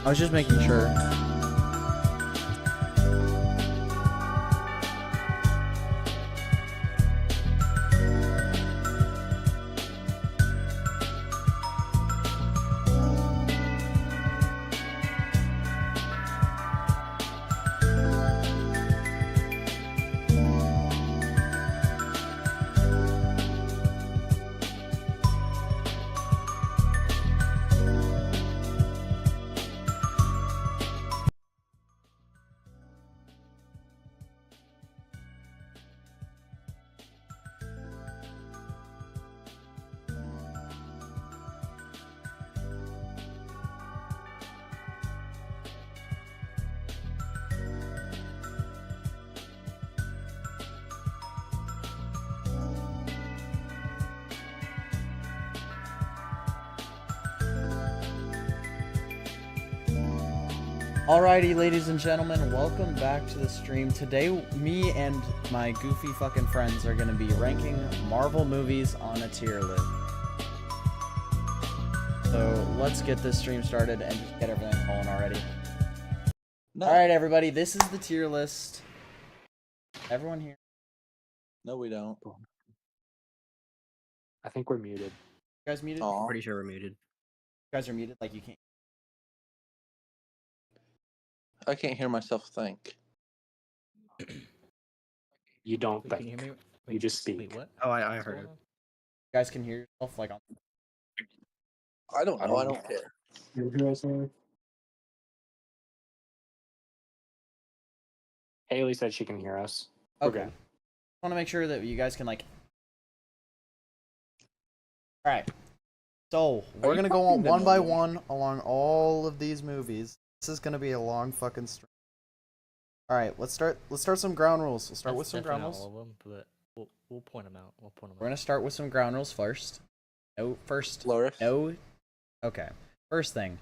I was just making sure. Alrighty, ladies and gentlemen, welcome back to the stream. Today, me and my goofy fucking friends are going to be ranking Marvel movies on a tier list. So, let's get this stream started and just get everything rolling already. No. Alright, everybody, this is the tier list. Everyone here? No, we don't. I think we're muted. You guys muted? Aww. I'm pretty sure we're muted. You guys are muted, like you can't. I can't hear myself think. You don't Wait, can think. you hear me? You just speak. Wait, what? Oh, What's I heard going it. on? You guys can hear yourself, like, on... I don't know. I don't care. You hear us now? Haley said she can hear us. We're Okay. good. I want to make sure that you guys can, like... Alright. So, we're going to go on one by one along all of these movies. This is going to be a long fucking stream. Alright, let's start some ground rules. We'll start with some ground rules. All of them, but we'll point them out. We're going to start with some ground rules first. Flourish. No. Okay. First thing.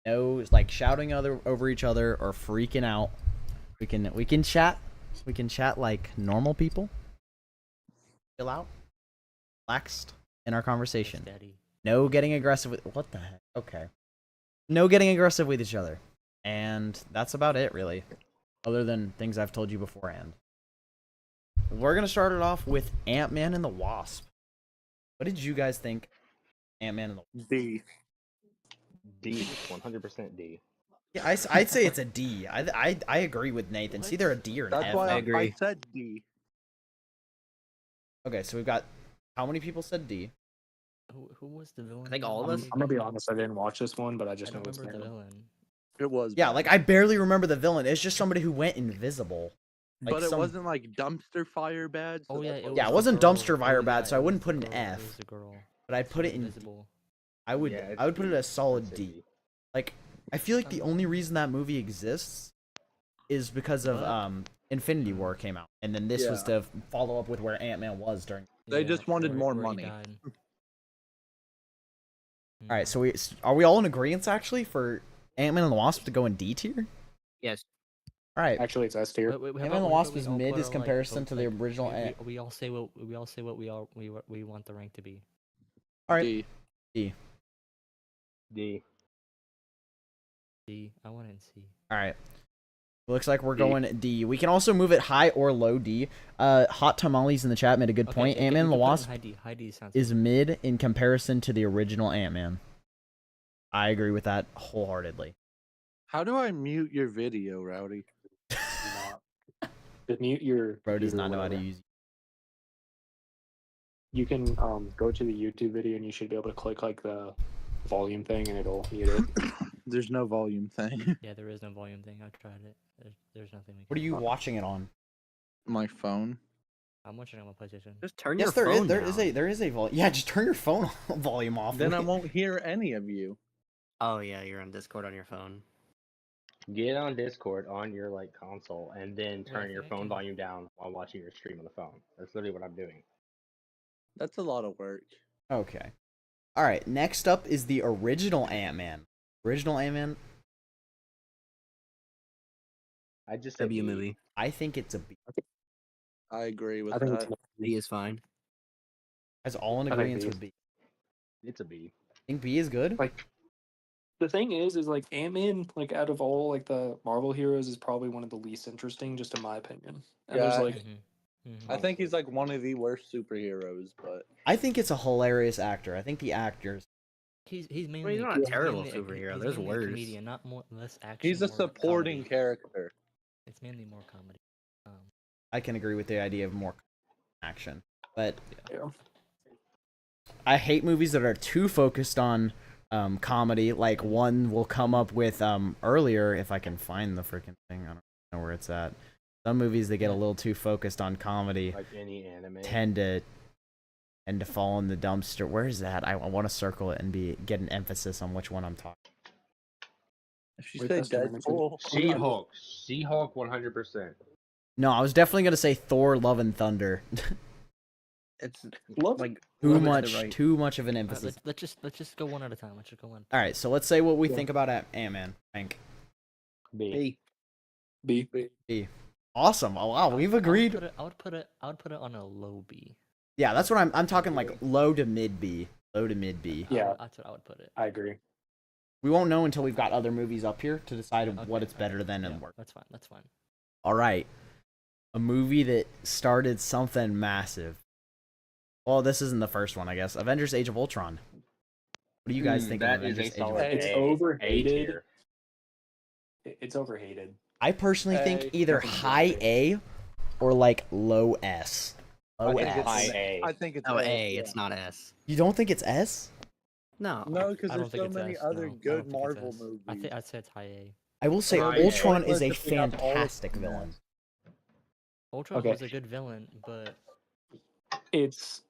No, like, shouting over each other or freaking out. We can chat. We can chat like normal people. Chill out. Relaxed in our conversation. Steady. No getting aggressive with... What the heck? Okay. No getting aggressive with each other. And that's about it, really. Other than things I've told you beforehand. We're going to start it off with Ant-Man and the Wasp. What did you guys think? Ant-Man and the Wasp. D. D, 100% D. Yeah, I'd say it's a D. I agree with Nathan. It's either a D or an That's F. why I I agree. said D. Okay, so we've got... How many people said D? Who was the villain? I think all of I'm, us. I'm gonna be honest, I didn't watch this one, but I I just know don't it's remember the name. villain. It was. Yeah, bad. like, I barely remember the villain. It's just somebody who went invisible. Like But it some... wasn't like dumpster fire bad. So Oh yeah, that's it why- Yeah, it the wasn't girl. dumpster fire Yeah, bad, so I it was wouldn't the put an girl. F. It was the girl. But I'd put it in... Invisible. I would Yeah, I would put it a solid I'd say D. Like, I feel like the only reason that movie exists is because of Infinity War came out, and then this was to follow up with where Ant-Man was during. They just wanted more where he money. died. All right, so are we all in agreement actually for Ant-Man and the Wasp to go in D tier? Yes. All right, Actually, it's S tier. Ant-Man and the Wasp is mid as comparison to the original. We all say what we want the rank to be. All right, D. D. D. I want it in C. all right. Looks like we're D. going D. We can also move it high or low D. Hot Tamales in the chat made a good point. Ant-Man and the Wasp High D. High D sounds is mid in comparison to the original Ant-Man. I agree with that wholeheartedly. How do I mute your video, Rowdy? Just mute your. Bro does computer not or know how to whatever. use. You can go to the YouTube video and you should be able to click like the volume thing and it'll mute it. There's no volume thing. Yeah, there is no volume thing. I've tried it. There's nothing. What are you watching it on? My phone. I'm watching it on my PlayStation. Just turn Yes, your there is. phone down. There is a volume. Yeah, just turn your phone volume off. Then I won't hear any of you. Oh yeah, you're on Discord on your phone. Get on Discord on your console and then turn your I phone can- volume down while watching your stream on the phone. That's literally what I'm doing. That's a lot of work. Okay. All right. Next up is the original Ant-Man. Original Ant-Man. I just said W D. movie. I think it's a B. I agree with I think that. it's D is fine. As all in I think agreement B. with B. It's a B. Think B is good. like The thing is like Ant-Man, like out of all like the Marvel heroes, is probably one of the least interesting, just in my opinion. And there's Yeah. like, I think he's like one of the worst superheroes, but I think it's a hilarious actor. I think the actors. He's mainly. he's not a he's terrible mainly superhero. He's There's mainly a worse. comedian, not less action. he's a more supporting comedy. character. It's mainly more comedy. I can agree with the idea of more action, but yeah. I hate movies that are too focused on comedy. Like one will come up with earlier, if I can find the freaking thing. I don't know where it's at. Some movies that get a little too focused on comedy Like any anime. tend to fall in the dumpster. Where is that? I want to circle it and get an emphasis on which one I'm talking. If you Wait, say that's the one I said. Deadpool, She-Hulk. She-Hulk 100%. No, I was definitely gonna say Thor: Love and Thunder. it's Love like Too love is the much, right- too much of an Alright, emphasis. let's just go one at a time. Let's just go one. All right, so let's say what we Yeah. think about Ant-Man. Frank. B. B. B. Awesome. Oh, wow, we've agreed. I would put it on a low B. Yeah, that's what I'm talking like low to mid B. Low to mid B. Yeah. That's what I would put it. I agree. We won't know until we've got other movies up here to decide Okay, what it's better than yeah, and worse. That's fine. That's fine. All right. A movie that started something massive. Well, this isn't the first one, I guess. Avengers: Age of Ultron. What do you guys think of That is Avengers: a Age of solid Ultron? It's A- overhated. A-tier. It's overhated. I personally think A. either Nothing's high A or like low S. I Low think S. it's High an- A. I think it's Oh, A. A. yeah. It's not S. You don't think it's S? No. No, because I don't there's think so it's many S, other no. I good don't think it's Marvel S. movies. I'd say it's high A. I will say High A. Ultron is Pointless a if we have all of fantastic them. villain. Ultron Okay. was a good villain, but It's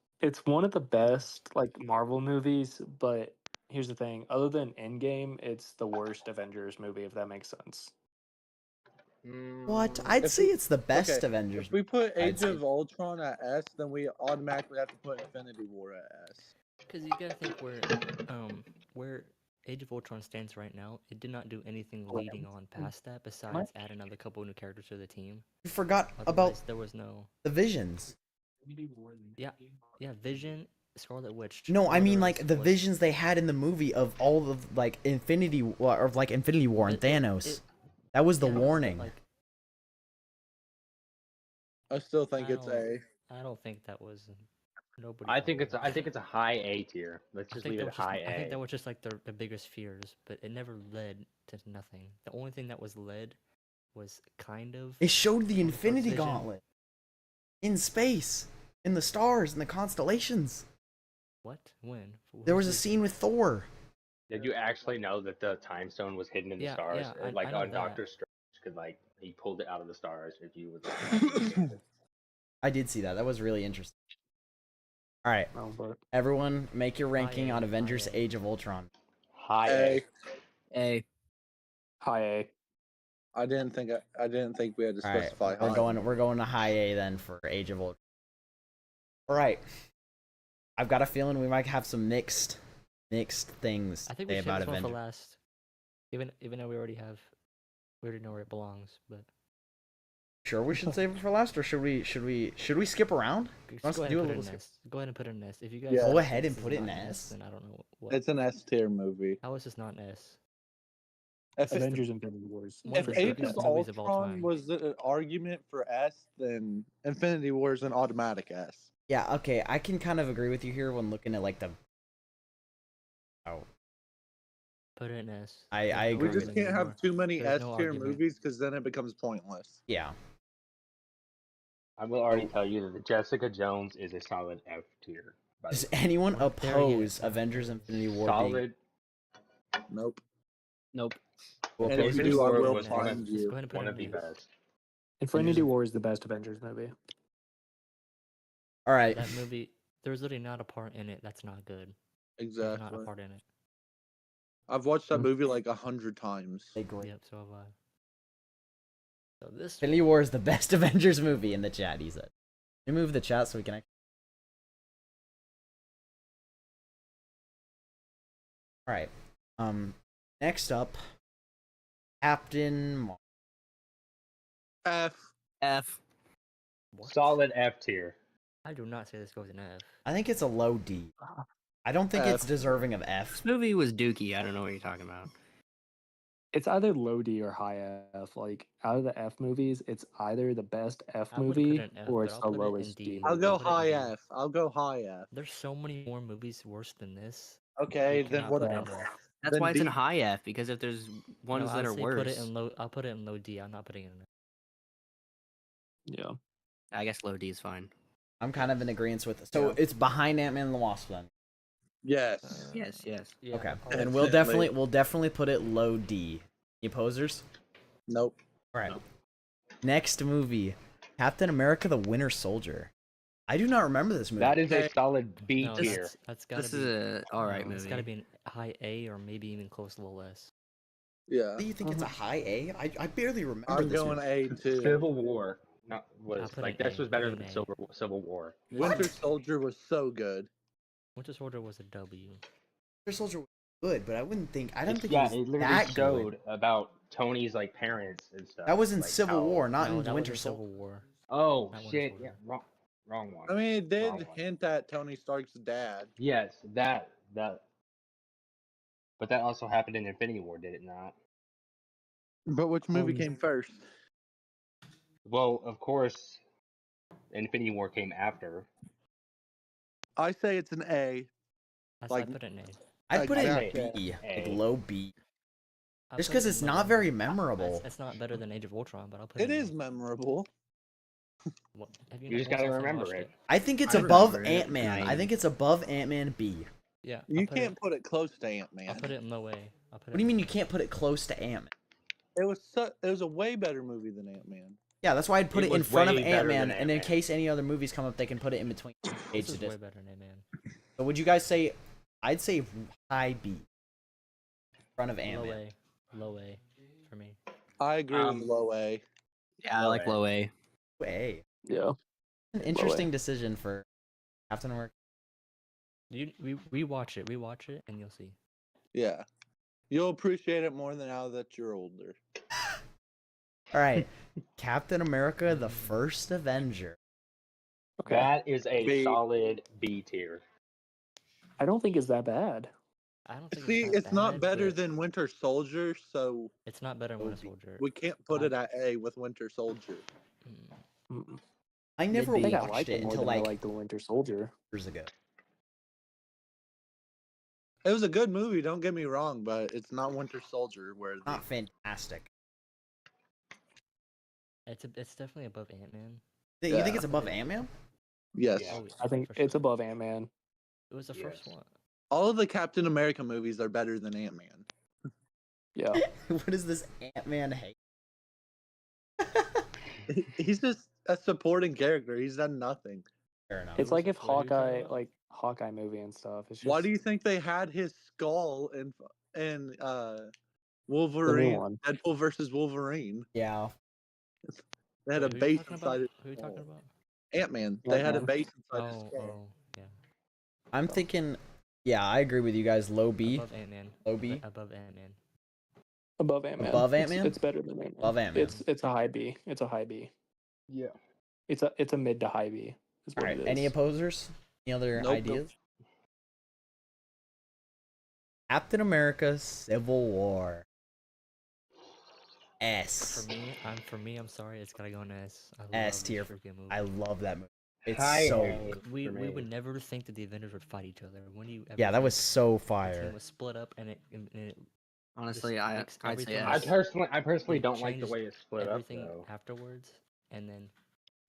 one of the best like Marvel movies, but here's the thing: other than Endgame, it's the worst Avengers movie. If that makes sense. What? I'd If say we- it's the best okay, Avengers. If we put I'd Age say. of Ultron at S, then we automatically have to put Infinity War at S. because you gotta think where Age of Ultron stands right now, it did not do anything leading on past that besides add another couple new characters to the team. You forgot about Otherwise, there was no. the Visions. Yeah, Vision, Scarlet Witch. No, I what mean else like the was- visions they had in the movie of all of like Infinity War or like Infinity War and It- it- Thanos. it- That was the yeah, but, warning. like, I still think I it's A. I don't think that was. Nobody. I thought think it it's was. I think it's a high A tier. Let's I just think leave that it was just, high I think A. that was just like the biggest fears, but it never led to nothing. The only thing that was led was kind of. It showed the on the first Infinity Vision. Gauntlet in space, in the stars, in the constellations. What? When? There was Who's a Vision? scene with Thor. Did you actually know that the time stone was hidden in the Yeah, stars? yeah, Or, I like know on that. Doctor Strange, could like he pulled it out of the stars if you would. I did see that. That was really interesting. All right, No, but everyone, make your ranking A, on high Avengers: A. Age of Ultron. High A. A. A. high A. I didn't think we had to All right, specify we're high. going to high A then for Age of Ultron. All right, I've got a feeling we might have some mixed things I think to we say should about this one for Avengers. last. Even though we already know where it belongs, but Sure, we should save it for last, or should we skip around? just Let's go ahead do and a put it little in S. Go ahead and put it in S. If you guys Yeah. Go think ahead this and is put it in not an S. then I don't know what. It's an S tier movie. How is this not an S? If, Avengers: Infinity Wars. One if of the Age biggest of movies of all Ultron time. was an argument for S, then Infinity War is an automatic S. Yeah, okay, I can kind of agree with you here when looking at like the. Oh, Put it in S. I There's no agree We just with argument can't have anymore. too many There's S no tier argument. movies because then it becomes pointless. yeah. I will already tell you that the Jessica Jones is a solid F tier. by the Does way. anyone We're not there yet. oppose We're not Avengers: there. Infinity War being? Solid. Nope. Nope. Well, And if oppose you it? do, I War will was find Just you. go ahead and put one it of the in S. best. Infinity War is the best Avengers movie. All right. That movie, there's literally not a part in it that's not good. There's not a Exactly. part in it. I've watched that Mm. movie like 100 times. They agree. Yep, so have I. So this Infinity War is the best Avengers movie in the chat. He said. Let me move the chat so we can. All right. Next up, Captain Marvel. F. F. What? Solid F tier. I do not say this goes in F. I think it's a low D. I don't think it's F. deserving of F. This movie was dookie. I don't know what you're talking about. It's either low D or high F. Like out of the F movies, it's either the best F I would put movie it in F, or but it's I'll the put it in lowest D. D. I'll movie. go I'll put it in high D. F. I'll go high F. There's so many more movies worse than this. Okay, You then cannot what? put it else? in F. That's Then why it's in D. high F, because if there's ones No, that I'd are say worse, put it in low. I'll put it in low D. I'm not putting it in F. Yeah. I guess low D is fine. I'm kind of in agreement with it. So Yeah. it's behind Ant-Man and the Wasp then. Yes. Yes, yes. Yeah. Okay. I'll- Then Definitely. we'll definitely put it low D. Any opposers? Nope. All right. Next movie, Captain America: The Winter Soldier. I do not remember this movie. That is a Okay. solid B No, tier. that's gotta This be. is a alright no, It's movie. gotta be an high A or maybe even close to low S. Yeah. Do you think it's a high A? I barely remember I'm this going movie. A too. Civil War I'll was put like an this A, was better put than an A. Civil War. Winter Soldier was so good. Winter Soldier was a W. Winter Soldier was good, but I don't think Yeah, it it was literally that showed good. about Tony's like parents and stuff. That was in like, Civil how- War, not No, in that Winter was in Soldier. Civil War. Oh Not Winter shit! Yeah, Soldier. wrong one. I mean, it did Wrong one. hint at Tony Stark's dad. Yes, that. But that also happened in Infinity War, did it not? But which movie Um, came first? Well, of course, Infinity War came after. I say it's an A. I Like- put it in A. I'd put it in Exactly. B, like A. low B. I'll Just put because it it's in not low. very memorable. It's not better than Age of Ultron, but I'll put It it in is low. memorable. What, have you You just when's the gotta last time you remember watched it. I think it's I above remember it. Ant-Man. I I- think it's above Ant-Man B. Yeah. You can't put it close to Ant I'll Man. put it in low A. I'll put What do you mean you can't put it close to Ant-Man? It was a way better movie than Ant Man. Yeah, that's why I'd put It it in was front of way better Ant-Man, than and in Ant-Man. case any other movies come up, they can put it in between. This Age is to way better than Ant-Man. So would you guys say? I'd say high B. In front of Low Ant-Man. A. Low A for me. I agree with low A. Yeah, I Low like A. low A. A. Yeah. An interesting decision for Captain America. Rewatch it, and you'll see. Yeah. You'll appreciate it more than now that you're older. All right, Captain America: The First Avenger. Okay. That is a B. solid B tier. I don't think it's that bad. I don't think See, it's that it's not bad, better but than Winter Soldier, so it's not better than Winter Soldier. we can't put it at A with Winter Soldier. Mm. Mm. I never I think I watched like it it more until than I like like the Winter Soldier. years ago. It was a good movie, don't get me wrong, but it's not Winter Soldier worthy. Not fantastic. It's definitely above Ant-Man. You think Yeah. it's above Ant-Man? Yes. Yeah. Oh, yeah, I think for it's sure. above Ant-Man. It was the first Yes. one. All of the Captain America movies are better than Ant Man. Yeah. What is this Ant-Man hate? He's just a supporting character. He's done nothing. Fair enough. It's like if What are you talking Hawkeye, about? like Hawkeye movie and stuff. It's just Why do you think they had his skull in Wolverine, one. Deadpool versus Wolverine? Yeah. They had a Wait, who you base talking inside about? his Who are you talking about? Ant Man. They had a Ant-Man. base inside his Oh, skull. yeah. I'm thinking. Yeah, I agree with you guys. Low B. Above Ant-Man. Low B. Above Ant-Man. above Ant-Man. Above Ant-Man? It's better than Ant-Man. Above Ant-Man. It's a high B. It's a high B. Yeah. It's a mid to high B. Is All what right. it is. Any opposers? Any other Nope. ideas? Captain America: Civil War. S. For me, I'm sorry, it's gotta go in S. I love S this tier. freaking movie. I love that movie. It's High so. A we for me. would never think that the Avengers would fight each other. When do you ever Yeah, that think was so the team fire. was split up and it Honestly, Just I'd makes say everything S. I personally It don't like the changes way it's split up everything though. afterwards, and then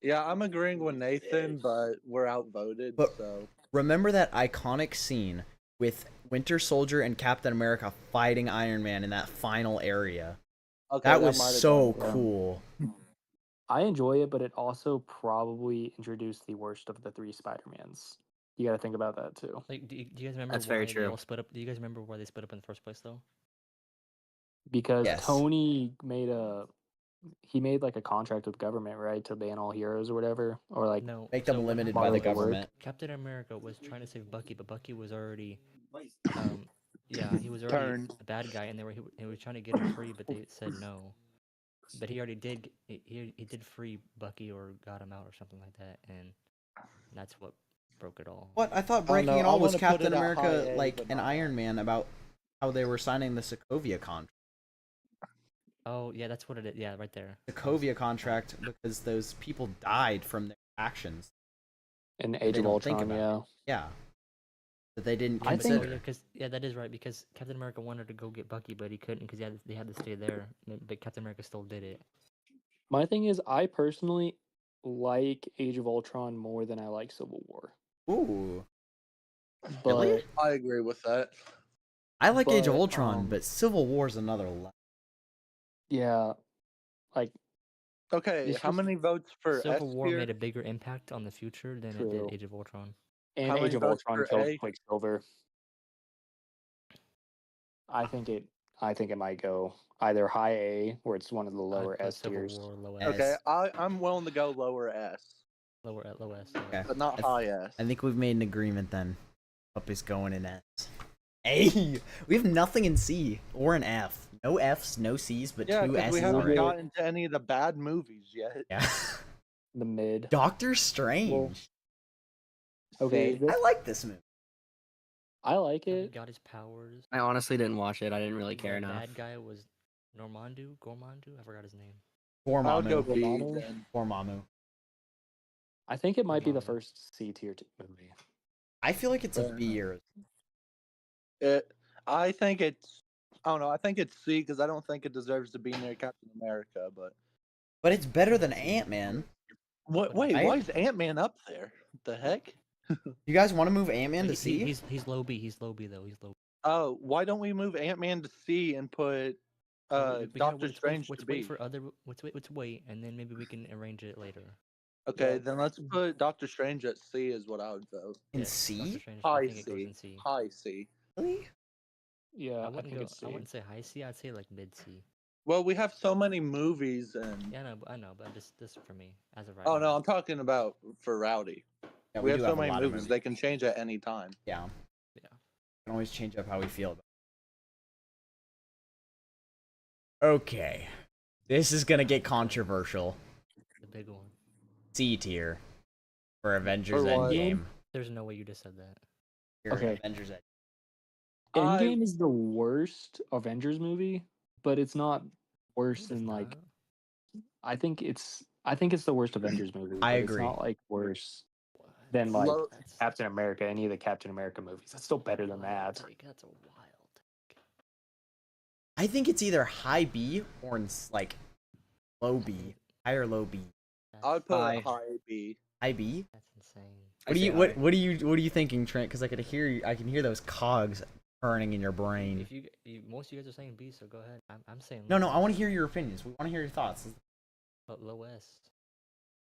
Yeah, I'm agreeing with Nathan, but we're outvoted. But- So Remember that iconic scene with Winter Soldier and Captain America fighting Iron Man in that final area? okay, That was might have so done, yeah. cool. I enjoy it, but it also probably introduced the worst of the three Spider-Mans. You got to think about that too. like, do you guys remember That's why very they true. all split up? Do you guys remember why they split up in the first place, though? Because Yes. Tony made like a contract with government, right, to ban all heroes or whatever, or like No, Make them so what limited happened by the Marvel was work. government. Captain America was trying to save Bucky, but Bucky was already, he was already Turn. a bad guy, and they were trying to get him free, but they said no. But he already did. He did free Bucky or got him out or something like that, and that's what broke it all. What? I thought I don't breaking know, it I all was wanna put Captain it at high America, A, like but an not Iron bad. Man about how they were signing the Sokovia contract. Oh yeah, that's what it is. Yeah, right there. I was- Sokovia contract because those people died from their actions. In They Age of don't think Ultron, about yeah. Yeah. That they didn't I think- Oh consider. yeah, because that is right. Because Captain America wanted to go get Bucky, but he couldn't because they had to stay there. But Captain America still did it. My thing is, I personally like Age of Ultron more than I like Civil War. Ooh. But Really? I agree with that. I like Age of but, Ultron, but Civil War's another level. yeah, like Okay, It's how just many votes for S Civil War tier? made a bigger impact on the future than it True. did Age of Ultron. and How Age many of votes Ultron for killed A? Quicksilver. I think it might go either high A or it's one of the lower I'd put S Civil tiers. War low S. S. Okay, I'm willing to go lower S, Lower at low S. Okay. but not high S. I think we've made an agreement then. Up is going in S. A. We have nothing in C or in F. No Fs, no Cs, but Yeah, two because S's we haven't already. gotten to any of the bad movies yet. Yeah. The mid. Doctor Strange. Okay, See, this- I like this movie. I like He it. got his powers. I honestly didn't watch it. I didn't really care The enough. bad guy was Gormandu. I forgot his name. I would go Dormammu. B Dormammu? then. Dormammu. I think it might be the Dormammu. first C tier movie. I feel like it's a Fair B enough. or I think it's. I don't know. I think it's C because I don't think it deserves to be near Captain America. but it's better than Ant-Man. What? Wait, Right? why is Ant-Man up there? The heck? You guys want to move Ant-Man to He- C? he's low B. He's low B though. He's low. Oh, why don't we move Ant-Man to C and put Doctor Strange let's to wait B? for other. Let's wait, and then maybe we can arrange it later. Okay, Yeah. then let's put Doctor Strange at C is what I would vote. In Yes, C? Doctor Strange, I High think it goes C. in C. High C. Really? Yeah, I I, wouldn't think go. it's C. I wouldn't say high C. I'd say like mid C. Well, we have so many movies and. Yeah, I know, but this for me as of right Oh now. no, I'm talking about for Rowdy. Yeah, we have do so a many lot of movies; they can change at any time. Yeah. Yeah. Can always change up how we feel about it. Okay. This is gonna get controversial. The big one. C tier for Avengers For what? Endgame. There's no way you just said that. Here, Okay. Avengers Endgame. Endgame is the worst Avengers movie, but it's not worse It's than like not. I think it's the worst Avengers movie. I but agree. It's not like worse What? than like Lo- That's Captain America, any of the Captain America movies. It's still better than wild that. take. That's a wild take. I think it's either high B or like low B. High or low B. I would put High. high B. High B? That's insane. I What do say you high. what are you thinking, Trent? Because I could hear I can hear those cogs turning in your brain. If you most of you guys are saying B, so go ahead. I'm saying No, low I want to hear your opinions. We want to hear your thoughts. but low S.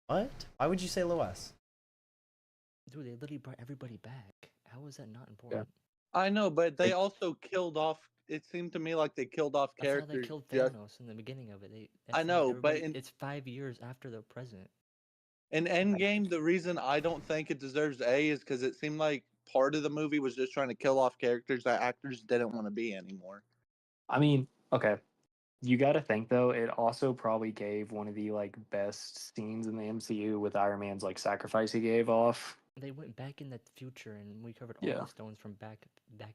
What? Why would you say low S? Dude, they literally brought everybody back. How is that not important? I know, but they also killed off. It seemed to me like they killed off That's how characters. they killed just Thanos in the beginning of it. I know, but it's 5 years after the present. in Endgame, the reason I don't think it deserves A is because it seemed like part of the movie was just trying to kill off characters that actors didn't want to be anymore. I mean, okay. You got to think though, it also probably gave one of the like best scenes in the MCU with Iron Man's like sacrifice he gave off. They went back in the future and we covered all Yeah. the stones from back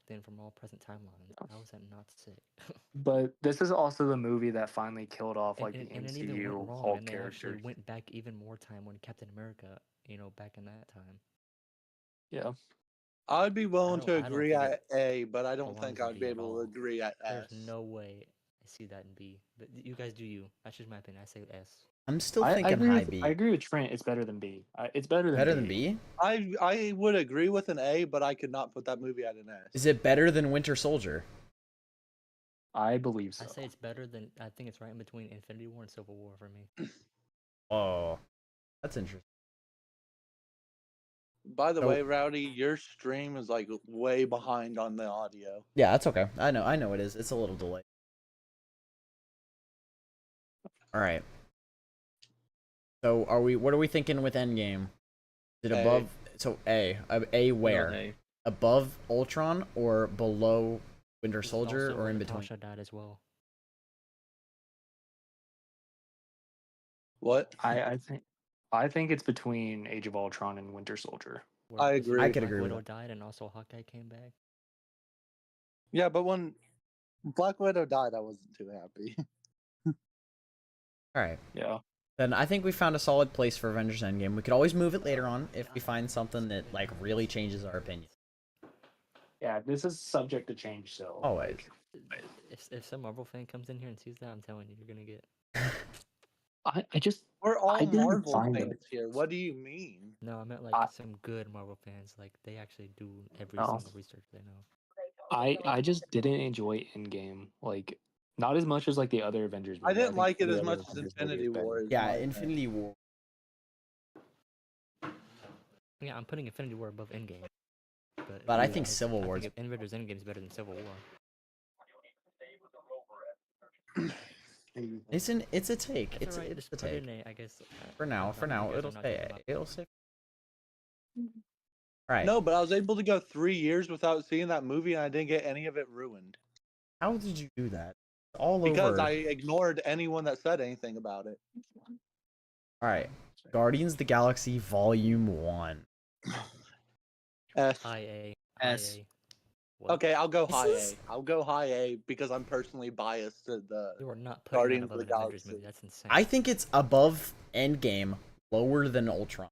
then from all present timelines. How is that not sick? But this is also the movie that finally killed off like and the it even went MCU wrong, Hulk and they actually characters. went back even more time when Captain America, back in that time. Yeah. I'd be willing don't- to I don't agree think at it A, but I don't belongs think in I'd B be at able all. to agree at S. There's no way I see that in B. But you guys do you. That's just my opinion. I say S. I'm still I thinking agree high with B. I agree with Trent. It's better than B. It's better than Better B. than B? I would agree with an A, but I could not put that movie at an S. Is it better than Winter Soldier? I believe so. I say it's better than. I think it's right in between Infinity War and Civil War for me. Oh, that's interesting. By the So- way, Rowdy, your stream is like way behind on the audio. Yeah, that's okay. I know it is. It's a little delayed. All right. So what are we thinking with Endgame? Is it A. above? So A where? Middle A. Above Ultron or below Winter It's Soldier also or when in between? Natasha died as well. What? I think it's between Age of Ultron and Winter Soldier. where I this agree. I could Black agree with Widow that. died and also Hawkeye came back. Yeah, but when Black Widow died, I wasn't too happy. All right. Yeah. Then I think we found a solid place for Avengers Endgame. We could always move it later on if we find something that like really changes our opinion. Yeah, this is subject to change, so Always. If some Marvel fan comes in here and sees that, I'm telling you, you're gonna get. I just We're all I didn't Marvel find fans it. here. What do you mean? No, I meant like I- some good Marvel fans. Like they actually do every Oh. single research they know. I just didn't enjoy Endgame, like not as much as like the other Avengers. I Movie. didn't think like it every as other much as Avengers movie Infinity is better. War. Is Yeah, my thing. Infinity War. Yeah, I'm putting Infinity War above Endgame. But I think Civil I War's think Avengers Endgame is better than Civil War. it's a take. It's It's alright. it's Just a put it take. in A, I guess. For now, you guys are it'll not stay. talking about- It'll stay. All right. No, but I was able to go 3 years without seeing that movie, and I didn't get any of it ruined How did you do that? All because over. I ignored anyone that said anything about it. All right. Guardians of the Galaxy Volume 1. S. High A. S. High A. What? Okay, I'll go This high is- A. I'll go high A because I'm personally biased to the. You are not putting Guardians that of above the an Avengers Galaxy. movie. That's insane. I think it's above Endgame, lower than Ultron.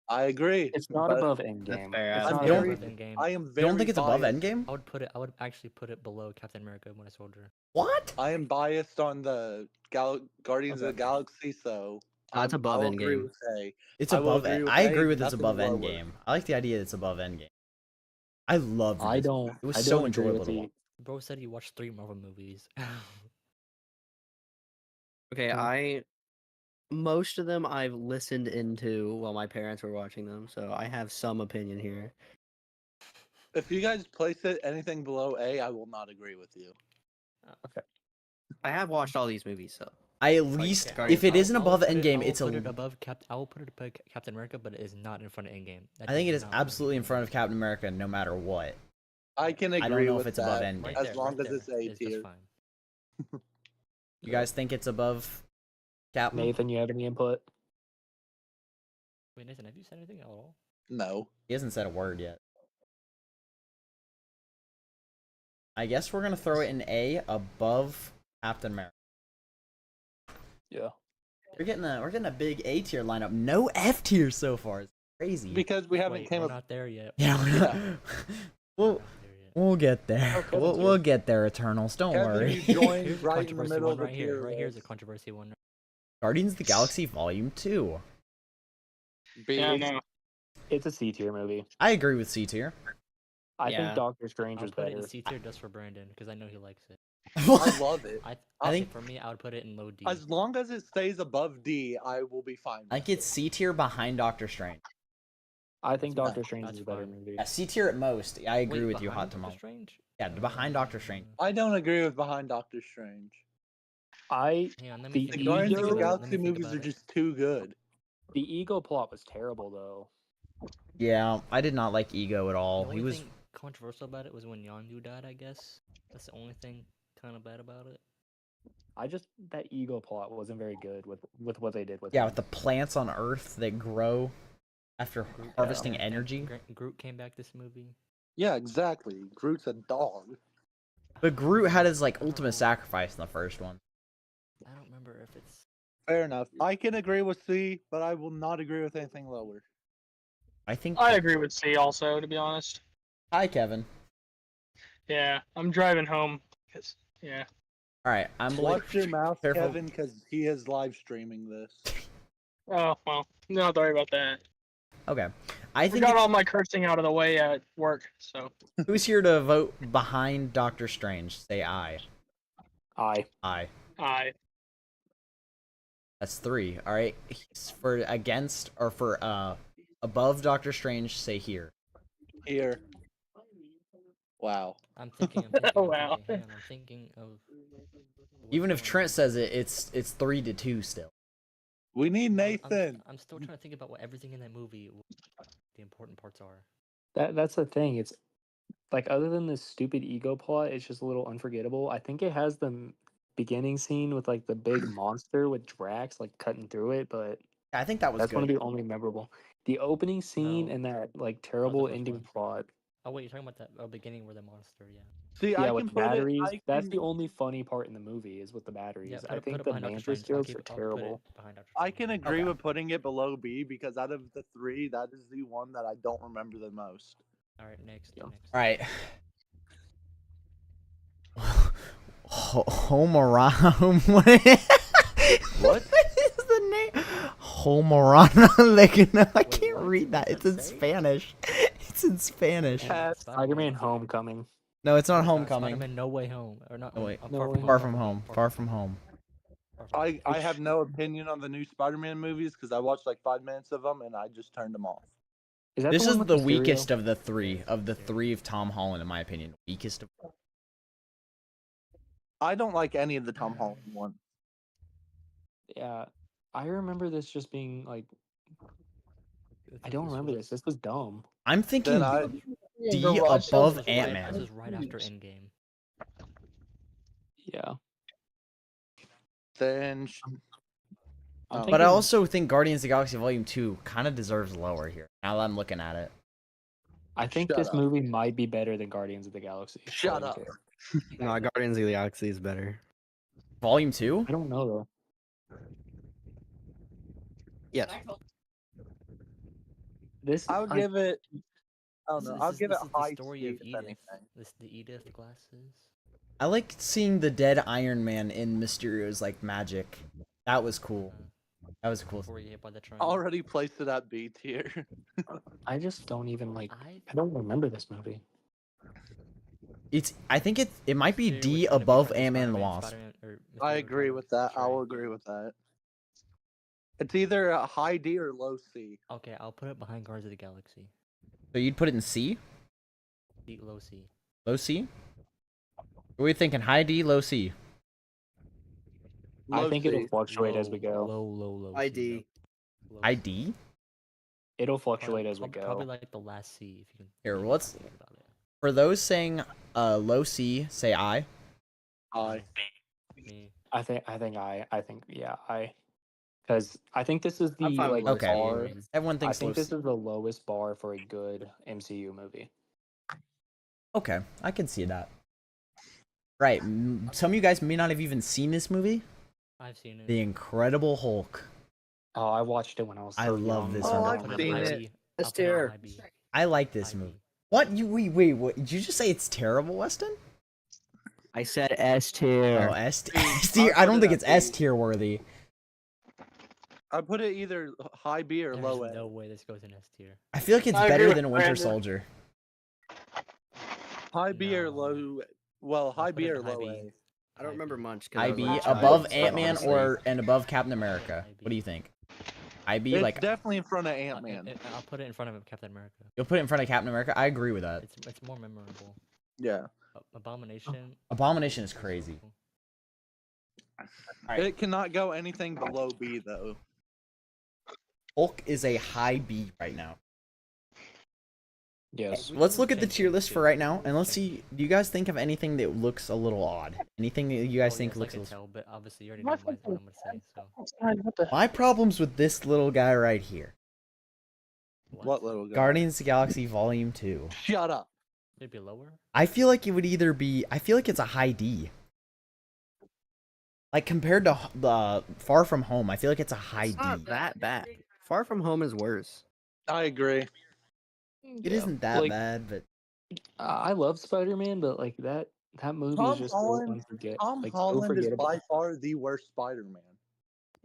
I agree. It's not but above Endgame. fair. It's I'm not You don't- above very- Endgame. Endgame. I am You very. don't think it's above biased. Endgame? I would actually put it below Captain America: Winter Soldier. What? I am biased on the Guardians of the Galaxy, so It's above I'll agree Endgame. with A. It's I will above. agree with I A, agree with it's nothing above lower. Endgame. I like the idea that it's above Endgame. I loved I this. don't. It was I so don't agree enjoyable with to the- watch. Bro said he watched 3 Marvel movies. Okay, Yeah. most of them I've listened into while my parents were watching them, so I have some opinion here. If you guys place it anything below A, I will not agree with you. I have watched all these movies, so I at least, Guardians- if it isn't I'll above put it- Endgame, I will it's put it a. above I will put it above Captain America, but it is not in front of Endgame. That I think it does is not put absolutely in front of Endgame. Captain America, no matter what. I can agree I don't know with if it's above that, Endgame. Right as there, long right as it's there A is just tier. fine. You guys think it's above Captain? Nathan, you have any input? Wait, Nathan, have you said anything at all? No. He hasn't said a word yet. I guess we're gonna throw it in A above Captain America. Yeah. We're getting a big A tier lineup. No F tier so far. It's crazy. Because we haven't Wait, came we're up. not there yet. Yeah, we're not. We're we'll not there yet. we'll get there. Oh, Kevin's We'll here. get there, Eternals. Don't Kevin, worry. you joined Here's a right in the controversy middle one of the right here. tier Right here's a list. controversy one. Guardians of the Galaxy Volume 2. B. Yeah, no. It's a C tier movie. I agree with C tier. I Yeah. think Doctor Strange I'll was put it better. in C tier just for Brandon because I know he likes it. I love it. I think- for me, I would put it in low D. As long as it stays above D, I will be fine. I think with it's C tier behind Doctor Strange. I think That's Doctor fine. Strange is a That's better fine. movie. Yeah, C tier at most. I agree Wait, with you, behind Hot Doctor Tamale. Strange? Yeah, behind Doctor Strange. I don't agree with Behind Doctor Strange. I Hang on, let me The The think. Guardians of the Ego- Galaxy movies are just too good. the ego plot was terrible though. Yeah, I did not like Ego at all. The He only was thing controversial about it was when Yondu died. I guess that's the only thing kind of bad about it. That ego plot wasn't very good with what they did with yeah him. with the plants on Earth that grow after harvesting And energy. Groot came back this movie. Yeah, exactly. Groot's a dog. But Groot had his like I don't ultimate know. sacrifice in the first one. I don't remember if it's. Fair enough. I can agree with C, but I will not agree with anything lower. I think. I agree with C also, to be honest. Hi, Kevin. Yeah, I'm driving home. Cause, yeah. All right, I'm Watch your mouth, Careful. Kevin, because he is live streaming this. Oh, well, not worry about that. Okay, I I think got all my cursing out of the way at work, so. who's here to vote behind Doctor Strange? Say aye. I Aye. That's 3. All right. For against or for above Doctor Strange, say here. Here. Wow. I'm thinking. Oh, wow. Hang on, I'm thinking of. Even what's if going Trent on. says it, it's 3-2 still. We need I'm- Nathan. I'm still trying to think about what everything in that movie, the important parts are. that's the thing. It's like other than this stupid ego plot, it's just a little unforgettable. I think it has the beginning scene with like the big monster with Drax like cutting through it, but I think that was that's one good. of the only memorable. The opening scene No. and that like terrible first ending one. plot. Oh wait, you're talking about that beginning where the monster, yeah. See, Yeah, I with can the put it. batteries. That's the can, only funny part in the movie is with the batteries. Yeah, I put think it the behind Doctor Mantis Strange. jokes are I'll put it terrible. behind Doctor I Strange. can agree Okay. with putting it below B because out of the three, that is the one that I don't remember the most. All right, next. Yeah. Next. All right. Home around. What is the name? Homerana. Like, no, I can't what? read that. What It's does in that say? Spanish. It's in Spanish. Spider-Man Homecoming. No, it's not No, Homecoming. Spider-Man No Way Home, or not? No, wait. No Far Way from Far home. from home. Far from home. Far from home. I have no opinion on the new Spider-Man movies because I watched like 5 minutes of them and I just turned them off. Is that This the one is with the Mysterio? weakest of the three. Yeah, Of the Mysterio. three of Tom Holland, in my opinion. Weakest of. I don't like any of the Tom Holland ones. Yeah, I remember this just being like. I don't remember this. This was dumb. I'm thinking Then I D This above was Ant-Man. This was right after Endgame. Yeah. then I'm But I thinking- also think Guardians of the Galaxy Volume 2 kind of deserves lower here. Now that I'm looking at it. I think Shut this up. movie might be better than Guardians of the Galaxy. Shut Volume up. 2. No, Guardians of the Galaxy is better. Volume 2? I don't know though. Yes. This I'll give it. I don't This know. is- I'll this give it is the high story C of if Edith. anything. The Edith glasses. I like seeing the dead Iron Man in Mysterio's like magic. That was cool. That was cool. Before you hit by the train. Already placed it at B tier. I just don't even like. I I don't remember this movie. I think it might be Mysterio D was trying to be above friends with Ant-Man and the Spider-Man, Wasp. Spider-Man- or I Mysterio agree trying to with that. I will betray- agree with that. It's either a high D or low C. Okay, I'll put it behind Guardians of the Galaxy. So you'd put it in C? Low C. Low C? What are we thinking? High D, low C? I Low think C. it'll fluctuate as we go. Low. High C, D. yep. Low High C. D? It'll fluctuate as we Probably go. like the last C if you can. Here, think what's- about it. For those saying low C, say I. High. Me. I think yeah, because I think this is the I'm fine with like low Okay. bar. Everyone I thinks low think this C. is the lowest bar for a good MCU movie. Okay, I can see that. Right, some of you guys may not have even seen this movie. I've seen it. The Incredible Hulk. Oh, I watched it when I was. I so love young. this Oh, one. I've I'll put seen high it. B. S I'll put it tier. high B. I like this High movie. B. What? Wait, what? Did you just say it's terrible, Weston? I said S tier. Oh, S tier. I don't think it's S tier worthy. I put it either high B or There's low A. no way this goes in S tier. I feel like it's I agree better with than Winter Brandon. Soldier. High B or No. low. Well, I'll high put B it or in high low B. A. I don't High remember B. much. 'cause I was IB a child, above but Ant-Man honestly, or and above Captain America. IB. What do you think? IB It's like definitely in front of Ant Man. I'll put it in front of Captain America. you'll put it in front of Captain America. I agree with that. It's more memorable. Yeah. Abomination. Abomination is crazy. Alright. It cannot go anything below B though. Hulk is a high B right now. Yes. Let's look at the Same tier thing, list too. for right now, and let's see. Do you guys think of anything that looks a little odd? Anything that you guys Oh, think yes, looks I a can little... tell, but obviously you already know what I'm gonna say. So What the? My problem's with this little guy right here. What little guy? Guardians of the Galaxy Volume 2. Shut up. Should it be lower? I feel like it would either be... I feel like it's a high D. Like, compared to the Far From Home, I feel like it's a high It's not D. that bad. Far From Home is worse. I agree. It isn't that Like, bad, but... I love Spider-Man, but like that movie Tom is just Holland- so unforgettable. Tom like, Holland so is forgettable. by far the worst Spider-Man.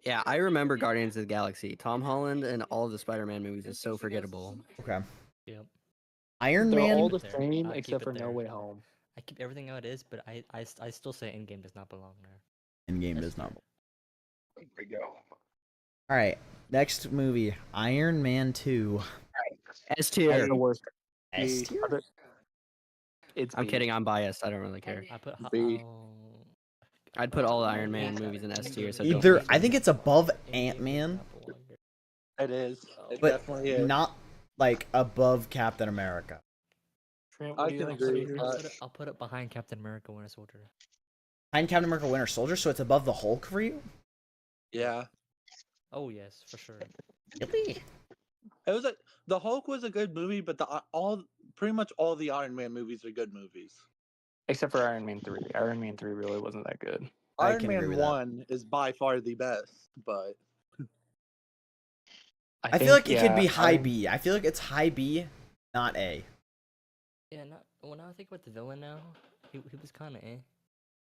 Yeah, I remember Guardians of the Galaxy. Tom Holland and all of the Spider-Man movies is so forgettable. Okay. Yep. Iron They're Man... all the There. same I'll keep except it for No there. Way Home. I keep everything how it is, but I still say Endgame does not belong there. Endgame S does not... tier. There we go. Alright, next movie. Iron Man 2. S That's tier. the worst. S tier? It's I'm B. kidding. I'm biased. I don't really care. I put B. I'd put all the Iron Man movies in S tier. So don't Either... push I me. think it's above Endgame does Ant-Man, not belong there. It is. It but definitely is. not, like, above Captain America. Trent, I what do you can think? agree with Steve? that. I'll put it behind Captain America Winter Soldier. Behind Captain America Winter Soldier, so it's above the Hulk for you? Yeah. Oh yes, for sure. Yippee. It was like the Hulk was a good movie, but pretty much all the Iron Man movies are good movies. Except for Iron Man 3. Iron Man 3 really wasn't that good. I Iron can agree Man with that. 1 is by far the best, but I feel like it could be high B. I feel like it's high B, not A. Yeah, not when I think about the villain now, he was kind of eh.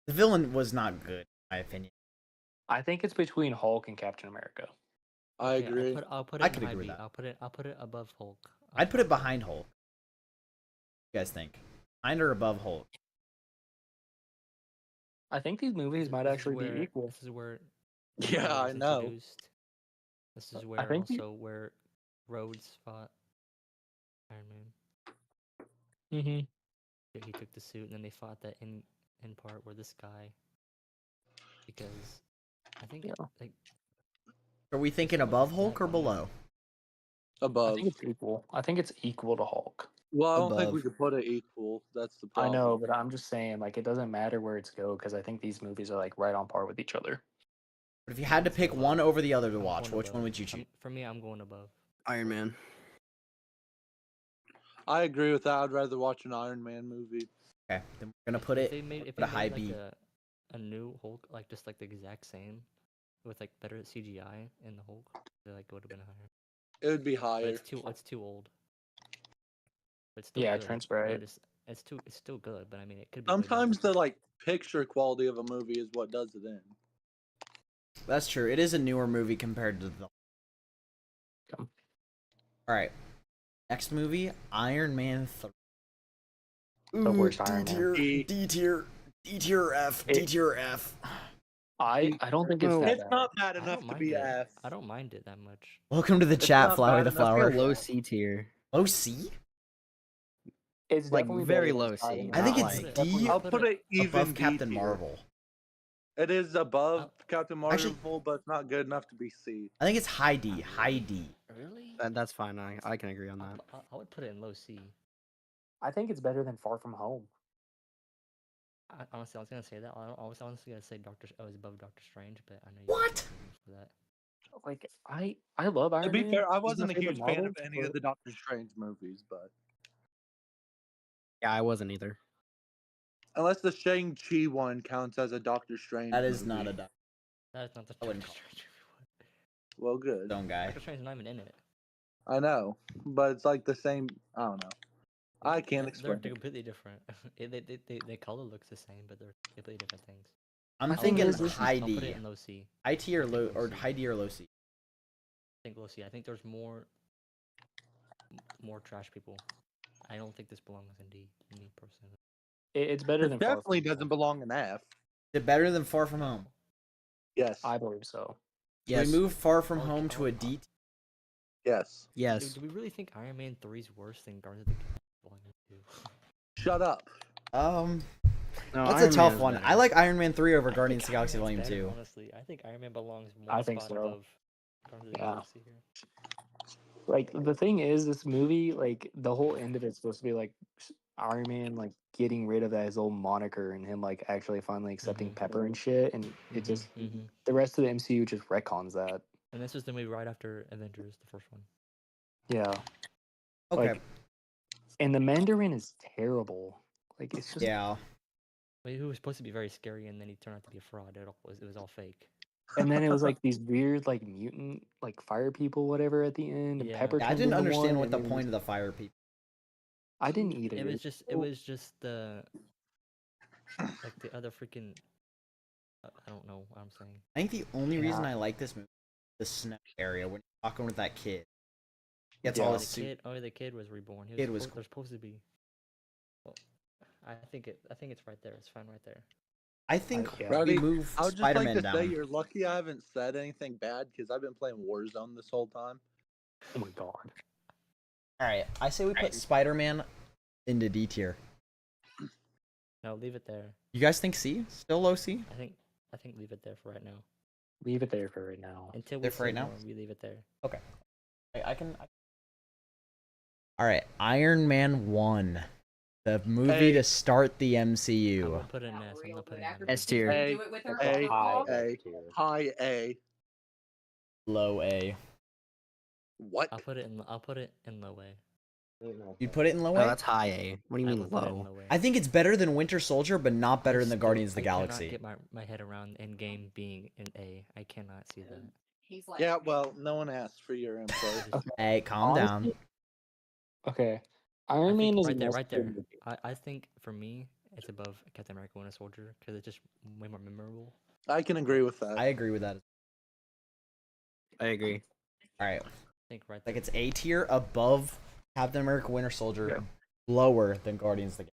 The villain was not good, in my opinion. I think it's between Hulk and Captain America. I Okay, agree. I'll put I it could in high agree with B. that. I'll put it above Hulk. I'd put it behind Hulk. What do you guys think? Behind or above Hulk? I think these movies might actually be equal. This is where Yeah, Namor I was know. introduced. This is I where think also where Rhodes fought Iron Man. Mm-hmm. Yeah, he took the suit, and then they fought that in part where this guy, because I think Yeah. like Are we thinking someone above attacked Hulk or him. below? I Above. think it's equal. I think it's equal to Hulk. Well, I don't think Above. we could put it equal. That's the I problem. know, but I'm just saying, like, it doesn't matter where it's go because I think these movies are like right on par with each other. But if you had to pick one over the other to watch, going which one above. would you choose? For me, I'm going above. Iron Man. I agree with that. I'd rather watch an Iron Man movie. Okay, then we're gonna put it If put they a high made B. like a new Hulk, like just like the exact same, with like better CGI in the Hulk, like it would have been higher. It would be But higher. it's too old. But it's still Yeah, good. Trent's But right. it's still good. But I mean, it could be. way Sometimes better. the like picture quality of a movie is what does it in. That's true. It is a newer movie compared to the. Come. All right, next movie, Iron Man 3. The worst D Iron Man. tier, E. D tier, D tier F, D tier F. I don't think it's that It's bad. not bad I enough don't to mind be it. F. I don't mind it that much. Welcome to the It's chat, not Flower bad the enough. Like a Flower. low C tier. Low C? It's Like, definitely very better than low C. Spider-Man. I think Not it's like- D I'll put it even above Captain D tier. Marvel. It is above Captain Actually- Marvel, but it's not good enough to be C. I think it's high D. High D. Really? That's fine. I can agree on that. I would put it in low C. I think it's better than Far From Home. Honestly, I was gonna say that. I was honestly gonna say I was above Doctor Strange, but I know you What? guys don't agree for that. Like I love Iron To be Man. fair, I He's my wasn't a favorite huge fan Marvel, of any of but- the Doctor Strange movies, but Yeah, I wasn't either. unless the Shang-Chi one counts as a Doctor Strange That is movie. not a Doctor That is not the I wouldn't Doctor call Strange Well, good. Stone guy. Doctor Strange is not even in it. I know, but it's like the same. I don't know. I can't They're explain. it. completely different. They color looks the same, but they're completely different things. I'm I think thinking this is- high I'll put D. it in low C. High T or low or C. high D or low C. I think low C. I think there's more trash people. I don't think this belongs in D. Me personally. It's better It than Far definitely From doesn't Home. belong in F. Is it better than Far From Home? Yes. I believe so. Yes. We move Far From I'll- Home to a I'll- D. Yes. Yes. Do we really think Iron Man 3 is worse than Guardians of the Galaxy Volume 2? Shut up. No, That's Iron a tough Man is one. better. I like Iron Man 3 over I Guardians of think the Galaxy Iron Volume Man's 2. better, honestly, I think Iron Man belongs one I think spot so. above Guardians of the Yeah. Galaxy here. Like the thing is, this movie, like the whole end of it's supposed to be like Iron Man like getting rid of that his old moniker and him like actually finally accepting Mhm. Pepper and shit, and it just Mhm. the rest of the MCU just retcons that. And this was the movie right after Avengers, the first one. Yeah, Okay. like, and the Mandarin is terrible. Like it's just Yeah. Wait, who was supposed to be very scary, and then he turned out to be a fraud. It was all fake. And then it was like these weird like mutant like fire people whatever at the end. And Yeah. Pepper. Yeah, I turned didn't into understand one, what and the then point of the fire people. I didn't either. It was just the like the other freaking. I don't know what I'm saying. I think the only reason Yeah. I like this movie is the snow area when you're talking with that kid. Gets Yeah. all The his suit. kid. Oh, the kid was reborn. Kid was They're supposed to be. Well, I think it's right there. It's fine right there. I think yeah. we Rowdy, move I would just Spider-Man like to say down. you're lucky I haven't said anything bad because I've been playing Warzone this whole time. Oh my god. All right, I say we put Spider-Man into D tier. No, leave it there. You guys think C? Still low C? I think leave it there for right now. Leave it there for right now. Until we There for see right now? more, we leave it there. I can. All right, Iron Man 1, the movie Hey. to start the I'm MCU. gonna put it in S. I'm not putting it in S tier. A, That's A, a high A, F tier. high A. Low A. What? I'll put it in low A. You'd put it in low Oh, A? that's high A. What do you I mean would put it in low? low A. I think it's better than Winter Soldier, but not better I than the still- Guardians of the I Galaxy. cannot get my head around Endgame being an A. I cannot see that. Yeah, well, no one asked for your input. Okay. Hey, calm down. Honestly- Okay. I Iron Man think is right there, less right there. good. I think for me, it's above Captain America: Winter Soldier because it's just way more memorable. I can agree with that. I agree with that. I agree. All right, I think right there. like it's A tier above Captain America: Winter Soldier, Yeah. lower than Guardians of the Galaxy.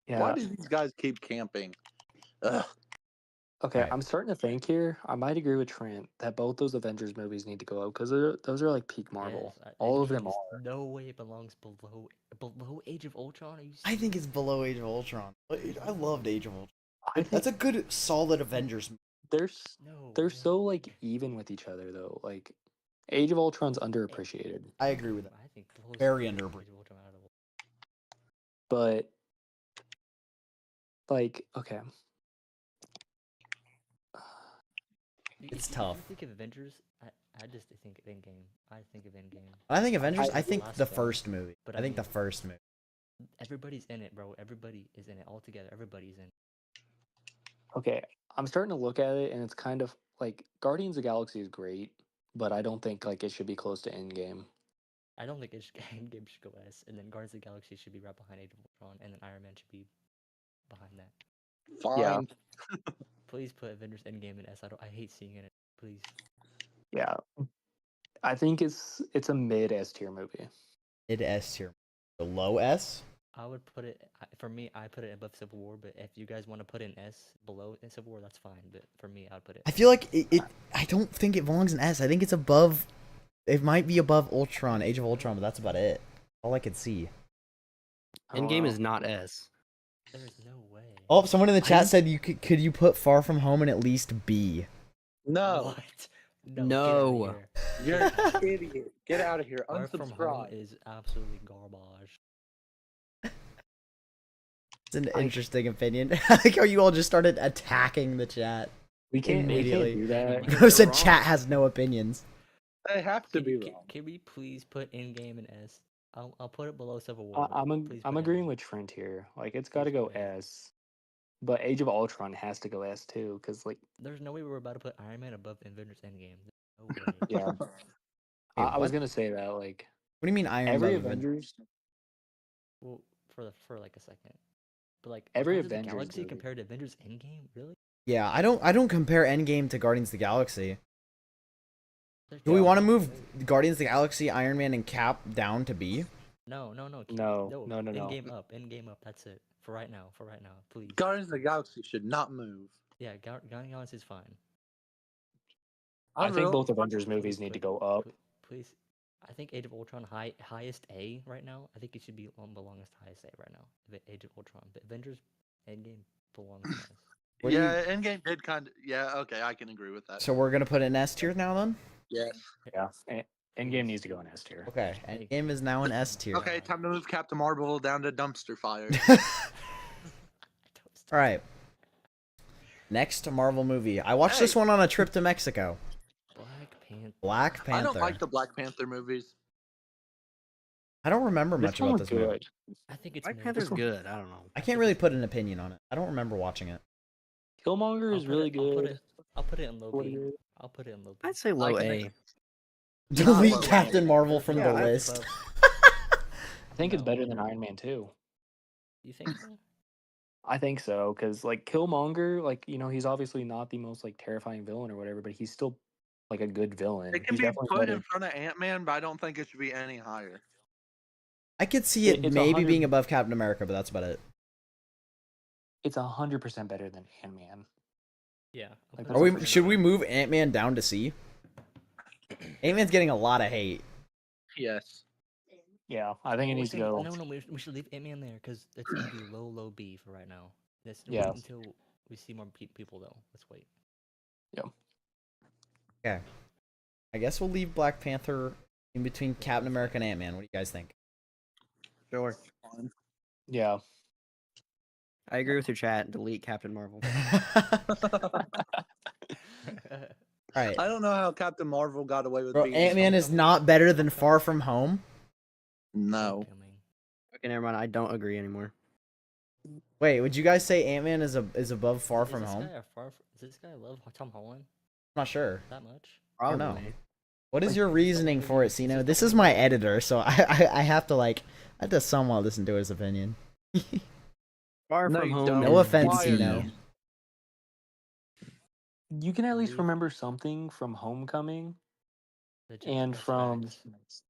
Yeah. Why do these guys keep camping? Ugh. Okay, Right. I'm starting to think here. I might agree with Trent that both those Avengers movies need to go up because those are like peak Marvel. Yes, All of Endgame them is are. No way it belongs below Age of Ultron. Are you I think serious? it's below Age of Ultron. I loved Age of Ultron. I think That's a good, solid Avengers movie. they're No. so like even with each other though. Like Age of Ultron's underappreciated, I agree with that. I think blows Very Age of underrated. Ultron out of the but like okay, It's if tough. you think of Avengers, I just think of Endgame. I think of Endgame. When I think Avengers, I- I think last the film, first movie. but I I think the mean- first movie. Everybody's in it, bro. Everybody is in it all together. Everybody's in it. okay. I'm starting to look at it and it's kind of like Guardians of the Galaxy is great, but I don't think like it should be close to Endgame. I don't think Endgame should go S, and then Guardians of the Galaxy should be right behind Age of Ultron, and then Iron Man should be behind that. Fine. Yeah. Please put Avengers Endgame in S. I hate seeing it. Please. Yeah. I think it's a mid S tier movie. Mid S tier. The low S. I would put it for me. I put it above Civil War, but if you guys want to put it in S below in Civil War, that's fine. But for me, I would put it. I feel like it. I don't think it belongs in S. I think it's above. It might be above Ultron, Age of Ultron, but that's about it. All I could see. Endgame is not S. There's no way. Oh, someone in the chat said you could you put Far From Home in at least B? No, What? No. you're an idiot. Get out of here. Far From Home Unsubscribe. is absolutely garbage. It's an interesting opinion. I like how you all just started attacking the chat. We can't Immediately. do that. Who said wrong. chat has no opinions? They have to be wrong. Can we please put Endgame in S? I'll put it below Civil War. I'm Please I'm put agreeing Endgame. with Trent here. Like it's got to Please go put it. S, but Age of Ultron has to go S too. Cause like There's no way we're about to put Iron Man above Avengers Endgame. No way. yeah, Wait, I was what? gonna say that like What do you mean Iron every Love Avengers? Avengers, Well, for like a second, but like Every Guardians of the Avengers Galaxy movie. compared to Avengers Endgame, really? Yeah, I don't compare Endgame to Guardians of the Galaxy. They're Do we just want to so move great. Guardians of the Galaxy, Iron Man, and Cap down to B? No. No, no. Endgame up. Endgame up. That's it. For right now. Please. Guardians of the Galaxy should not move. Yeah, Guardians of the Galaxy is fine. I think really- both Avengers movies need to go up. Please. I think Age of Ultron highest A right now. I think it should be belongs to highest A right now. Age of Ultron, but Avengers Endgame belongs to us. What do you- Yeah, Endgame did kind of. Yeah, okay, I can agree with that. So we're gonna put it in S tier now then? Yes. Yeah, Endgame needs to go in S tier. Okay, Endgame is now in S tier. Okay, time to move Captain Marvel down to dumpster fire. All right. Next Marvel movie. I watched this Hey. one on a trip to Mexico. Black Panther. Black Panther. I don't like the Black Panther movies. I don't remember This much one about was this movie. good. I think it's Black mid. Panther's This one- good. I don't know. I can't really put an opinion on it. I don't remember watching it. Killmonger is really good. I'll put it in low Really B. good. I'll put it in low B. I'd say low can A. make- Delete well, Captain Marvel from yeah, the that's list. I think it's No. better than Iron Man 2. You think so? I think so, because like Killmonger, like he's obviously not the most like terrifying villain or whatever, but he's still like a good villain. It can He's be definitely put better. in front of Ant-Man, but I don't think it should be any higher. I could see it It's maybe 100 being above Captain America, but that's about it. It's 100% better than Ant-Man. Yeah. Like, Are we? Should we move Ant-Man down to C? Ant-Man's getting a lot of hate. Yes. Yeah, I think it needs to go. No, we should leave Ant-Man there because it's gonna be low B for right now. Let's Yeah. wait until we see more people though. Let's wait. Okay. I guess we'll leave Black Panther in between Captain America and Ant-Man. What do you guys think? Sure. Yeah. I agree with your chat. Delete Captain Marvel. All right, I don't know how Captain Marvel got away with bro. being. Ant-Man is not better than Far From Home. No. Homecoming. Okay, never mind. I don't agree anymore. Wait, would you guys say Ant-Man is above Far Is From this Home? guy a does this guy love Tom Holland I'm not sure. that much? I don't Probably. know. What is Like, your this is the reasoning only for movie- it, Sino? is This the is only my movie- editor, so I have to like I have to somewhat listen to his opinion. Far No, From you Home. don't. No is offense, Why are Sino. you- You can at least Leave- remember something from Homecoming and That's from facts.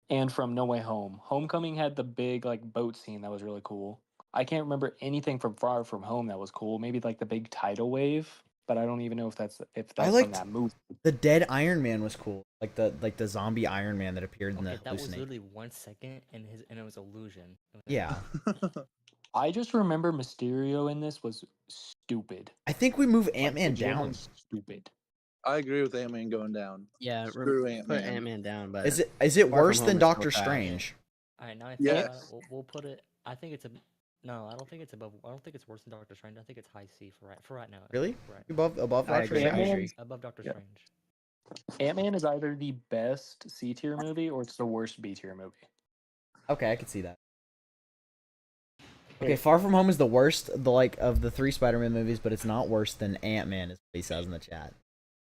No Way Home. Homecoming had the big like boat scene that was really cool. I can't remember anything from Far From Home that was cool. Maybe like the big tidal wave, but I don't even know if that's from liked- that movie. The dead Iron Man was cool, like the zombie Iron Man that appeared in Okay, the that was hallucination. literally 1 second, and it was illusion. It was- Yeah, I just remember Mysterio in this was stupid. I think we move Like, Ant-Man legit down. was stupid. I agree with Ant-Man going down. Yeah, Screw put Ant-Man. Ant-Man down. But Is it Far From worse Home than is still Doctor trash. Strange? All right, now I think Yes. about it, we'll put it. I think it's a. No, I don't think it's above. I don't think it's worse than Doctor Strange. I think it's high C for right now. Really? Right. Above I Doctor agree. I Strange? agree. Above Doctor Yeah. Strange. Ant-Man is either the best C tier movie or it's the worst B tier movie. Okay, I could see that. Okay, Far From Home is the worst, of the 3 Spider-Man movies, but it's not worse than Ant-Man, is what he says in the chat.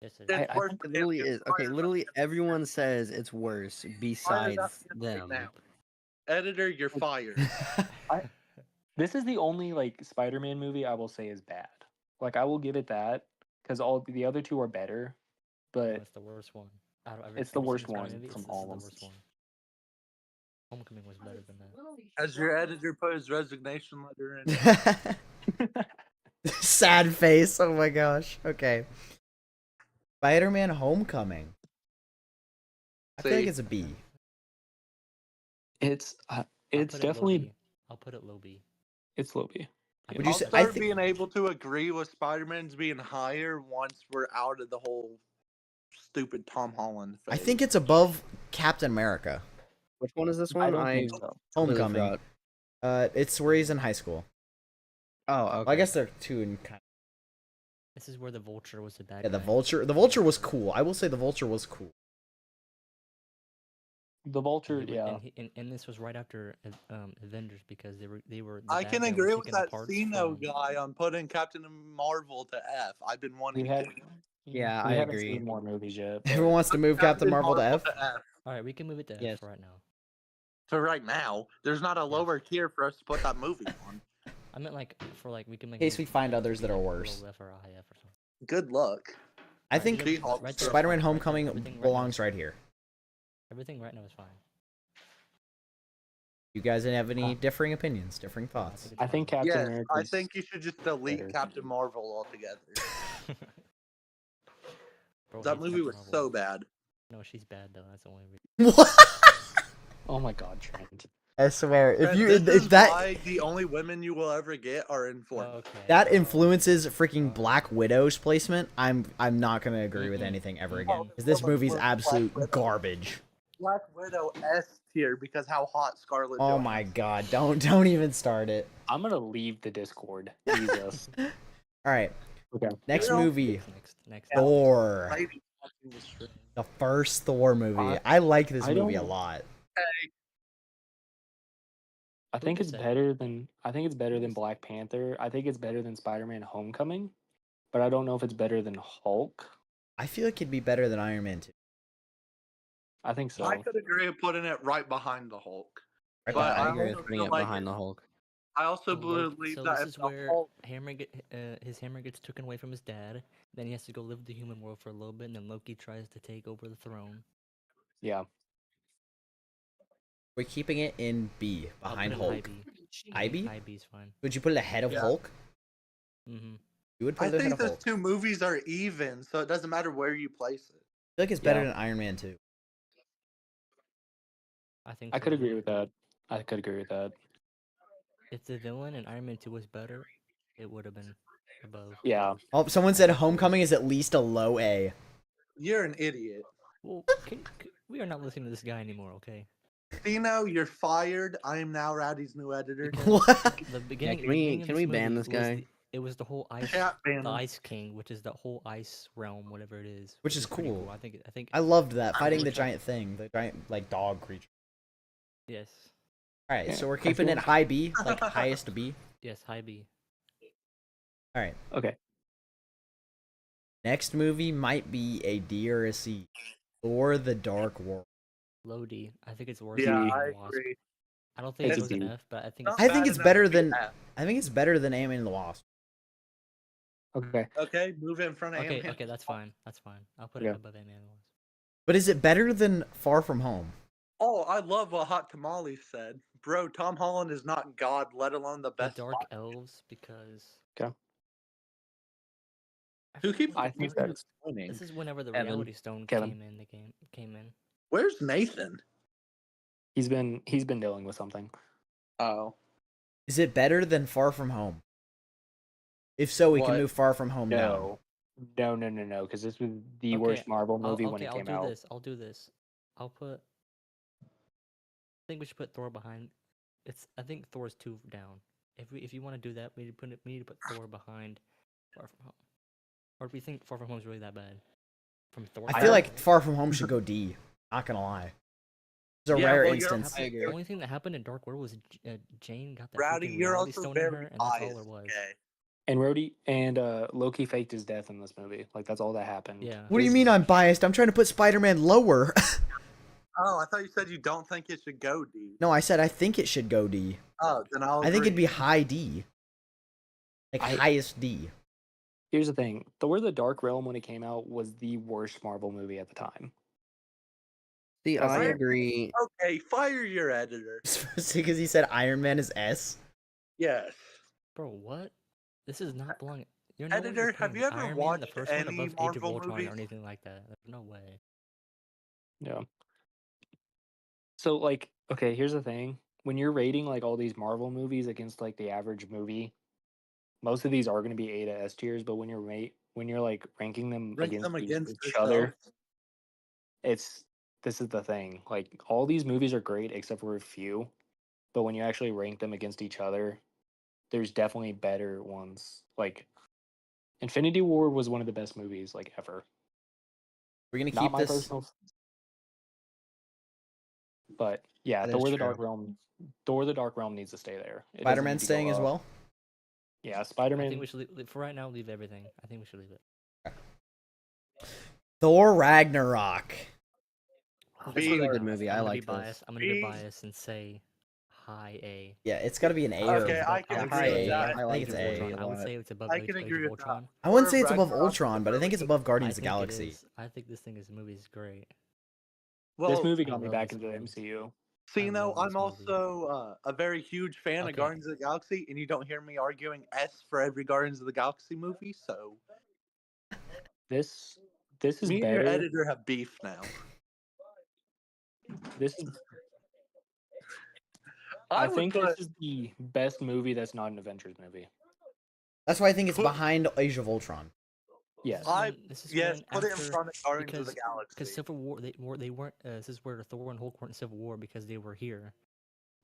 Yes, it It's is. I worse think than It literally Ant-Man. is. Okay, Fire literally everyone says it's worse besides them. now. Editor, you're fired. This is the only like Spider-Man movie I will say is bad. Like I will give it that because all the other two are better, No, but it's the worst one. Out of It's the every worst single one Spider-Man movie, from this all is the of them. worst one. Homecoming was better than that. Has your editor put his resignation letter in? Sad face. Oh my gosh. Okay. Spider-Man Homecoming. I feel like See? it's a B. it's I'll it's put it low definitely B. I'll put it low B. it's low B. Would you I'll say- I start think- being able to agree with Spider-Man's being higher once we're out of the whole stupid Tom Holland phase. I think it's above Captain America. Which one is this I one? don't I think so. completely Homecoming. forgot. It's where he's in high school. Oh, okay. Well, I guess they're two in kind. This is where the Vulture was the bad Yeah, the guy. Vulture. The Vulture was cool. I will say the Vulture was cool. The Vulture, And, he- yeah. and this was right after Avengers because they were. The I bad can guy was agree with taking the that parts Cino from- guy on putting Captain Marvel to F. I've been wanting We had to. Yeah, we I haven't agree. seen more movies yet. Everyone but wants to move Captain Marvel to F. All right, we can move it to Yes. F right now. For right now, there's not a lower tier for us to put that movie on. I meant like for like we can make. In case it we find others that are like a worse. low F or a high F or something. Good luck. I Right, think everything She-Hulk right there is Spider-Man fine, right there. Homecoming Everything right now belongs is right fine. here. Everything right now is fine. You guys have any differing opinions, differing thoughts? I think Captain Yes, America. I think you should just delete better. Captain Marvel altogether. Bro That hates movie Captain was Marvel. so bad. No, she's bad though. That's the only reason. What? Oh my God, Trent. I swear, if Fred, you this if is that why the only women you will ever get are in Fortnite. Okay. that influences freaking Black Widow's placement, I'm not gonna agree with Mm-mm. anything ever Mm-mm. again. Because this movie's Black absolute Widow. garbage. Black Widow S tier because how hot Scarlett. Oh Johansson. my god, don't even start it. I'm gonna leave the Discord. Jesus. All right, Okay. next You know- movie, Next. Thor, Lady watching the stream. the first Thor movie. I- I like this I movie a don't- lot. I think Who it's could say? better than Black Panther. I think it's better than Spider-Man Homecoming, but I don't know if it's better than Hulk. I feel like it'd be better than Iron Man 2. I think so. I could agree with putting it right behind the Hulk. Right But behind I I agree also with putting feel it like behind the Hulk. I also So Loki- believe so that this if is the where Hulk, his hammer gets taken away from his dad. Then he has to go live the human world for a little bit, and then Loki tries to take over the throne. Yeah. We're keeping it in B, I'll behind put it in Hulk. High B. IB? High B is fine. Would you put it ahead of Yeah. Hulk? Mm-hmm. You would put I it ahead think of those Hulk. two movies are even, so it doesn't matter where you place it. I feel like it's better Yeah. than Iron Man 2. I think I so, could too. agree with that. I could agree with that. If the villain in Iron Man 2 was better, it would have been above. Yeah. Oh, someone said Homecoming is at least a low A. You're an idiot. Well, we are not listening to this guy anymore, okay? Dino, you're fired. I am now Rowdy's new editor. What? The beginning. can we the beginning of ban movie this was guy? the- it was the whole ice, Chat the ban. Ice King, which is the whole ice realm, whatever it is. Which is pretty cool. I think. I loved that fighting we're the trying- giant thing, the giant like dog creature. Yes. All right, Yeah, so we're I keeping feel- it high B, like highest B. Yes. High B. All right. Okay. Next movie might be a D or a C. Thor: The Dark World. Low D. I think it's worse Yeah, than D. I Ant-Man and the Wasp. agree. I don't think It's it a goes an D. F, but I think it's. Not I think bad it's enough better to be than F. I think it's better than Ant-Man and the Wasp. Okay. Okay, move it in front of Okay. Ant-Man. Okay. That's fine. That's fine. I'll put Yeah. it above Ant-Man and the Wasp. But is it better than Far From Home? Oh, I love what Hot Tamale said. Bro, Tom Holland is not God, let alone the The best. Dark spy. Elves, because. Okay. Who keeps I think that's winning? This is whenever the Evan. Reality Stone Kevin. came in. The game came in. Where's Nathan? he's been dealing with something. Oh. Is it better than Far From Home? If so, we can What? move Far From Home down. No, because this was the worst Marvel movie when it came I'll out. do this. I'll do this. I'll put. I think we should put Thor behind. I think Thor's 2 down. If you want to do that, we need to put Thor behind Far From Home. Or do we think Far From Home is really that bad? From Thor. I feel like Far From Home should go D. Not gonna lie. It's a Yeah, rare well, you're- instance. I agree. The only thing that happened in Dark World was Jane got that Rowdy, freaking you're Reality also Stone in very her, and that's all biased. there was. Okay. And Rhodey and Loki faked his death in this movie. Like that's all that happened. Yeah. What do you This- mean I'm biased? I'm trying to put Spider-Man lower. Oh, I thought you said you don't think it should go D. No, I said I think it should go D. Oh, then I'll I think it'd agree. be high D. Like highest D. Here's the thing: Thor: The Dark Realm, when it came out, was the worst Marvel movie at the time. See, That's I it. agree. Okay, fire your editor. Because he said Iron Man is S. Yes. Bro, what? This is not belonging. You're no way Editor, you're have putting you ever Iron Man, the watched first one, any above Age of Marvel Ultron movies? or anything like that? There's no way. Yeah. So like, okay, here's the thing: when you're rating like all these Marvel movies against like the average movie, most of these are going to be A to S tiers. But when you're like ranking them Rank against them against each other, themselves. this is the thing. Like all these movies are great except for a few, but when you actually rank them against each other, there's definitely better ones. Like Infinity War was one of the best movies like ever. We're gonna Not keep my this. personal, but yeah, That Thor: is The Dark true. Realm. Thor: The Dark Realm needs to stay there. It doesn't Spider-Man need to go staying as up. well. Yeah, I Spider-Man. think we should for right now leave everything. I think we should leave it. Thor Ragnarok. It's B. a really or- good movie. I I'm gonna like be this. biased. I'm gonna be B. biased and say high A. Yeah, it's got to be an A or Okay, B. I can would agree say with A. that. I think it's Age of A. Ultron. I would lot. say it's above I Age can of agree with that. Ultron. I wouldn't Thor say it's above Ragnarok Ultron, is but I think really it's good. above Guardians I of the think it Galaxy. is. I think this movie is great. Well, This movie I got me love back this into the movie. MCU. see, I you know, love this I'm movie. also a very huge fan of Okay. Guardians of the Galaxy, and you don't hear me arguing S for every Guardians of the Galaxy movie, so This is me and your better. editor have beef now. This is I I would think put this is the best movie that's not an Avengers movie. That's why I think it's Put- behind Age of Ultron. Yes. This is yes, when put it in after- front of Guardians of the because Galaxy. Civil War they weren't. This is where Thor and Hulk weren't in Civil War because they were here.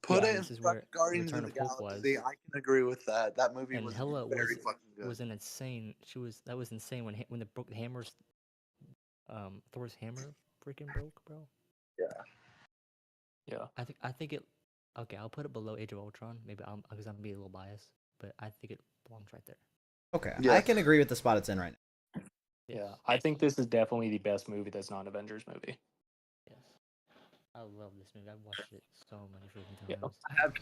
Put yeah, it in this is front where of Guardians Return of the of Hulk Galaxy. was. I can agree with that. That movie And was Hela very fucking good. was an insane. That was insane when the broke the hammers. Thor's hammer freaking broke, bro. Yeah. I think it. Okay, I'll put it below Age of Ultron. Maybe because I'm being a little biased, but I think it belongs right there. Okay, I Yes. can agree with the spot it's in right now. Yeah. I think this is definitely the best movie that's not an Avengers movie. Yes. I love this movie. I've watched it so many freaking Yeah. times. I have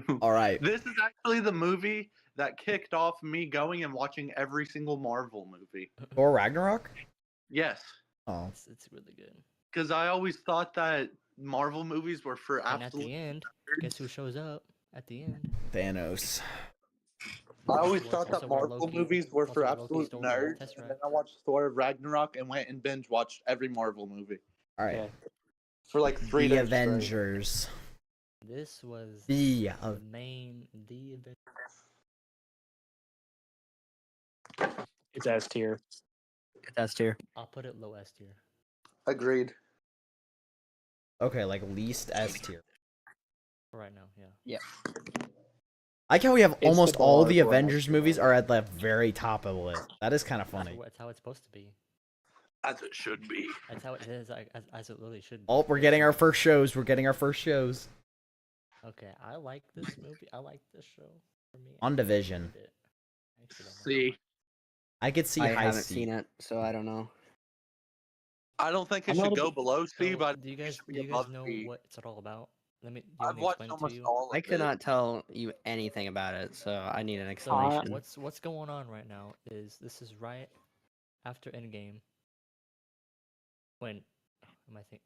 to. All right. This is actually the movie that kicked off me going and watching every single Marvel movie. Thor Ragnarok. Yes, Oh, It's really good. because I always thought that Marvel movies were for And at absolute the end, guess who shows up? At the end, Thanos. I always Well, thought also that where Marvel Loki- movies were also for where Loki absolute stole the nerds, and then Tesseract. I watched Thor Ragnarok and went and binge watched every Marvel movie All right. Yeah. for like 3 The days. straight. Avengers. this was The the main Avengers. It's S tier. That's tier. I'll put it low S tier Agreed. Okay, like least S tier. for right now. Yeah. I like how we have the almost all the bar for Avengers extra movies love. are at the very top of the list. That is kind of That's funny. That's how it's supposed to be. As it should be. That's how it is, as it really should be. Oh, we're getting our first shows. We're getting our first shows. Okay, I like this movie. I like this show. For me, On I Division. recommend it. I actually don't know. See, I could see I high haven't C. seen it, so I don't know. I don't think it I'm not should a go big- below C, So, but do you it guys should be do you guys above know B. what it's all about? Do you want I've me to watched explain it to almost you? all of I it. cannot tell you anything about it, so I need an So explanation. what's going on right now is this is right after Endgame. When am I think?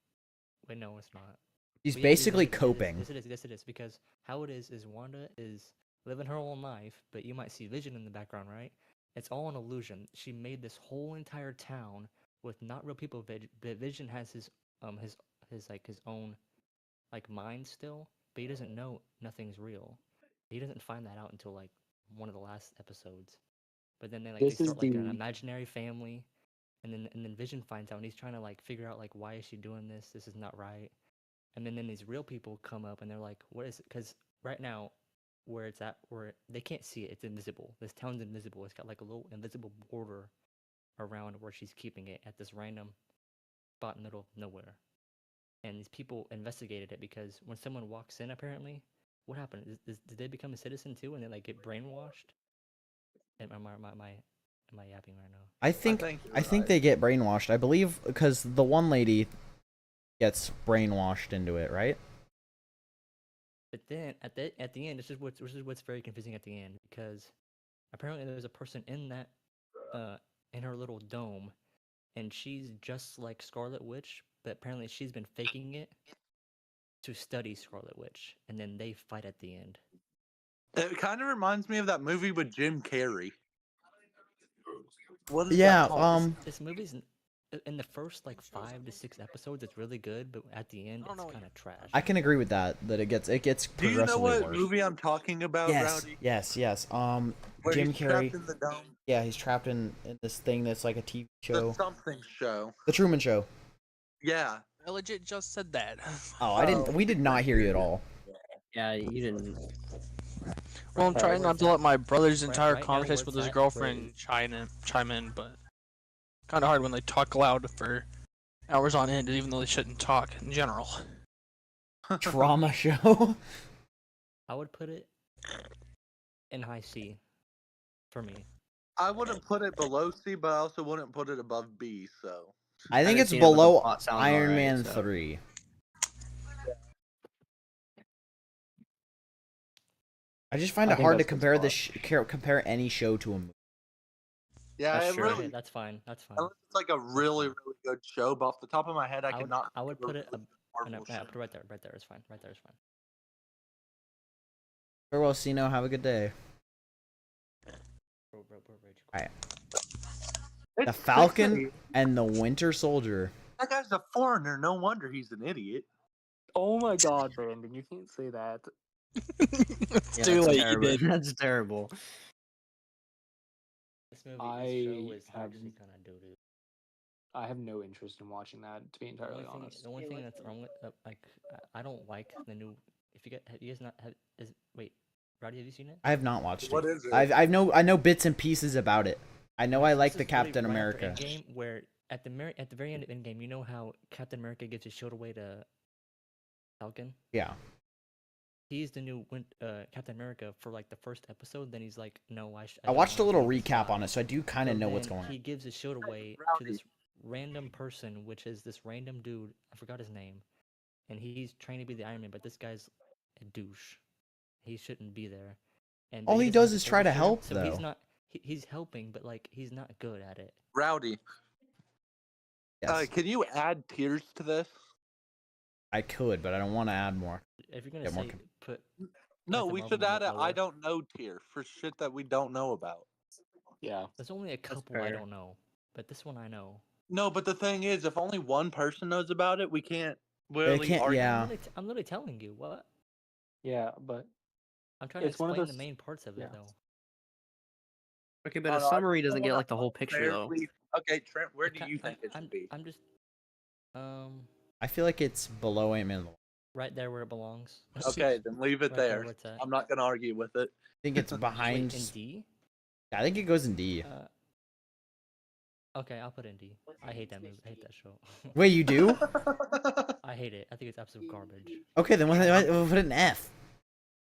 Wait, no, it's not. He's But yeah, basically it is, coping. Yes, it is. Yes, it is. Because how it is Wanda is living her own life, but you might see Vision in the background, right? It's all an illusion. She made this whole entire town with not real people. But Vision has his his own like mind still, but he doesn't know nothing's real. He doesn't find that out until like one of the last episodes. But then they This is start like an the- imaginary family, and then Vision finds out, and he's trying to like figure out like why is she doing this? This is not right. And then these real people come up, and they're like, what is it? Because right now, where it's at, where they can't see it, it's invisible. This town's invisible. It's got like a little invisible border around where she's keeping it at this random spot in the middle of nowhere. And these people investigated it because when someone walks in, apparently, what happened? Did they become a citizen too, and then like get brainwashed? Am I yapping right now? I think think I you're think right. they get brainwashed. I believe because the one lady gets brainwashed into it, right? But then at the end, this is what's very confusing at the end, because apparently there's a person in that in her little dome, and she's just like Scarlet Witch, but apparently she's been faking it to study Scarlet Witch, and then they fight at the end. It kind of reminds me of that movie with Jim Carrey. What is Yeah. that called? This movie's in the first like 5 to 6 episodes, it's really good, but at the end, it's kind of trash. I can agree with that. That it gets Do you know progressively what worse. movie I'm talking about, Yes, Rowdy? yes. Where Jim he's trapped Carrey. in the dome. Yeah, he's trapped in this thing that's like a TV show. The something show. The Truman Show. Yeah. I legit just said that. Oh, I didn't. We did not hear you at all. Yeah, you didn't. Well, I'm trying not to let my brother's entire right now, conversation where with it's his at, girlfriend chime in, but kind of hard when they talk loud for hours on end, even though they shouldn't talk in general. Drama show. I would put it in high C for me. I wouldn't put it below C, but I also wouldn't put it above B, so. I think haven't it's seen it, but the below plot sounds Iron alright, Man so. 3. I just find I it think hard to that's the compare this spot. compare any show to a movie. Yeah, That's it true. really. Okay, that's fine. That's fine. Unless it's like a really, really good show, but off the top of my head, I I would cannot. I would think of put it a no, Marvel yeah, show. put it right there. Right there is fine. Right there is fine. Farewell, Sino. Have a good day. Alright. The It's Falcon sexy. and the Winter Soldier. That guy's a foreigner. No wonder he's an idiot. Oh my god, Brandon, you can't say that. It's Yeah, too that's late, you terrible. did. That's terrible. This movie, I this show is have- actually kind of doo-doo. I have no interest in watching that, to be entirely honest. The only thing that's wrong with like I don't like the new. If you get, have you guys not have is wait, Roddy, have you seen it? I have not watched What it. is it? I know bits and pieces about it. I know I like This the is really Captain right after America. Endgame, where at the very end of Endgame, you know how Captain America gives his shield away to Falcon. Yeah. He's the new Captain America for like the first episode. Then he's like, no, I don't watched a wanna little take this recap spot." on it, so I do kind of So know what's then going He on. gives his shield away to Rowdy. this random person, which is this random dude. I forgot his name, and he's trying to be the Iron Man, but this guy's a douche. He shouldn't be there. And All but he doesn't does have is the try to silver help, shield, so he's though. not. He's helping, but like he's not good at it. Rowdy. Yes. Can you add tears to this? I could, but I don't want to add more. If you're gonna Yeah, more say put No, Captain we Marvel should add a lower. I don't know tier for shit that we don't know about. Yeah. There's only a couple I fair. don't know, but this one I know. No, but the thing is, if only one person knows about it, we can't really can't- argue. yeah. I'm literally telling you what. Yeah, but I'm trying to It's one of explain the those- main parts of it yeah. though. Okay, but Oh, a no, I summary just doesn't wanna get like the whole picture though. fairly- Okay, Trent, where It do ki- you think it should be? I'm just I feel like it's below Ant-Man. Right there where it belongs. Okay, then leave it Right there there. where it's at. I'm not gonna argue with it. I think it's Wait, behind. in D? I think it goes in D. Okay, I'll put it in D. I hate that movie. I hate that show. Wait, you do? I hate it. I think it's absolute garbage. Okay, then we'll put it in F.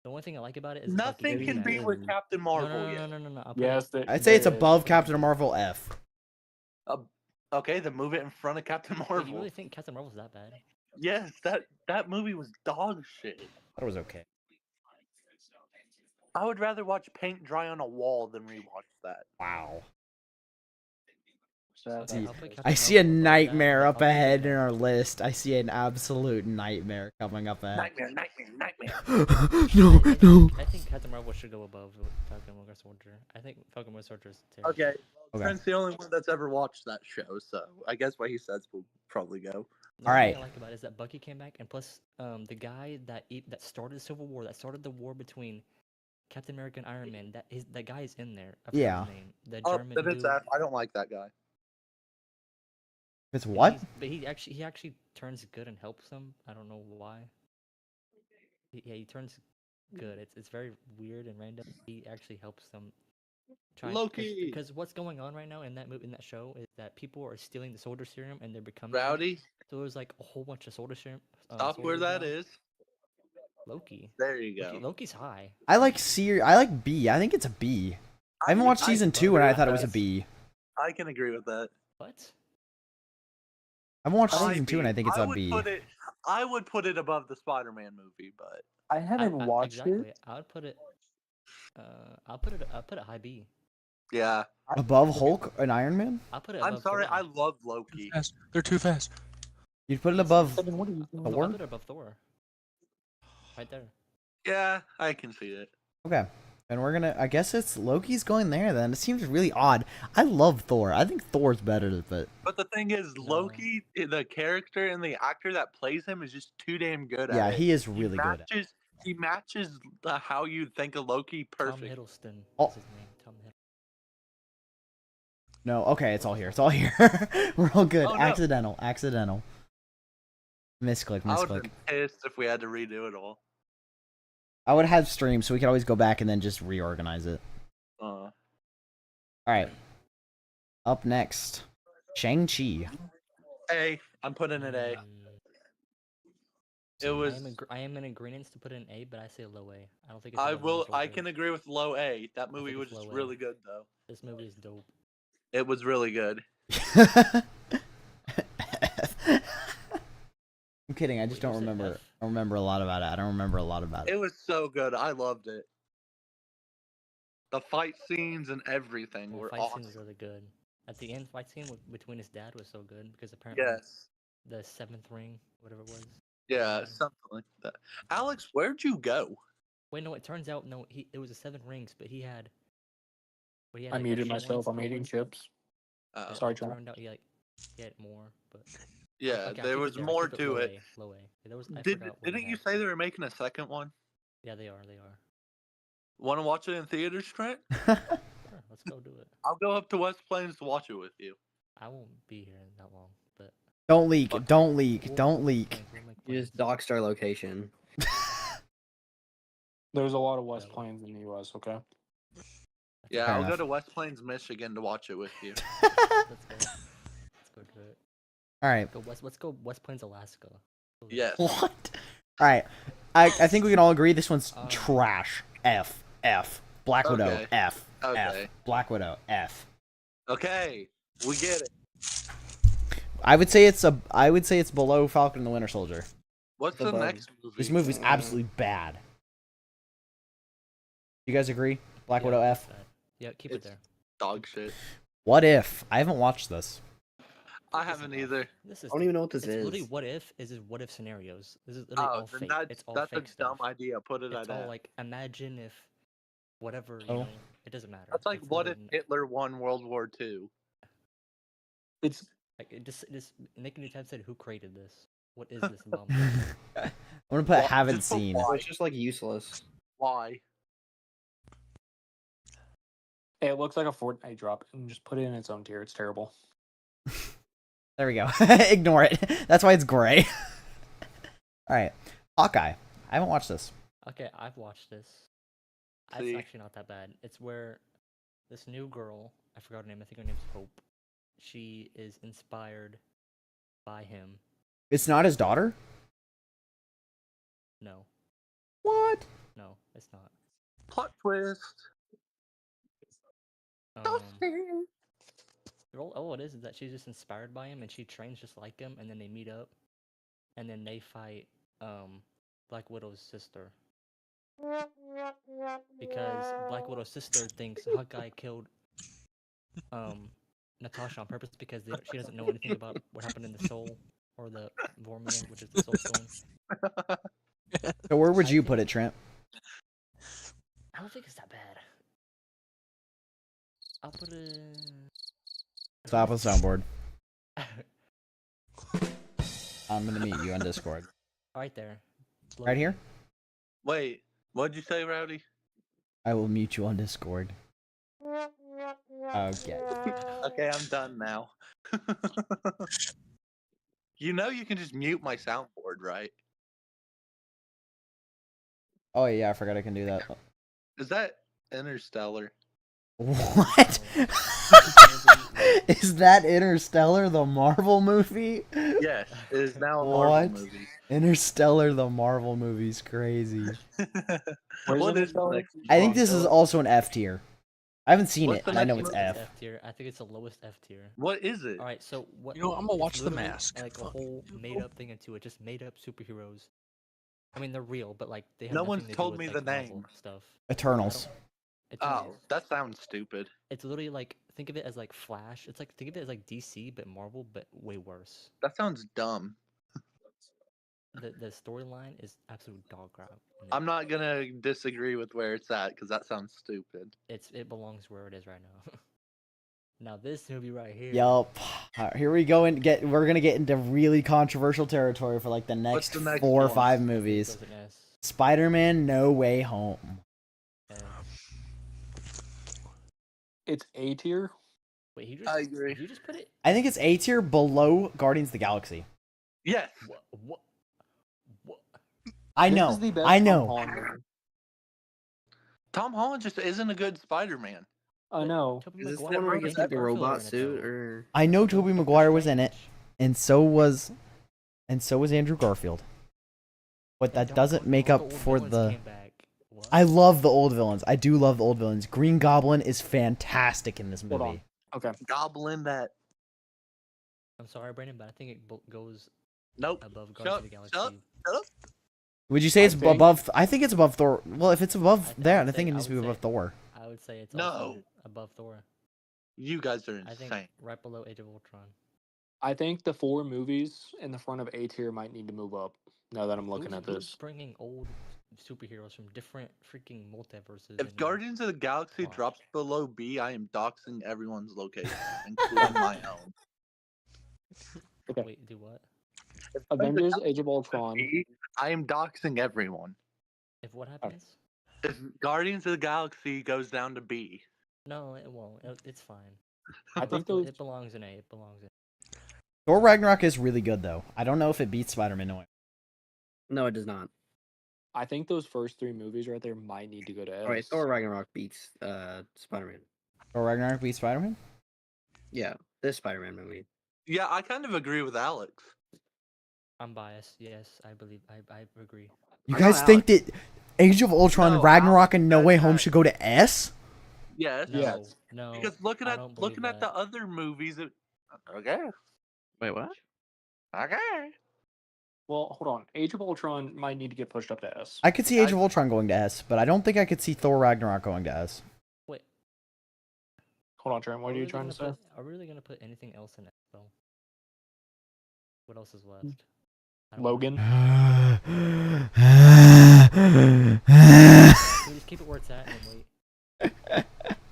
The only thing I like about it is Nothing Bucky can came be back. with Captain Marvel No, yet. no. I'll put Yes, it, I'd say it's there above is. Captain Marvel F. Okay, then move it in front of Captain Wait, Marvel. you really think Captain Marvel's that bad? Yes, that movie was dog shit. That was okay. I would rather watch paint dry on a wall than rewatch that. Wow. Okay, See, I'll put Captain I see a Marvel above that, nightmare but up I'll keep it ahead in there. our list. I see an absolute nightmare coming up ahead. Nightmare. No. I think Captain Marvel should go above Falcon Winter Soldier. I think Falcon Winter Soldier is terrible. Okay, Okay. Trent's the only one that's ever watched that show, so I guess what he says will probably go. The only Alright. thing I like about it is that Bucky came back, and plus, the guy that started the Civil War, that started the war between Captain America and Iron Man, that guy is in there. I forgot Yeah. his name. The Oh, German then it's dude. F. I don't like that guy. It's what? But he actually turns good and helps them. I don't know why. He turns good. It's very weird and random. He actually helps them. Loki! Because what's going on right now in that movie, in that show, is that people are stealing the soldier serum and they're becoming it. Rowdy, So there's like a whole bunch of soldier serum. stop where soldiers that now. is. Loki. There you go. Loki's high. I like C. I like B. I think it's a B. I haven't watched season 2 and I thought it was a B. I can agree with that. What? I haven't watched High season 2 and B. I think it's I a would B. I would put it above the Spider-Man movie, but I haven't watched exactly. it. I would put it. I'll put it high B. yeah. Above Hulk and Iron Man? I'll put it. I'm above sorry, Thor. I love Loki. Fast. They're too fast. You'd put it above Kevin, what are you doing? I'll Thor? put it above Thor. Right there. Yeah, I can see it. Okay. And we're gonna. I guess it's Loki's going there then. It seems really odd. I love Thor. I think Thor's better, but But the thing is, No. Loki, the character and the actor that plays him is just too damn good yeah, at it. he is really good. At it. He matches how you'd think of Loki Tom perfect. Hiddleston. Oh. Is his name. Tom Hiddleston. No, okay, it's all here. It's all here. We're all good. Oh, no. Accidental. Misclick. I would have been pissed if we had to redo it all. I would have streams so we could always go back and then just reorganize it. Alright. Up next. Shang-Chi. A. I'm putting it A. It was. I am in agreement to put in A, but I say low A. I don't think it's. I above will. Winter I Soldier. can agree with low A. That movie think was it's just low A. really good, though. This movie is dope. It was really good. I'm kidding. I just Wait, don't you said remember. F? I don't remember a lot about it. I don't remember a lot about It it. was so good. I loved it. The fight scenes and everything The were fight awesome. scene was really good. At the end, fight scene between his dad was so good because apparently Yes. the seventh ring, whatever it was. Yeah, something like that. Alex, where'd you go? Wait, no. It turns out it was a 7 rings, but he had. But he had I like, muted extra myself. ones, I'm eating ones. chips. Sorry, It John. turned out he had more, but Yeah, okay, I'll there keep it was there. I'll more keep to low it. A, low A. There was. I Didn't forgot what he you had. say they were making a second one? Yeah, they are. They are. Want to watch it in theaters, Trent? Sure, let's go do it. I'll go up to West Plains to watch it with you. I won't be here that long, but Don't leak. Don't leak. Don't leak. we'll make You just plans. doxed our location. There's a lot of West Yeah. Plains in the U.S. Okay. Yeah, Fair I'll enough. go to West Plains, Michigan to watch it with you. Let's go. Let's go do it. Alright. Let's go West Plains, Alaska. Go there. Yes. What? Alright. I think we can all agree this one's Um, trash. F. F. Black Widow. Okay. F. Okay. F. Black Widow. F. Okay, we get it. I would say it's below Falcon and the Winter Soldier. What's the Above. next movie? This movie's absolutely bad. You guys agree? Black Yeah, Widow keep F. that. Yeah, keep it It's- there. Dog shit. What if? I haven't watched this. I haven't either. This I is. don't even know what this It's literally is. what if. Is what if scenarios. This is literally Oh, all then fake. that's It's all a fake dumb stuff. idea. Put it It's at all F. like imagine if, whatever. You Oh. know, it doesn't matter. That's like It's what if literally Hitler won World War II? It's Like it just Nick New Tab said, who created this? What is this bomb? I'm gonna put Why- haven't just put seen. why. So it's just like useless. Why? it looks like a Fortnite drop, and just put it in its own tier. It's terrible. There we go. Ignore it. That's why it's gray. Alright. Hawkeye. I haven't watched this. Okay, I've watched this. See? It's actually not that bad. It's where this new girl, I forgot her name. I think her name's Hope. She is inspired by him. It's not his daughter? No, What? no, it's not. Plot twist. All it is that she's just inspired by him, and she trains just like him, and then they meet up, and then they fight Black Widow's sister. Because Black Widow's sister thinks Hawkeye killed Natasha on purpose because she doesn't know anything about what happened in the soul or the Vormir, which is the soul stone. So where would you put it, Trent? I don't think it's that bad. I'll put it. Stop with soundboard. I'm gonna meet you on Discord. Right there. Right here? Wait, what'd you say, Rowdy? I will mute you on Discord. Okay. Okay, I'm done now. You know you can just mute my soundboard, right? Oh yeah, I forgot I can do that. Is that Interstellar? What? Is that Interstellar, the Marvel movie? Yes, it is now a Marvel What? movie. Interstellar, the Marvel movie's crazy. Where's What is Interstellar? next? I think this is also an F tier. I haven't seen What's it, the and I know next it's movie? F. F tier. I think it's the lowest F tier. What is it? All right, so what? You know, I'm gonna it's watch The literally Mask. Like a Fuck. whole made-up thing into it, just made-up superheroes. I mean, they're real, but like they have No nothing one's to do told with, me like, the Marvel name. stuff. Eternals. Oh, that sounds stupid. It's literally like think of it as like Flash. It's like think of it as like DC but Marvel but way worse. That sounds dumb. The storyline is absolute dog crap. and I'm not gonna disagree with where it's at because that sounds stupid. it belongs where it is right now. Now this movie right here. Yup. Here we go and we're gonna get into really controversial territory for like the What's next the next 4 or one? 5 It movies. goes in S. Spider-Man No Way Home. It's A tier. Wait, I agree. Did you just put it? I think it's A tier below Guardians of the Galaxy. Yes. What? I This know. is the best I Tom know. Holland movie. Tom Holland just isn't a good Spider-Man. I know. Tobey Is this the Maguire one where he and gets Andrew like the Garfield are robot in it, suit, though. or I know Doctor Tobey Maguire was in it, Strange. and so was Andrew Garfield. But Yeah, that doesn't make all the up old for villains the. came back. What? I love the old villains. I do love the old villains. Green Goblin is fantastic in this movie. Hold on. Okay. Goblin that. I'm sorry, Brandon, but I think it goes Nope. above Guardians of the Galaxy. Shut up. Would you say I it's think- above? I think it's above Thor. Well, if it's above I there, would I think say- it I needs to be would above say- Thor. I would say it's No. also above Thor. You guys are I insane. think right below Age of Ultron. I think the 4 movies in the front of A tier might need to move up. Now that I'm looking at Who's this. bringing old superheroes from different freaking multiverses. If and- Guardians of the Galaxy Watch. drops below B, I am doxing everyone's location, including my own. Okay. Wait, do what? If Avengers: Guardians Age of Ultron. B, I am doxing everyone. If what happens? If Guardians of the Galaxy goes down to B, No, it won't. It's fine. I think those. It belongs in A. It belongs in. Thor Ragnarok is really good though. I don't know if it beats Spider-Man No Way. no, it does not. I think those first 3 movies right there might need to go to S. All right, Thor Ragnarok beats Spider-Man. Thor Ragnarok beats Spider-Man. Yeah, this Spider-Man movie. yeah, I kind of agree with Alex. I'm biased. Yes, I believe. I agree. You I guys know think that Age of Ultron, No, Ragnarok, and No Alex Way said Home that. should go to S? Yes. No, Yes. no. Because looking I at don't believe the that. other movies, okay, Wait, what? okay. Well, hold on. Age of Ultron might need to get pushed up to S. I could see Age of Ultron going to S, but I don't think I could see Thor Ragnarok going to S. Wait. Hold on, Trent. What are you really trying to say? gonna Are we really gonna put anything else in it though? What else is left? I don't know. Logan. Can we just keep it where it's at and wait?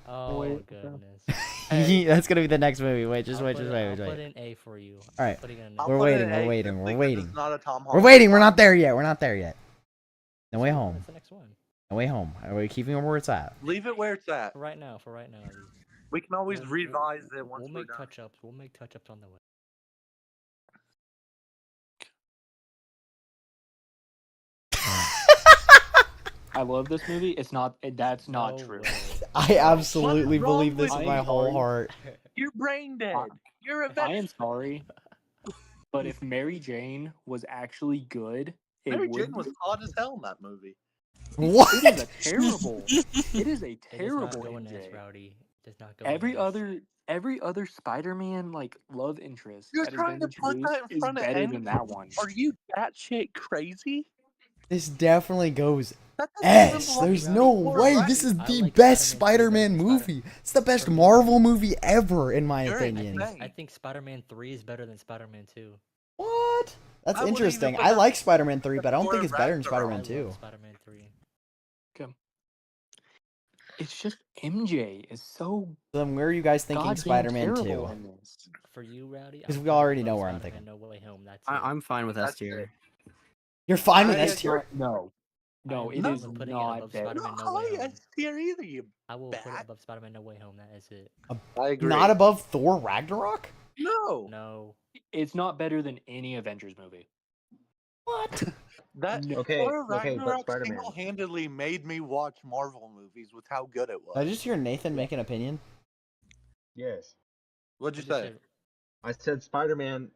Oh Wait, goodness. That's gonna be the next movie. Wait, just I'll wait, put just it- wait, I'll just put wait. in A for you. All right. Putting it in I'll We're put it waiting, in we're A waiting, just we're because waiting. It's not a Tom We're Holland waiting. We're film. not there yet. We're not there yet. No Way Home. That's the next one. No Way Home. Are we keeping it where it's at? Leave it where it's at. For right now. At least. We can always We'll- revise it once We'll we're make done. touch-ups. We'll make touch-ups on the way. I love this movie. It's not. That's not No true. way. I absolutely What's wrong believe this with with you? my I'm whole sorry. heart. You're brain dead. You're a I am vegetable. sorry, but if Mary Jane was actually good, it Mary would. Jane was hot as hell in that movie. What? It is a terrible. It is a It does terrible not go in S, MJ. Rowdy. It does not go in Every S. other Spider-Man like love interest You're that has trying been to put introduced that in is front of better N. than that one. Are you batshit crazy? This definitely goes That doesn't even S. belong There's to no Thor, way. right? This is I the like best Spider-Man 3 Spider-Man better than movie. It's the best For me. Marvel movie ever, in my You're opinion. insane. I think Spider-Man 3 is better than Spider-Man 2. What? That's I wouldn't even interesting. put I that like Spider-Man 3, but I don't Thor think it's better than Ragnarok. Spider-Man I 2. love Spider-Man 3. It's just MJ is so So then where are you guys thinking goddamn Spider-Man 2? terrible in this. For you, Rowdy, Because I'm we putting it already above know where I'm Spider-Man thinking. No Way Home. That's it. I'm fine with S That's tier. it. You're fine with I S It's tier? not, no, I'm it is putting it not above better. Spider-Man Not No Way high Home. S tier either, you. I will put it bat. above Spider-Man No Way Home. That is it. I agree. Not above Thor Ragnarok? No. No. It's not better than any Avengers movie. What? That No. Okay, Thor okay, but Ragnarok Spider-Man. single-handedly made me watch Marvel movies with how good it was. Did I just hear Nathan make an opinion? Yes. What'd you I just say? said I said Spider-Man,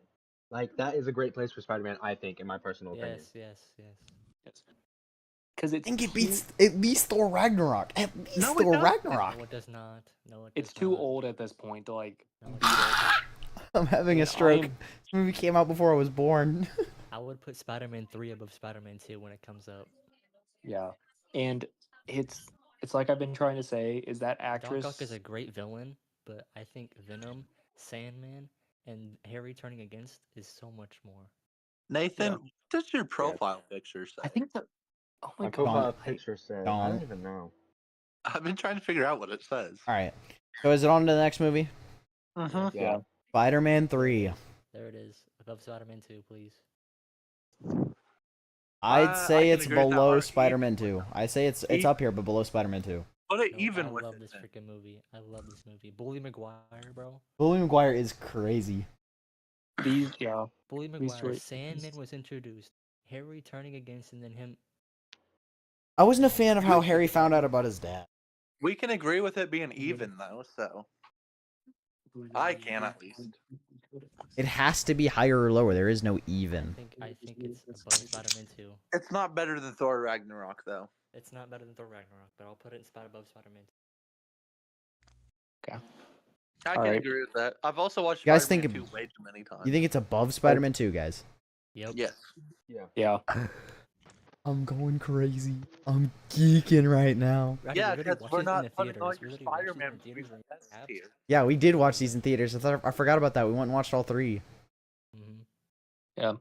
like, that is a great place for Spider-Man, I think, in my personal opinion. yes. Because I it's think it too, beats at least Thor Ragnarok. At least No, it Thor doesn't. Ragnarok. No, it does not. No, it it's does too not. old at this point to like No, it beat does it. not. I'm having a And stroke. I'm- This movie came out before I was born. I would put Spider-Man 3 above Spider-Man 2 when it comes up. Yeah, and it's like I've been trying to say is that Doc actress. Ock is a great villain, but I think Venom, Sandman, and Harry turning against is so much more. Nathan, what does your profile picture say? I think that. Oh my My god! profile picture said, I Don't. don't even know. I've been trying to figure out what it says. Alright. So is it on to the next movie? Mm-hmm. Yeah. Spider-Man 3. There it is. Above Spider-Man 2, please. I'd I say can it's agree with that below part. Spider-Man Even 2. I say it's E- up here, but below Spider-Man 2. Put it No, even I with love it. this then. freaking movie. I love this movie. Bully McGuire, bro. Bully Maguire is crazy. Bully Bully McGuire. stories- Sandman was introduced. Harry turning against, and then him. I wasn't a fan of how Harry found out about his dad. We can agree with it being even though, so I can at least. It has to be higher or lower. There is no even. I think it's above Spider-Man 2. It's not better than Thor Ragnarok though. It's not better than Thor Ragnarok, but I'll put it above Spider-Man 2. I can Alright. agree with that. I've also watched You guys Spider-Man think 2 way too many times. You think it's above Spider-Man 2, guys? Yep. Yes. Yeah. I'm going crazy. I'm geeking right now. Rowdy, Yeah, we literally because watched we're these in not the putting theaters. all We your literally watched these in Spider-Man the theaters movies in S apps. tier. Yeah, we did watch these in theaters. I forgot about that. We went and watched all 3. Mhm. Yeah.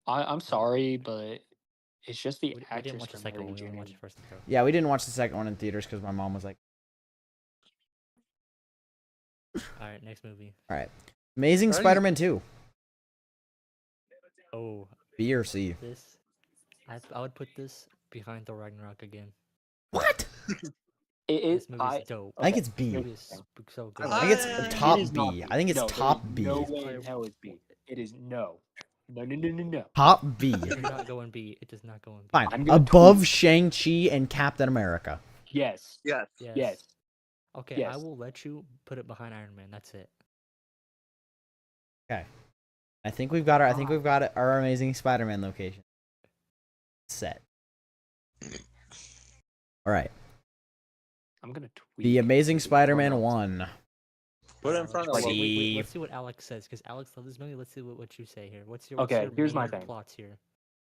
I'm sorry, but it's just the We didn't actress watch the for second Mary one. We only Jane. watched the first and third. Yeah, we didn't watch the second one in theaters because my mom was like, All right, next movie. all right. Amazing Alrighty. Spider-Man 2. Oh, B or C? this. I would put this behind Thor Ragnarok again. What? This movie's dope. I think it's This B. movie is so good. I think it's It top is not B. I think it's No, there top is B. No way in hell it's B. It is no. No. Top B. It does not go in B. It does not go in B. Fine. I'm gonna Above tweet. Shang-Chi and Captain America. Yes. Yes. Yes. Okay, I Yes. will let you put it behind Iron Man. That's it. Okay. I think we've got our Amazing Spider-Man location set. All right. I'm gonna tweet. The Amazing tweet Spider-Man someone else. 1. Put it in front of Like, Logan. C. Let's see what Alex says, because Alex loves this movie. Let's see what you say here. What's your Okay, here's my main thing. plots here?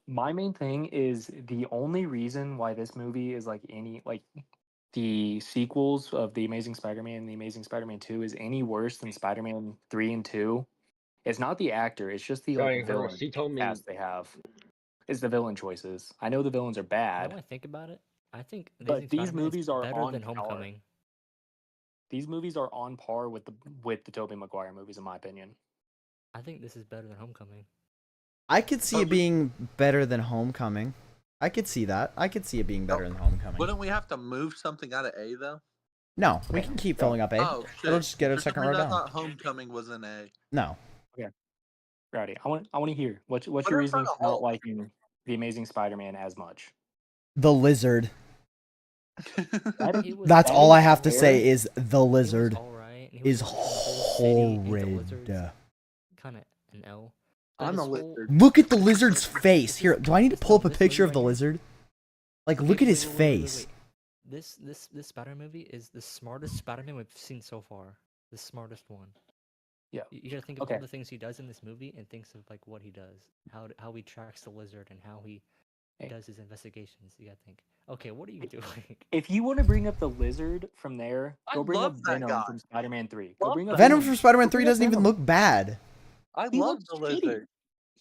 My main thing is the only reason why this movie is like the sequels of The Amazing Spider-Man and The Amazing Spider-Man 2 is any worse than Spider-Man 3 and 2. It's not the actor, it's just the Going like her, villain she told me. cast they have. It's the villain choices. I know the villains are Now bad. I think about it, I think But Amazing these Spider-Man movies is are better on than par. Homecoming. These movies are on par with the Tobey Maguire movies, in my opinion. I think this is better than Homecoming. I could see it being better than Homecoming. I could see that. I could see it being better than Homecoming. Wouldn't we have to move something out of A though? No, we can keep filling up A. Oh shit! It'll just get a For some second row reason, I down. thought Homecoming was an A. No. Rowdy, I want to hear what's Put your it in front reasoning of for not Hulk. liking The Amazing Spider-Man as much? The lizard. He was That's that all is I have to fair. say is the he was lizard alright. He was is the whole city and the lizards, horrid. kind of an L. But I'm this a whole- lizard. Look at the lizard's face. This- Here, do I need to this- pull up no, a this picture movie of the right here- lizard? Like, Okay, look at his wait. face. This Spider-Man movie is the smartest Spider-Man we've seen so far. The smartest one. Yeah. You gotta think of Okay. all the things he does in this movie and thinks of like what he does, how he tracks the lizard and how he Hey. does his investigations. You gotta think. Okay, what are you doing? If you want to bring up the lizard from there, I go bring up love that Venom guy. from Spider-Man 3. Go Love bring up Venom from Spider-Man Go 3 bring up doesn't even Venom. look bad. I He love looks the shitty. lizard.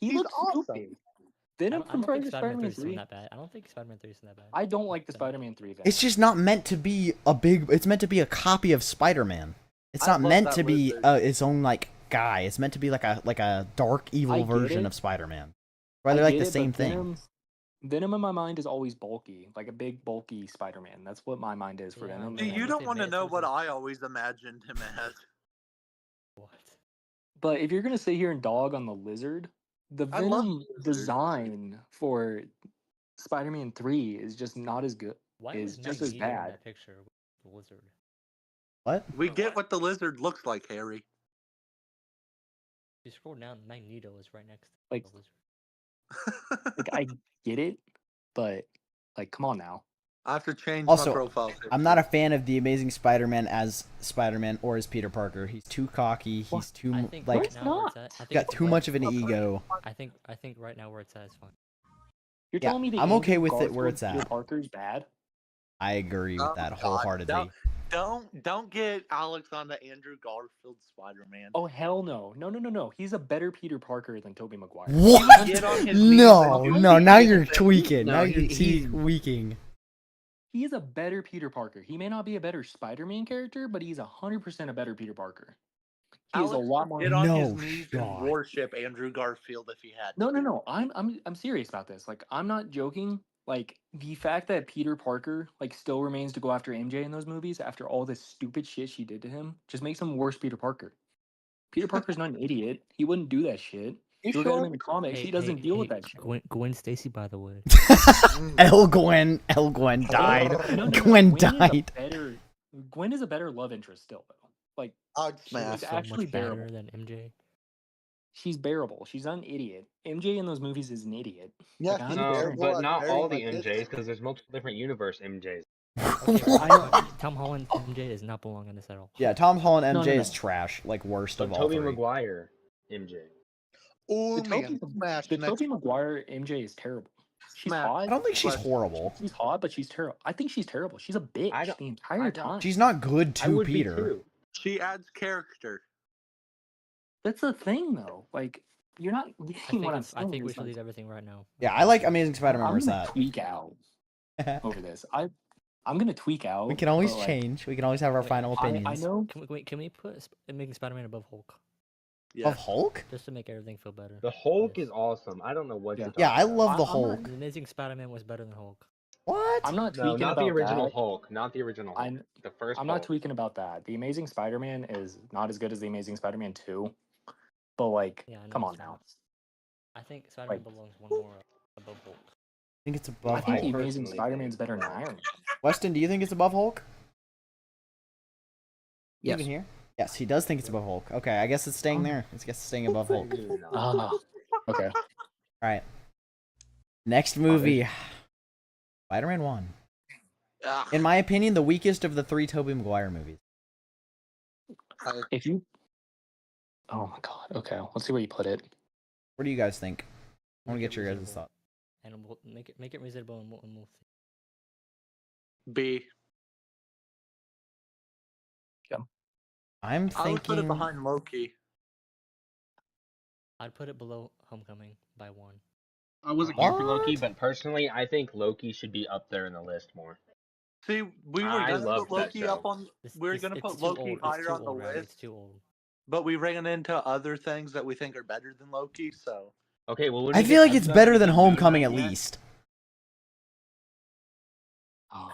He He's looks awesome. stupid. I Venom don't from think Spider-Man 3 is 3. that bad. I don't think Spider-Man 3 is that bad. I don't like the So- Spider-Man 3 Venom. It's just not meant to be a big. It's meant to be a copy of Spider-Man. It's I not love meant that to be lizard. its own like guy. It's meant to be like a dark evil I get version it. of Spider-Man. I Where they're like get the it, but same thing. Venom in my mind is always bulky, like a big bulky Spider-Man. That's what my mind is for Yeah, Venom. I See, know. and- you With don't the want to know advances what of- I always imagined him as. What? But if you're gonna sit here and dog on the lizard, the I love Venom the lizard. design for Spider-Man 3 is just not as good. Why Is was just as Magneto in bad. that picture with the lizard? What? We get what the lizard looks like, Harry. If you scroll down, Magneto is right next to Like- the lizard. Like I get it, but like come on now. I have to change Also, my profile. I'm not a fan of the Amazing Spider-Man as Spider-Man or as Peter Parker. He's too cocky. He's What? too I think like right now where it's at, I think got it's too fine. much of an ego. I think right now where it's at is fine. You're Yeah, telling me that I'm okay Andrew with it where Garfield it's at. Peter Parker's bad? I agree with Oh, that God, wholeheartedly. Don't get Alex on the Andrew Garfield Spider-Man. Oh hell no. No. He's a better Peter Parker than Tobey Maguire. What? Get on his knees No, and do no. it. Now you're tweaking. No, Now you're he's- tweaking. He is a better Peter Parker. He may not be a better Spider-Man character, but he's 100% a better Peter Parker. He is a Alex lot would more. get on his No knees shot. and worship Andrew Garfield if he had. No. I'm serious about this. Like I'm not joking. Like the fact that Peter Parker like still remains to go after MJ in those movies after all this stupid shit she did to him just makes him worse Peter Parker. Peter Parker's not an idiot. He wouldn't do that shit. You You look at him sure? in the comics, he doesn't deal with that shit. Gwen Stacy, by the way. L. Gwen died. No. Gwen Is a died. Gwen is a better love interest still though. Like I'd She's smash. so actually much better bearable. than MJ. she's bearable. She's not an idiot. MJ in those movies is an idiot. Yeah, Like, she's I'm No, bearable but as not Harry all the Maguire. MJs, because there's multiple different universe MJs. Okay, I know. Tom Holland MJ does not belong in this at all. Yeah, Tom Holland No, MJ no, is no. trash. Like worst But of all Tobey three. Maguire MJ. Oh The man, Tobey, smash the next. Tobey Maguire MJ is terrible. She's Smash. hot. I don't think she's But- horrible. She's hot, but she's terrible. I think she's terrible. She's a bitch I don't- the I entire don't- time. She's not good I to would be Peter. too. She adds character. That's the thing, though. Like, you're not I getting think, what I'm I saying. think we It's should like, leave everything right now. Yeah, I like Amazing Spider-Man. I'm Where's gonna that? tweak out over this. I'm gonna tweak out. We can always but, like, change. We can always have our Wait, final I opinions. know. Can we put making Spider-Man above Hulk Yeah. Of Hulk? just to make everything feel better? The Hulk Yes. is awesome. I don't know what Yeah. you're Yeah, I talking love the I'm not- Hulk. The Amazing Spider-Man was better than Hulk. What? I'm not No, tweaking not about the original that. Hulk. Not the original Hulk. I'm The first I'm Hulk. not tweaking about that. The Amazing Spider-Man is not as good as the Amazing Spider-Man 2. But like, Yeah, I know come what on you're now. I think Spider-Man Like- belongs one more above Hulk. I think it's I above think I the Hulk. Amazing personally Spider-Man's think- better than Iron Man. Weston, do you think it's above Hulk? Yes. Even here? Yes, he does think it's above Hulk. Okay, I guess it's staying Oh. there. I guess it's staying above Hulk. Really not. Ah, okay. Alright. Next movie. Spider-Man 1. Ah, In my opinion, the weakest of the 3 Tobey Maguire movies. If you, oh my god. Okay, let's see where you put it. What do you guys think? I want to Make get it your guys' reasonable. thought. And we'll make it reasonable and we'll see. B. I'm I would put it thinking. behind Loki. I'd put it below Homecoming by 1. I wasn't here for Loki, What? but personally, I think Loki should be up there in the list more. See, we were I gonna loved put that Loki show. up on. We were gonna put Loki higher on the It's list, too old. but we ran into other things that we think are better than Loki. So Okay, well, when I we feel get like it's Endgame, better than we can do Homecoming that at yet? least. Oh,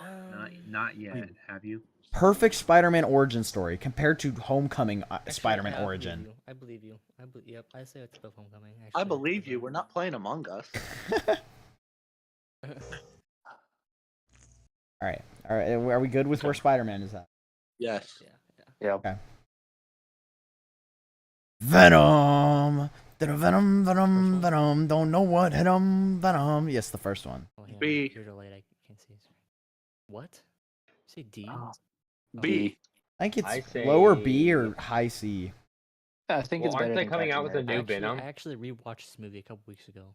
Not yet. Have you? Perfect Spider-Man origin story compared to Homecoming Actually, Spider-Man yeah, origin. I believe you. Yep, I say it's above Homecoming. I actually. believe you. We're not playing Among Us. All right. Are we good with where Spider-Man is at? Yes. Yeah, yeah. Yeah. Venom. Venom, Venom, one? Venom. Don't know what hit 'em. Venom. Yes, the first one. Oh, hang on, B. You're delayed. I can't see. What? Say D. Oh, B. I think I it's lower say- B or high C. I think Well, it's aren't better they than coming Captain out with a America. new Venom? I actually rewatched this movie a couple weeks ago.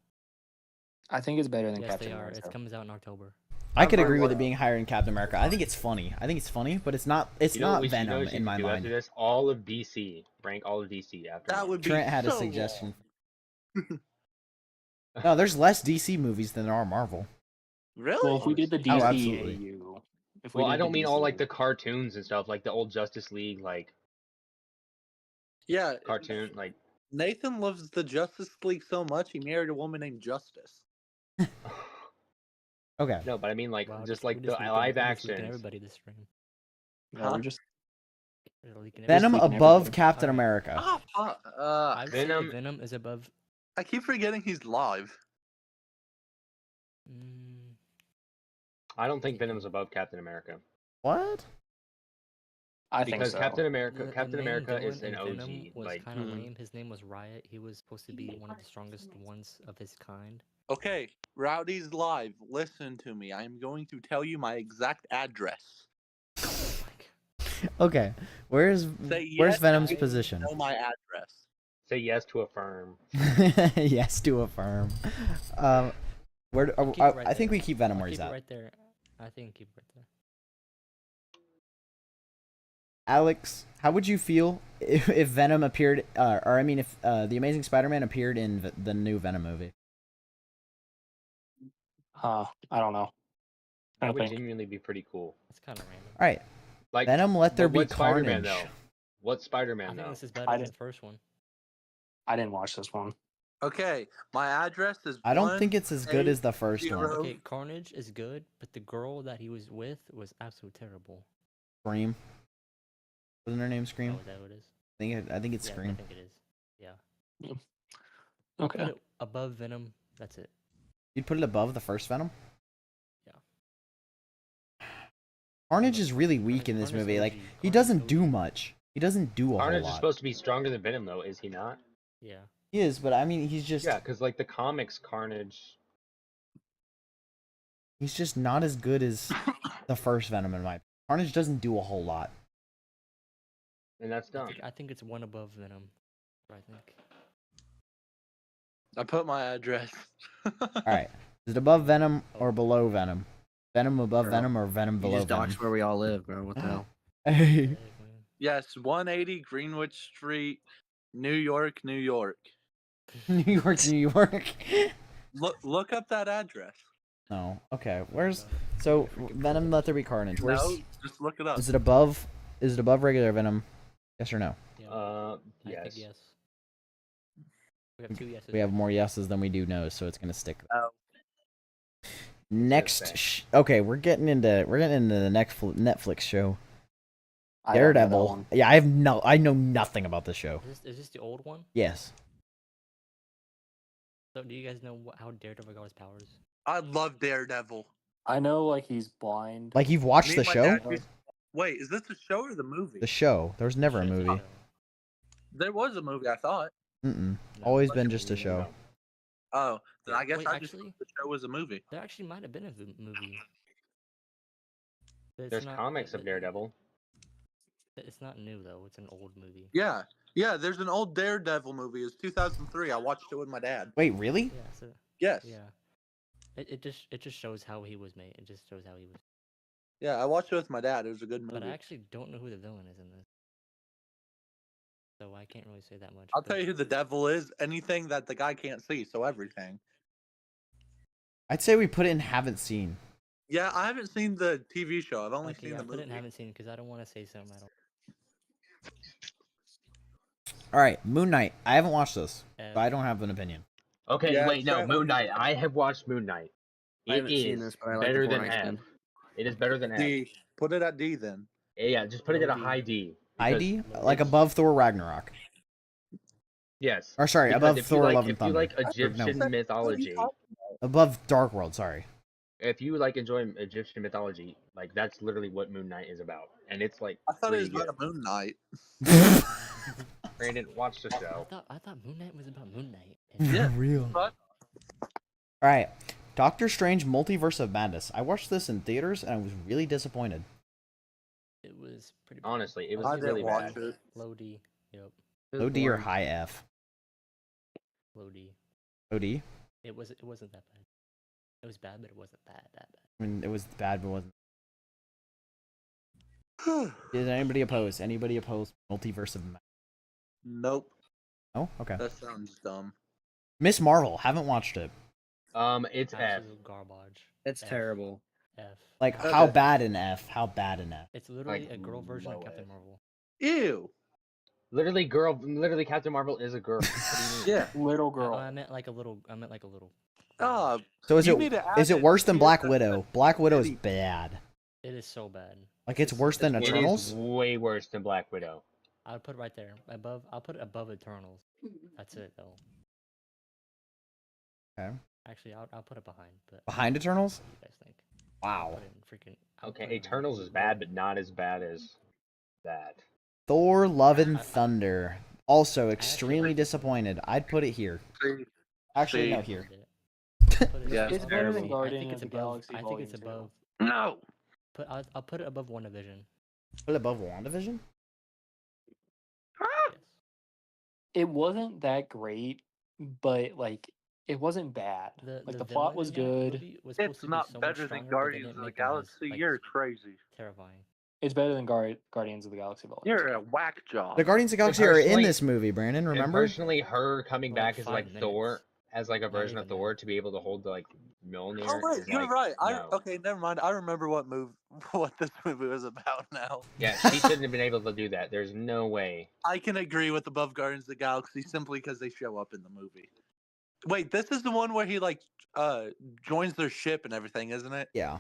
I think it's better than Yes, Captain they are. America. It comes out in October. I could I've agree with heard it being higher in Captain America. I think it's funny. But it's not. It's You know what not we should- you know Venom what you in should my do mind. After this, all of DC. Rank all of DC after That this. would be Trent had a so suggestion. long. No, there's less DC movies than there are Marvel. Really? Well, if we did the Oh, DCAU, absolutely. if we Well, did I don't the mean all like DCAU. the cartoons and stuff, like the old Justice League, like Yeah. cartoon, like. Nathan loves the Justice League so much he married a woman named Justice. Okay. No, but I mean like Wow, just we're like the leaking- live we're just leaking actions. Everybody this stream. No, Huh? we're just We're leaking Venom everybody. above everybody. Captain Alright. America. Ah, fuck. I would say Venom- Venom is above. I keep forgetting he's live. Mm, I don't think Venom's above Captain America What? I think because so. Captain America, the Captain main America is villain an in OG. Venom was Like kind of Mhm. lame. His name was Riot. He was supposed to be one of the strongest ones of his kind. Okay, Rowdy's live. Listen to me. I am going to tell you my exact address. Like, Okay. Where's Say where's yes, Venom's I position? Know my address. say yes to affirm. Yes, to affirm. Where? I'll keep it right I think there. we keep Venom I'll where he's keep it at. right there. I think keep it right there. Alex, how would you feel if Venom appeared, or I mean, if the Amazing Spider-Man appeared in the new Venom movie? I don't know. I That don't would think. genuinely be pretty cool. It's kind of random. All right, Like Venom, let there but be what Spider-Man carnage. though? What I Spider-Man think though? this is better I than the didn't- first one. I didn't watch this one. Okay, my address is. I don't think it's as good as the first 180. one. Okay, Carnage is good, but the girl that he was with was absolutely terrible. Scream. Wasn't her name Scream? Oh, is that what it is? I think it's Yeah, I Scream. think it is. Yeah. Okay. Put it above Venom. That's it. You'd put it above the first Venom. Yeah. Carnage is really weak in this Carnage movie. Like OG. he Carnage doesn't OG. do much. He doesn't do a Carnage whole is lot. supposed to be stronger than Venom though, is he not? Yeah. He is, but I mean, he's just Yeah, because like the comics, Carnage. he's just not as good as the first Venom in my opinion. Carnage doesn't do a whole lot. And that's dumb. I think it's one above Venom. I think. I put my address. All right, is it above Venom or below Venom? Venom above Venom or Venom You below just Venom? doxed where we all live, bro. What the hell? Hey. Yes, 180 Greenwich Street, New York, New York. New York, New York. Look up that address. No. Okay. Where's so Venom? Let there be carnage. Where's No, just look it up. is it above? Is it above regular Venom? Yes or no? Yeah. Uh, I yes. think yes. We have 2 yeses. We have more yeses than we do no's, so it's gonna stick. No. Next, That's okay, we're getting into the next Netflix show, I don't know that Daredevil. one. Yeah, I know nothing about this show. Is this the old one? Yes. So do you guys know how Daredevil got his powers? I love Daredevil. I know, like, he's blind. Like you've watched Me the and my show? dad used- Wait, is this the show or the movie? The show. There was never a Shit, movie. There was a movie, I thought. Mm-mm. No, Always it's been not just a movie. show. Oh, then I guess Wait, I just actually- thought the show was a movie. There actually might have been a movie. But it's There's not- comics of Daredevil. It's not new though. It's an old movie. Yeah, there's an old Daredevil movie. It's 2003. I watched it with my dad. Wait, really? Yeah. So Yes. yeah. It just shows how he was made. It just shows how he was. Yeah, I watched it with my dad. It was a good movie. But I actually don't know who the villain is in this. So I can't really say that much. I'll but- tell you who the devil is. Anything that the guy can't see, so everything. I'd say we put it in haven't seen. Yeah, I haven't seen the TV show. I've only Okay, seen yeah, the I put movie. it and haven't seen because I don't want to say something I don't. All right, Moon Knight. I haven't watched this, Uh, but I don't have an opinion. Okay, Yeah, wait, no, sure. Moon Knight. I have watched Moon Knight. I It haven't seen is this, but I like the better than Fortnite F. skin. It is better than F. D. Put it at D then. Yeah, just put it at a Low D. high D. ID, because like it's- above Thor Ragnarok, Yes. or sorry, Because above if you Thor like, Love and if you Thunder. like No. Egyptian mythology, Above Dark World. Sorry. If you like enjoy Egyptian mythology, like that's literally what Moon Knight is about, and it's like I thought it was pretty about good. a Moon Knight. Brandon, watch the show. I thought Moon Knight was about Moon Knight. Yeah. real. But All right, Doctor Strange: Multiverse of Madness. I watched this in theaters and I was really disappointed. It was pretty bad. Honestly, it was I didn't really watch bad. it. Low D. Yep. It was Low D or boring. high F? Low D. Low D. It wasn't that bad. It was bad, but it wasn't that bad. I mean, it was bad, but wasn't. Did anybody oppose? Anybody oppose Multiverse of Madness? Nope. Oh, okay. That sounds dumb. Miss Marvel. Haven't watched it. It's F. Absolute garbage. It's F. terrible. F. Like, Okay. how bad in F? How bad in F? It's literally Like, a girl version of low Captain F. Marvel. Ew. Literally, Captain Marvel is a girl. What do you mean? Yeah. Little girl. I meant like a little. I meant like a little. So is You it need to add is it it worse than to Black the- Widow? Black Widow is City. bad. It is so bad. Like, it's worse than It is Eternals. way worse than Black Widow. I would put it right there above. I'll put it above Eternals. That's it though. Okay. Actually, I'll put it behind. But Behind Eternals? what do you guys think? I'll Wow. put it in freaking. I'll Okay, put it in Eternals is bad, but not as bad as that. Thor: Love and Thunder. Also actually extremely like- disappointed. I'd put it here. Actually, See. no, here. Put it- Yeah, It's better than terrible. Guardian I think it's of the above. Galaxy I think it's Volume 2. above. No. I'll put it above WandaVision. Put it above WandaVision? Yes. It wasn't that great, but like it wasn't bad. Like the plot villain was in that good. movie was supposed It's to be not so much better than stronger, but they Guardians didn't of the make him as, Galaxy. like, You're crazy. terrifying. It's better than Guardians of the Galaxy Volume You're 2. a whack job. The Guardians of the Galaxy are in personally- this movie, Brandon. And Remember? personally, her coming For, like, back as 5 like minutes. Thor, as like a Not version of even that. Thor, to be able to hold the like Mjolnir. Oh wait, is you're like, right. no. Okay, never mind. I remember what this movie was about now. Yeah, she shouldn't have been able to do that. There's no way. I can agree with above Guardians of the Galaxy simply because they show up in the movie. Wait, this is the one where he like joins their ship and everything, isn't it? Yeah.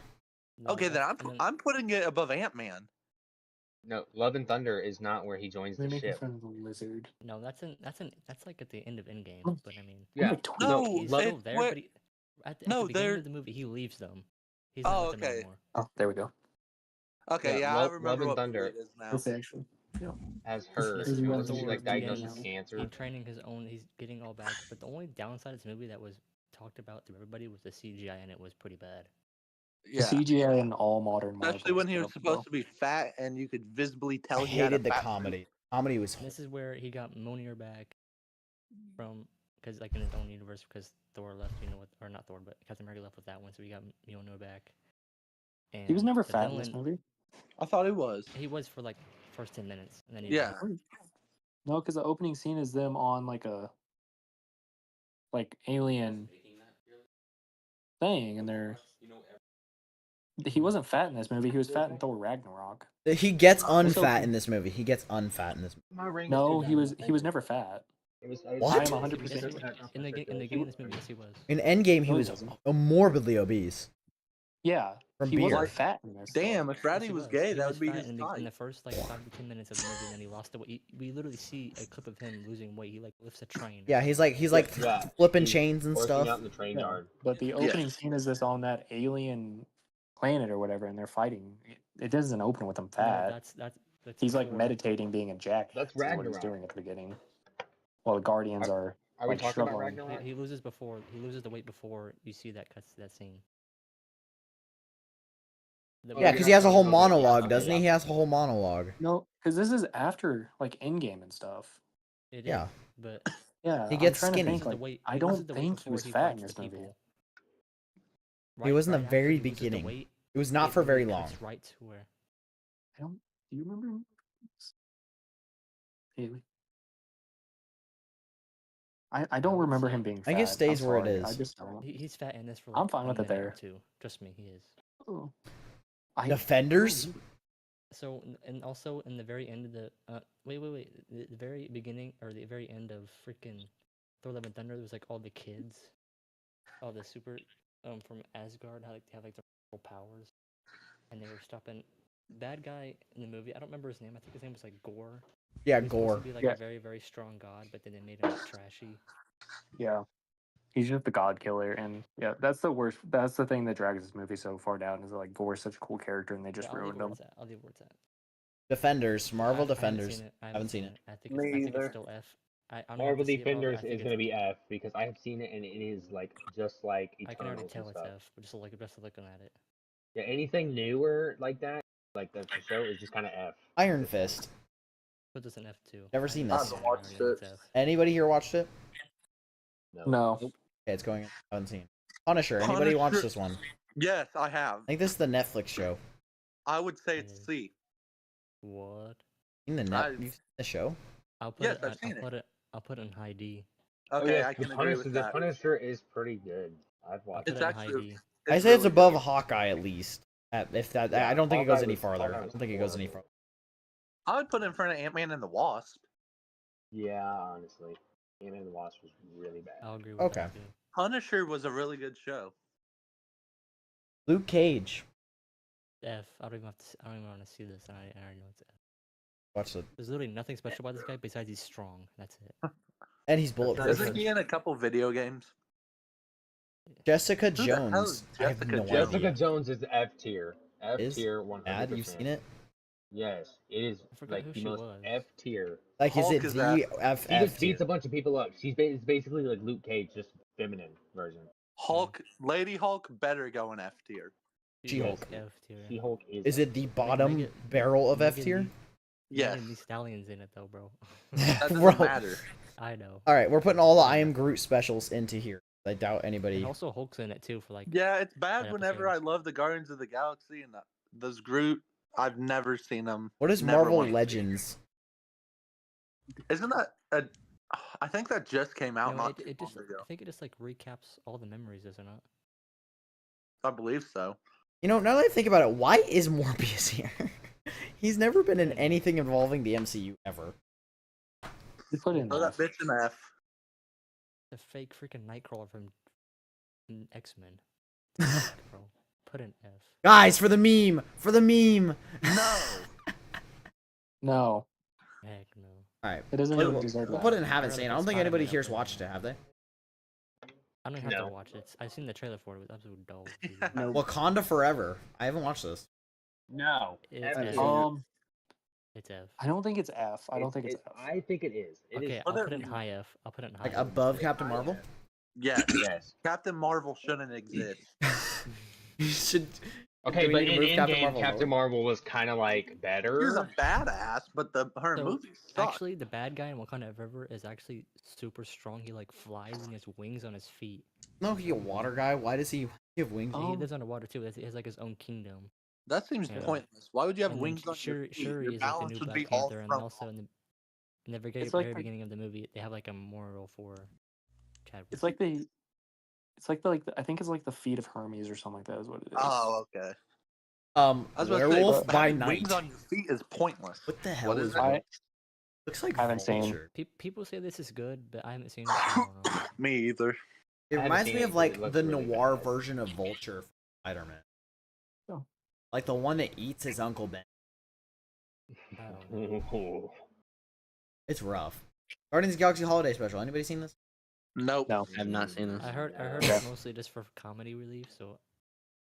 No, Okay, then that's- and I'm putting it above Ant-Man. No, Love and Thunder is not where he joins They the make ship. fun of the lizard. No, that's like at the end of Endgame. Oh. But I mean, Yeah. Like 20 No, he's Love- still there, where- but at the No, beginning they're- of the movie, he leaves them. He's not Oh, with them okay. anymore. Oh, there we go. Okay, Yeah, yeah, I Love remember and what Thunder. movie it is now. This actually. Yeah. As her, This is where where because she's Thor like diagnosed with begins. cancer. He's training his own. He's getting all back. But the only downside of this movie that was talked about through everybody was the CGI, and it was pretty bad. The CGI in all modern Marvel Especially when is he was terrible. supposed to be fat and you could visibly tell I he had a hated the fat comedy. Comedy was And this is where he got Mjolnir back from, because like in his own universe, because Thor left, or not Thor, but Captain America left with that one, so he got Mjolnir back. And He was never the fat in this villain- movie. I thought he was. He was for like first 10 minutes, and then he Yeah. No, because the opening scene is them on like a alien thing, and they're. He wasn't fat in this movie. He was fat in Thor Ragnarok. He gets Also- unfat in this movie. He gets unfat in this movie. My ring No, is he was never fat. What? I am Yes, 100% he- in the beginning of this movie, yes, he was. In Endgame, he No, he was wasn't. morbidly obese. Yeah, From he beer. wasn't fat in this. Damn, if Yes, Ratty he was gay, He that was would be fat his in type. the first like 5 to 10 minutes of the movie, and then he lost the weight. We literally see a clip of him losing weight. He like lifts a train. Yeah, he's like Yeah, flipping he's chains and working stuff. out in the train Yeah, yard. but the opening scene is this on that alien planet or whatever, and they're fighting. It doesn't open with him No, fat. that's He's like before. meditating, being a jack. That's what he's Ragnarok. doing at the beginning. While the Guardians are Are we like talking about struggling. Ragnarok? He loses before. He loses the weight before you see that scene. Yeah, because he has a whole Okay, monologue, okay, doesn't he? yeah. He has a whole monologue. No, because this is after like Endgame and stuff. It is, Yeah. but Yeah, He I'm gets trying to skinny. think, loses the like, weight. I He don't loses the weight think he before was he fat in fights this the movie. people. He wasn't the after very he loses the beginning. weight, It was not it for very literally long. cuts right to where. I don't. Do you remember? Haley? I don't remember him being fat. I think it stays I'm where it sorry, is. I just don't. He's fat in this for. I'm Like fine with 1 it minute or there. two. Trust me, he is. Oh. Defenders? So and also in the very end of the wait, the very beginning or the very end of freaking Thor: Love and Thunder, there was like all the kids, all the super from Asgard, how like they have like their full powers, and they were stopping bad guy in the movie. I don't remember his name. I think his name was like Gore. Yeah, He was supposed Gore. to be like Yeah. a very very strong god, but then they made him trashy. Yeah. He's just the god killer, and yeah, that's the worst. That's the thing that drags this movie so far down is that, like Gore's such a cool character, and they just Yeah, I'll leave ruined it where him. it's at. I'll leave it where it's at. Defenders, Marvel I haven't Defenders. seen it. I Haven't seen it. I think Me I think either. it's still F. I don't have Marvel to see it, bro, but Defenders I think is gonna be F because I have seen it and it is like just like I can already Eternals and tell it's stuff. F, but just looking at it. Yeah, anything newer like that, like the show is just kind of F. Iron Fist. Put this in F too. Never seen I this. haven't watched it. Anybody here watched it? No, Okay, it's going. I haven't seen. Punisher. Anybody watch Punisher- this one? Yes, I have. I think this is the Netflix show. I would say it's C. What? Seen the the show? I'll put Yes, it. I've seen it. I'll put it in high D. Okay, yeah, I can the agree with The that. Punisher is pretty good. I've I'll watched put It's it in actually- high D. I say it's really above good. Hawkeye at least. If that, Yeah, I don't think it goes Hawkeye any was- farther. I Hawkeye don't was think it goes any horrible. farther. I would put it in front of Ant-Man and the Wasp. Yeah, honestly, Ant-Man and the Wasp was really bad. I'll agree with Okay. that too. Punisher was a really good show. Luke Cage. F. I don't even have to. I don't even want to see this. I already know it's F. Watch the. There's literally nothing special about this guy besides he's strong. That's it. And he's bulletproof. Isn't he in a couple video games? Jessica Who the hell Jones. is I have Jessica no Jones? Jessica idea. Jones is F tier. F Is tier 100%. Ad, you've seen it? Yes, it is I forgot like who the she most was. F tier. Like, is Hulk it is D F. F She F just beats tier? a bunch of people up. It's basically like Luke Cage, just feminine version. Hulk, Lady Hulk better go in F tier. She-Hulk. F tier. She-Hulk is. Is it the bottom Megan- barrel of F Megan tier? Thee- Yes. Megan Thee Stallions in it though, bro. That doesn't Bro. matter. I know. All right, we're putting all the I Am Groot specials into here. I doubt anybody. And also Hulk's in it too for like. Yeah, it's bad That whenever I episode. love the Guardians of the Galaxy and those Groot. I've never seen them. What is Never Marvel wanted to see. Legends? Isn't that a? I think that just came out No, not it too just. long ago. I think it just like recaps all the memories, does it not? I believe so. You know, now that I think about it, why is Morbius here? He's never been in anything involving the MCU ever. you put in Oh, that F. bitch in F. The fake freaking Nightcrawler from X Men. Bro, put an F. Guys, for the meme! For the meme! No. No, Heck no. Alright. it doesn't We'll, even deserve we'll that. put it in I'd haven't rather seen. I put don't think anybody Spider-Man here's up there. watched it, have they? I don't even have No. to watch it. I've seen the trailer for it. It was absolutely dull. dude. Yeah. No. Wakanda Forever. I haven't watched this. No. It's F F. tier. It's F. I don't think it's F. I don't think it's F. I think it is. It Okay, is. I'll Put put it- it in high F. I'll put it in high Like F. above Captain Marvel? Yes. Yes. Captain Marvel shouldn't exist. You should. Okay, Do we but need to in move Captain Endgame, Marvel Captain lower? Marvel was kind of like She was better. a badass, but her So, movies suck. Actually, the bad guy in Wakanda Forever is actually super strong. He like flies and he has wings on his feet. No, he a water guy. Why does he have wings? He Um, lives underwater too. He has like his own kingdom. That seems Yeah. pointless. Why would you have And then wings on your Shuri, feet? Shuri Your is like the balance new would Black be all Panther, and from. also in the very, It's like very the- beginning of the movie, they have like a memorial for Chadwick. It's like I think it's like the feet of Hermes or something like that is what it is. Oh, okay. I was about to say, Werewolf but by having Night. Wings on your feet is pointless. What the hell What is is that? it? Looks like I haven't seen. Vulture. People say this is good, but I haven't seen it. So I don't know. Me either. It I haven't reminds seen me it, of but like it looks the really noir bad. version of Vulture from Spider-Man. Oh. Like the one that eats his Uncle Ben. I don't know. It's rough. Guardians of the Galaxy Holiday Special. Anybody seen this? Nope. No, I've not seen this. I heard Yeah. it's mostly just for comedy relief. So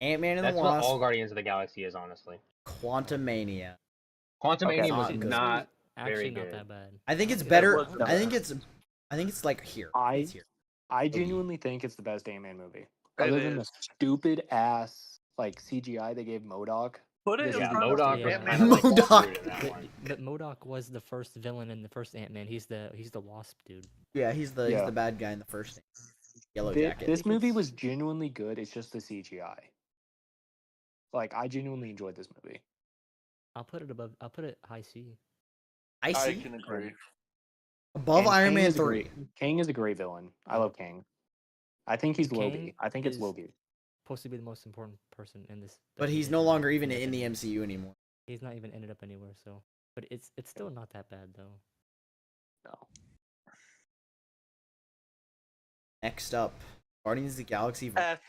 Ant-Man and That's the what Wasp. all Guardians of the Galaxy is, honestly. Quantumania. Quantumania Okay. was Not good. not. actually very not good. that bad. I think it's It's better. wasn't I think bad. it's like here. I- It's here. I genuinely think it's the best Ant-Man movie. It Other than the is. stupid ass like CGI they gave MODOK. Put it Yeah, in Yeah, front of MODOK was Yeah. kind of like MODOK. screwed in that But, one. but MODOK was the first villain in the first Ant-Man. He's the Wasp dude. Yeah, he's the Yeah. bad guy in the first Yellow Thi- Jacket. This think movie it's- was genuinely good. It's just the CGI. Like I genuinely enjoyed this movie. I'll put it above. I'll put it high C. I I see. can agree. Above And Iron Kang Man is a 3. great- Kang is a great villain. I love Kang. I think he's Kang Loki. I think it's is- Loki. Supposed to be the most important person in this. But he's no longer even in the MCU anymore. He's not even ended up anywhere. So, but it's still not that bad though. No. Next up, Guardians of the Galaxy. F.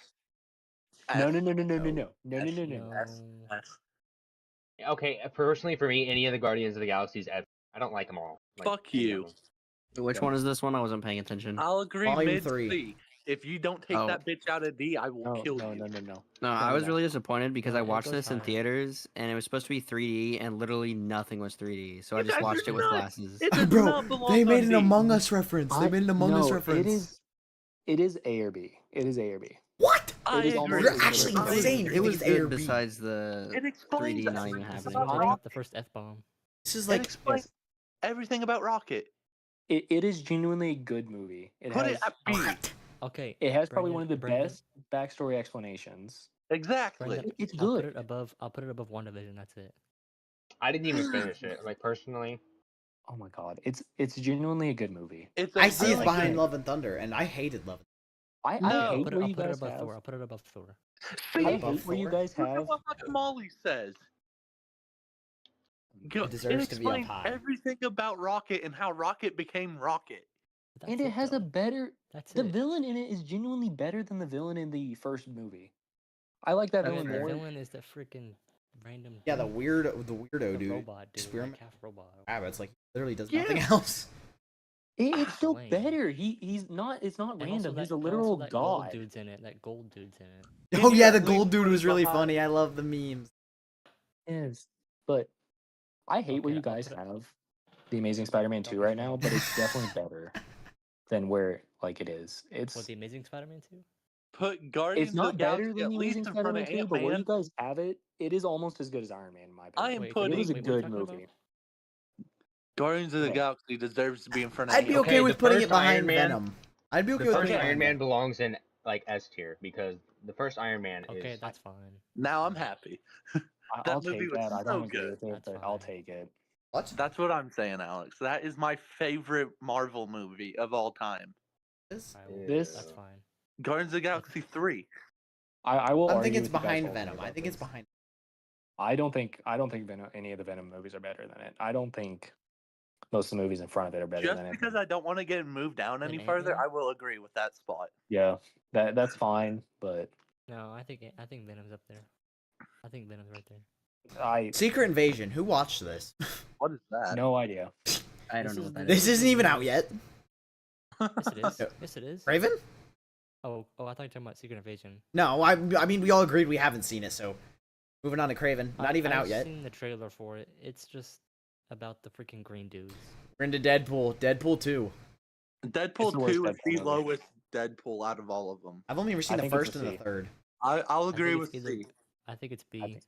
No, F. no, no, no, no, no, No. no, no, no, no, no. No. S. S. Okay, personally for me, any of the Guardians of the Galaxies, I don't like them all. Like, Fuck any of you. them. Which one is this one? I wasn't paying attention. I'll agree. Volume Mid 3. C. If you don't take Oh. that bitch out of D, I will No, kill no, you. no, no, no. No, I was no. really disappointed because No, I it watched goes this in higher. theaters and it was supposed to be 3D and literally nothing was 3D. So I You just guys are watched it with nuts. glasses. It does Bro, not belong they made on an D. Among Us reference. They made an Among Us reference. It is A or B. It is A or B. What? I It is agree. almost You're as actually good as insane. A or It think was it's A or good B. besides the It explains 3D not even everything This is happening. about where you Rocket. got the first F bomb. This is It like explains everything about Rocket. It is genuinely a good movie. Put it at B. what? Okay. It has probably one of the Brandon, best backstory explanations. Exactly. Brandon, It's I'll put good. it above. I'll put it above WandaVision. That's it. I didn't even finish it. Like personally, Oh my god, it's genuinely a good movie. It's a I see it's really behind good. Love and Thunder, and I hated Love. I No. I'll hate put it. where I'll you put it guys above have. Thor. I'll put it above Thor. See, I above hate where you Thor? guys look at have. what fucking Molly says. It deserves to be up explains high. everything about Rocket and how Rocket became Rocket. That's And it has though. a better. That's The it. villain in it is genuinely better than the villain in the first movie. I like that That's villain The fair. more. villain is the freaking random. Yeah, the dude, weirdo the dude. robot dude, Experiment like half robot. rabbits, like literally does Yeah. nothing else. It's still Lame. better. He's not. It's not And also random. He's that, a and literal also that gold god. dude's in it. That gold dude's in it. Can Oh you yeah, at the least gold dude put was it really behind- funny. I love the memes. Is, but I hate where Okay, you I'll guys put it- have the Amazing Spider-Man 2 right now, but it's definitely better than where like it is. It's What, the Amazing Spider-Man 2? Put Guardians it's not of the better Galaxy than at the least Amazing in front of Spider-Man 2, but where you Ant-Man. guys have it, it is almost as good as Iron Man in my I opinion. am Wait, putting It was a wait, what are you good talking about? movie. Guardians of the Okay. Galaxy deserves to be in front of I'd be Ant-Man. okay Okay, with the putting first it behind Iron Man- Venom. I'd be the okay with first putting it Iron behind Man Venom. belongs in like S tier because the first Iron Man Okay, is. that's fine. Now I'm happy. I'll movie take was that. I so don't agree good. with it, That's but I'll fine. take it. What? That's what I'm saying, Alex. That is my favorite Marvel movie of all time. This? I will, This- That's fine. Guardians of the Galaxy 3. I will. I argue think it's with you guys behind wholly Venom. I about think it's this. behind. I don't think Venom, any of the Venom movies are better than it. I don't think most of the movies in front of it are better Just than it. because I don't want to get moved down any Then further, Ant-Man? I will agree with that spot. Yeah, that's fine, but No, I think Venom's up there. I think Venom's right there. I Secret Invasion. Who watched this? What is that? no idea. I This don't know is what that the- is. This isn't even out yet. Yes, it is. No. Yes, it is. Raven? Oh, I thought you were talking about Secret Invasion. No, I mean we all agreed we haven't seen it, so moving on to Craven. Not even out yet. I've seen the trailer for it. It's just about the freaking green dudes. We're into Deadpool. Deadpool 2. It's Deadpool the worst 2 is Deadpool the movie. lowest Deadpool out of all of them. I've only ever seen the think it's first a and the C. third. I'll agree think with it's either- C. I think it's B.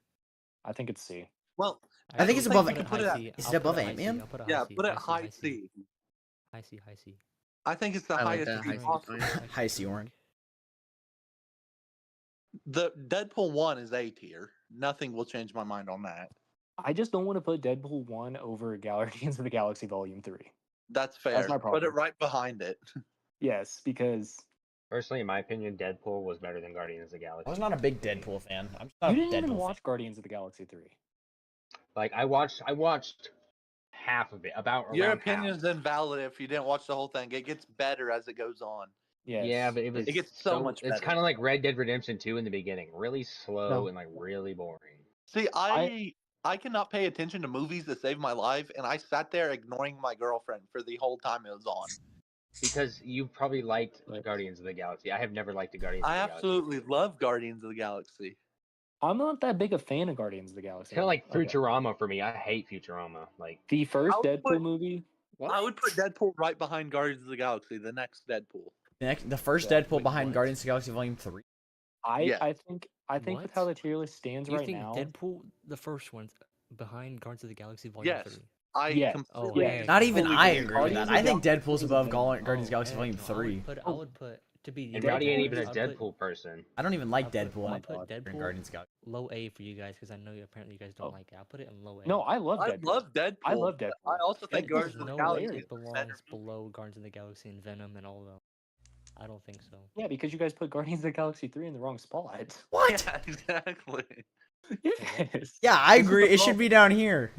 I think it's C. Well, I think it's Actually, above- put it put it high at- C. is I'll it above put it high C. Ant-Man? I'll put it yeah, high C. put it high C. High C. High C. I think it's the I like highest that, C high C, possible. fine. High C orange. The Deadpool 1 is A tier. Nothing will change my mind on that. I just don't want to put Deadpool 1 over Guardians of the Galaxy Volume 3. That's fair. my Put problem. it right behind it. Yes, because Personally, in my opinion, Deadpool was better than Guardians of the I Galaxy. was not a big Deadpool fan. I'm just not you a didn't even Deadpool watch Guardians of the Galaxy 3. Like I watched half of it, about Your around opinion half. is invalid if you didn't watch the whole thing. It gets better as it goes on. Yes. Yeah, but it was It gets so much It's better. kind of like Red Dead Redemption 2 in the beginning, really slow No. and like really boring. See, I cannot pay attention to movies that save my life, and I sat there ignoring my girlfriend for the whole time it was on. Because you probably liked Right. Guardians of the Galaxy. I have never liked the Guardians I of the Galaxy. absolutely love Guardians of the Galaxy. I'm not that big a fan of Guardians of the It's Galaxy. kind of like Okay. Futurama for me. I hate Futurama. Like The first I would Deadpool put- movie. I would put Deadpool right behind Guardians of the Galaxy, the next Deadpool. The first Yeah, Deadpool wait, behind what? Guardians of the Galaxy Volume 3. Yeah. I think with What? how the tier list stands You right think now. Deadpool, the first one's behind Guardians of the Galaxy Volume Yes. 3? I Yes. completely Yeah. Not even fully I believe agree with that. Guardians I of think the Deadpool's Galaxy above is Guardians of the Oh, Galaxy heck Volume no, 3. I would put to be and Deadpool Roddy ain't even a is- I'd put Deadpool person. I don't even like I'll put- Deadpool. I'll I'm put in Deadpool Guardians of the Galaxy. low A for you guys because I know apparently you guys don't Oh. like it. I'll put it in low A. No, I love I Deadpool. love Deadpool. I love but Deadpool. I also think Deadpool's Guardians There's of the no Galaxy way is it a better belongs movie. below Guardians of the Galaxy and Venom and all of them. I don't think so. Yeah, because you guys put Guardians of the Galaxy 3 in the wrong spot. What? Yeah, exactly. Yes. Yeah, I This is agree. the It should be problem. down here.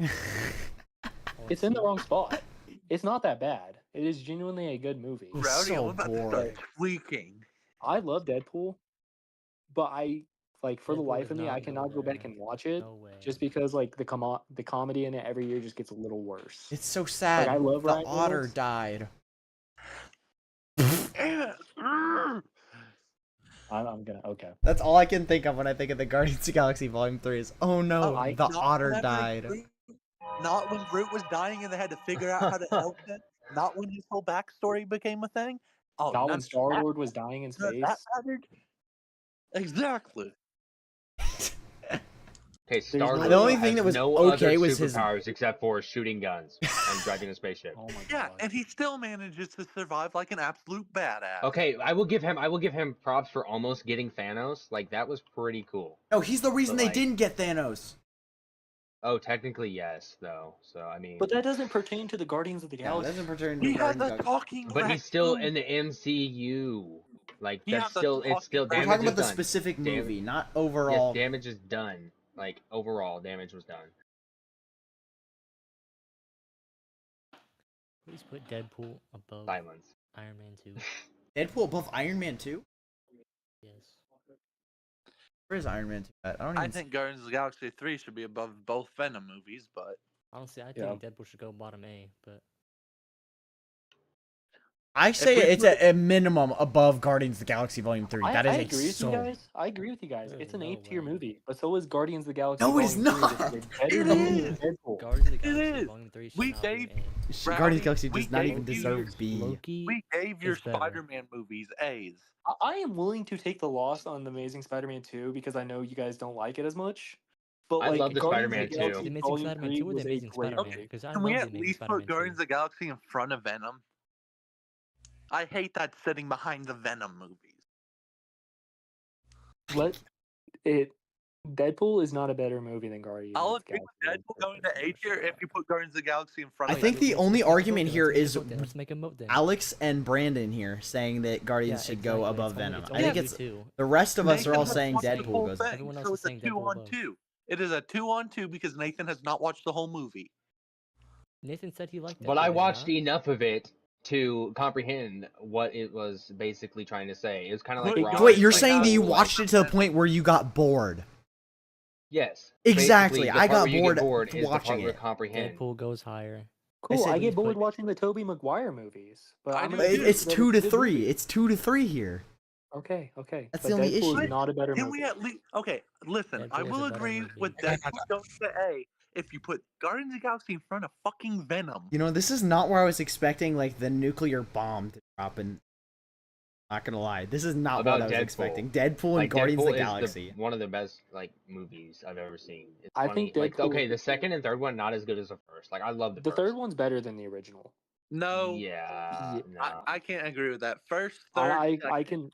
Oh, It's in the see? wrong spot. It's not that bad. It is genuinely a good movie. It's Rowdy, so I'm about to start boring. tweaking. I love Deadpool, but I for the Deadpool life is of me, not I cannot go back there. and watch it No way. just because like the comedy in it every year just gets a little worse. It's so sad. I love the Ryan otter Reynolds. died. I'm gonna. Okay. That's all I can think of when I think of the Guardians of the Galaxy Volume 3 is, oh no, I- the Not otter whenever died. Not when Groot was dying and they had to figure out how to help him. Not when his whole backstory became a thing. Oh, Not none when of Star that- Lord was dying in none of space. that mattered. Exactly. Okay, Star no- Lord The only thing has that was no okay other was his- superpowers except for shooting guns and driving a spaceship. Oh my Yeah, god. and he still manages to survive like an absolute badass. Okay, I will give him props for almost getting Thanos. Like that was pretty cool. No, he's the reason But, they like- didn't get Thanos. Oh, technically yes, though. So I mean, But that doesn't pertain to the Guardians of the Yeah, Galaxy. that doesn't pertain to He has Guardians of a the Galaxy. talking. but he's still raccoon. in the MCU. Like He that's has a still it's still talking We're damage talking is about the done. specific Damage- movie, not Yes, overall. damage is done. Like overall, damage was done. Please put Deadpool above Silence. Iron Man 2. Deadpool above Iron Man 2? Yes. Where is Iron Man 2 at? I don't I even think Guardians of the Galaxy 3 should be above both Venom movies, but Honestly, I Yeah. think Deadpool should go bottom A, but I say we it's put- a minimum above Guardians of the Galaxy Volume 3. That is I a agree with so... you guys. I agree with you guys. There's It's an no A-tier way. movie, but so is Guardians of the Galaxy. No, it's Volume 3. not. It's a better It movie is. than Deadpool. Guardians of the It Galaxy is. Volume 3 should We not gave- be an A. Guardians of the Galaxy we does not even gave deserve you B. Loki we gave your is better. Spider-Man movies A's. I am willing to take the loss on The Amazing Spider-Man 2 because I know you guys don't like it as much. But I like, love the Guardians Spider-Man of the 2. Galaxy The Amazing Volume Spider-Man 3 2 or the was a Amazing great Spider-Man? movie. Because I Can love we the at Amazing least put Spider-Man 2. Guardians of the Galaxy in front of Venom? I hate that sitting behind the Venom movies. Let it. Deadpool is not a better movie than Guardians. I'll of the agree with Galaxy. Deadpool going to A tier if you put Guardians of the Galaxy in front I of think Venom. the only Let's make a argument vote then, here let's make a is vote then, let's make a vote then. Alex and Brandon here saying that Guardians Yeah, should go exactly, above it's only- Venom. it's I only think you it's two. the rest of us are Nathan all has saying watched the Deadpool whole goes. thing, Everyone else so is it's a saying 2 Deadpool on above. 2. It is a 2 on 2 because Nathan has not watched the whole movie. Nathan said he liked it. But I watched enough of it to comprehend what it was basically trying to say. It was kind of like Wait, Rock. Wait, you're Like, saying that you Deadpool watched it to the point where you got bored? Yes. Exactly, Basically, the I part got where you get bored is the watching part where it. comprehend. Deadpool goes higher. Cool. said I please get bored put- watching the Tobey Maguire movies, but I I'm do gonna too. give It's that 2 a to good 3. movie. It's 2 to 3 here. Okay. That's but the only Deadpool issue. is not a better Can movie. we at least... Okay, listen. I Deadpool is will a better agree movie. with Deadpool going to A if you put Guardians of the Galaxy in front of fucking Venom. You know, this is not where I was expecting like the nuclear bomb to drop. And not gonna lie, this is not About what I was Deadpool. expecting. Deadpool and Like Guardians Deadpool of the is Galaxy. one of the best like movies I've ever seen. It's I funny. think Like Deadpool- okay, the second and third one not as good as the first. Like I love the The first. third one's better than the original. No, Yeah. Yeah, No. I can't agree with that. First, third, I second. can.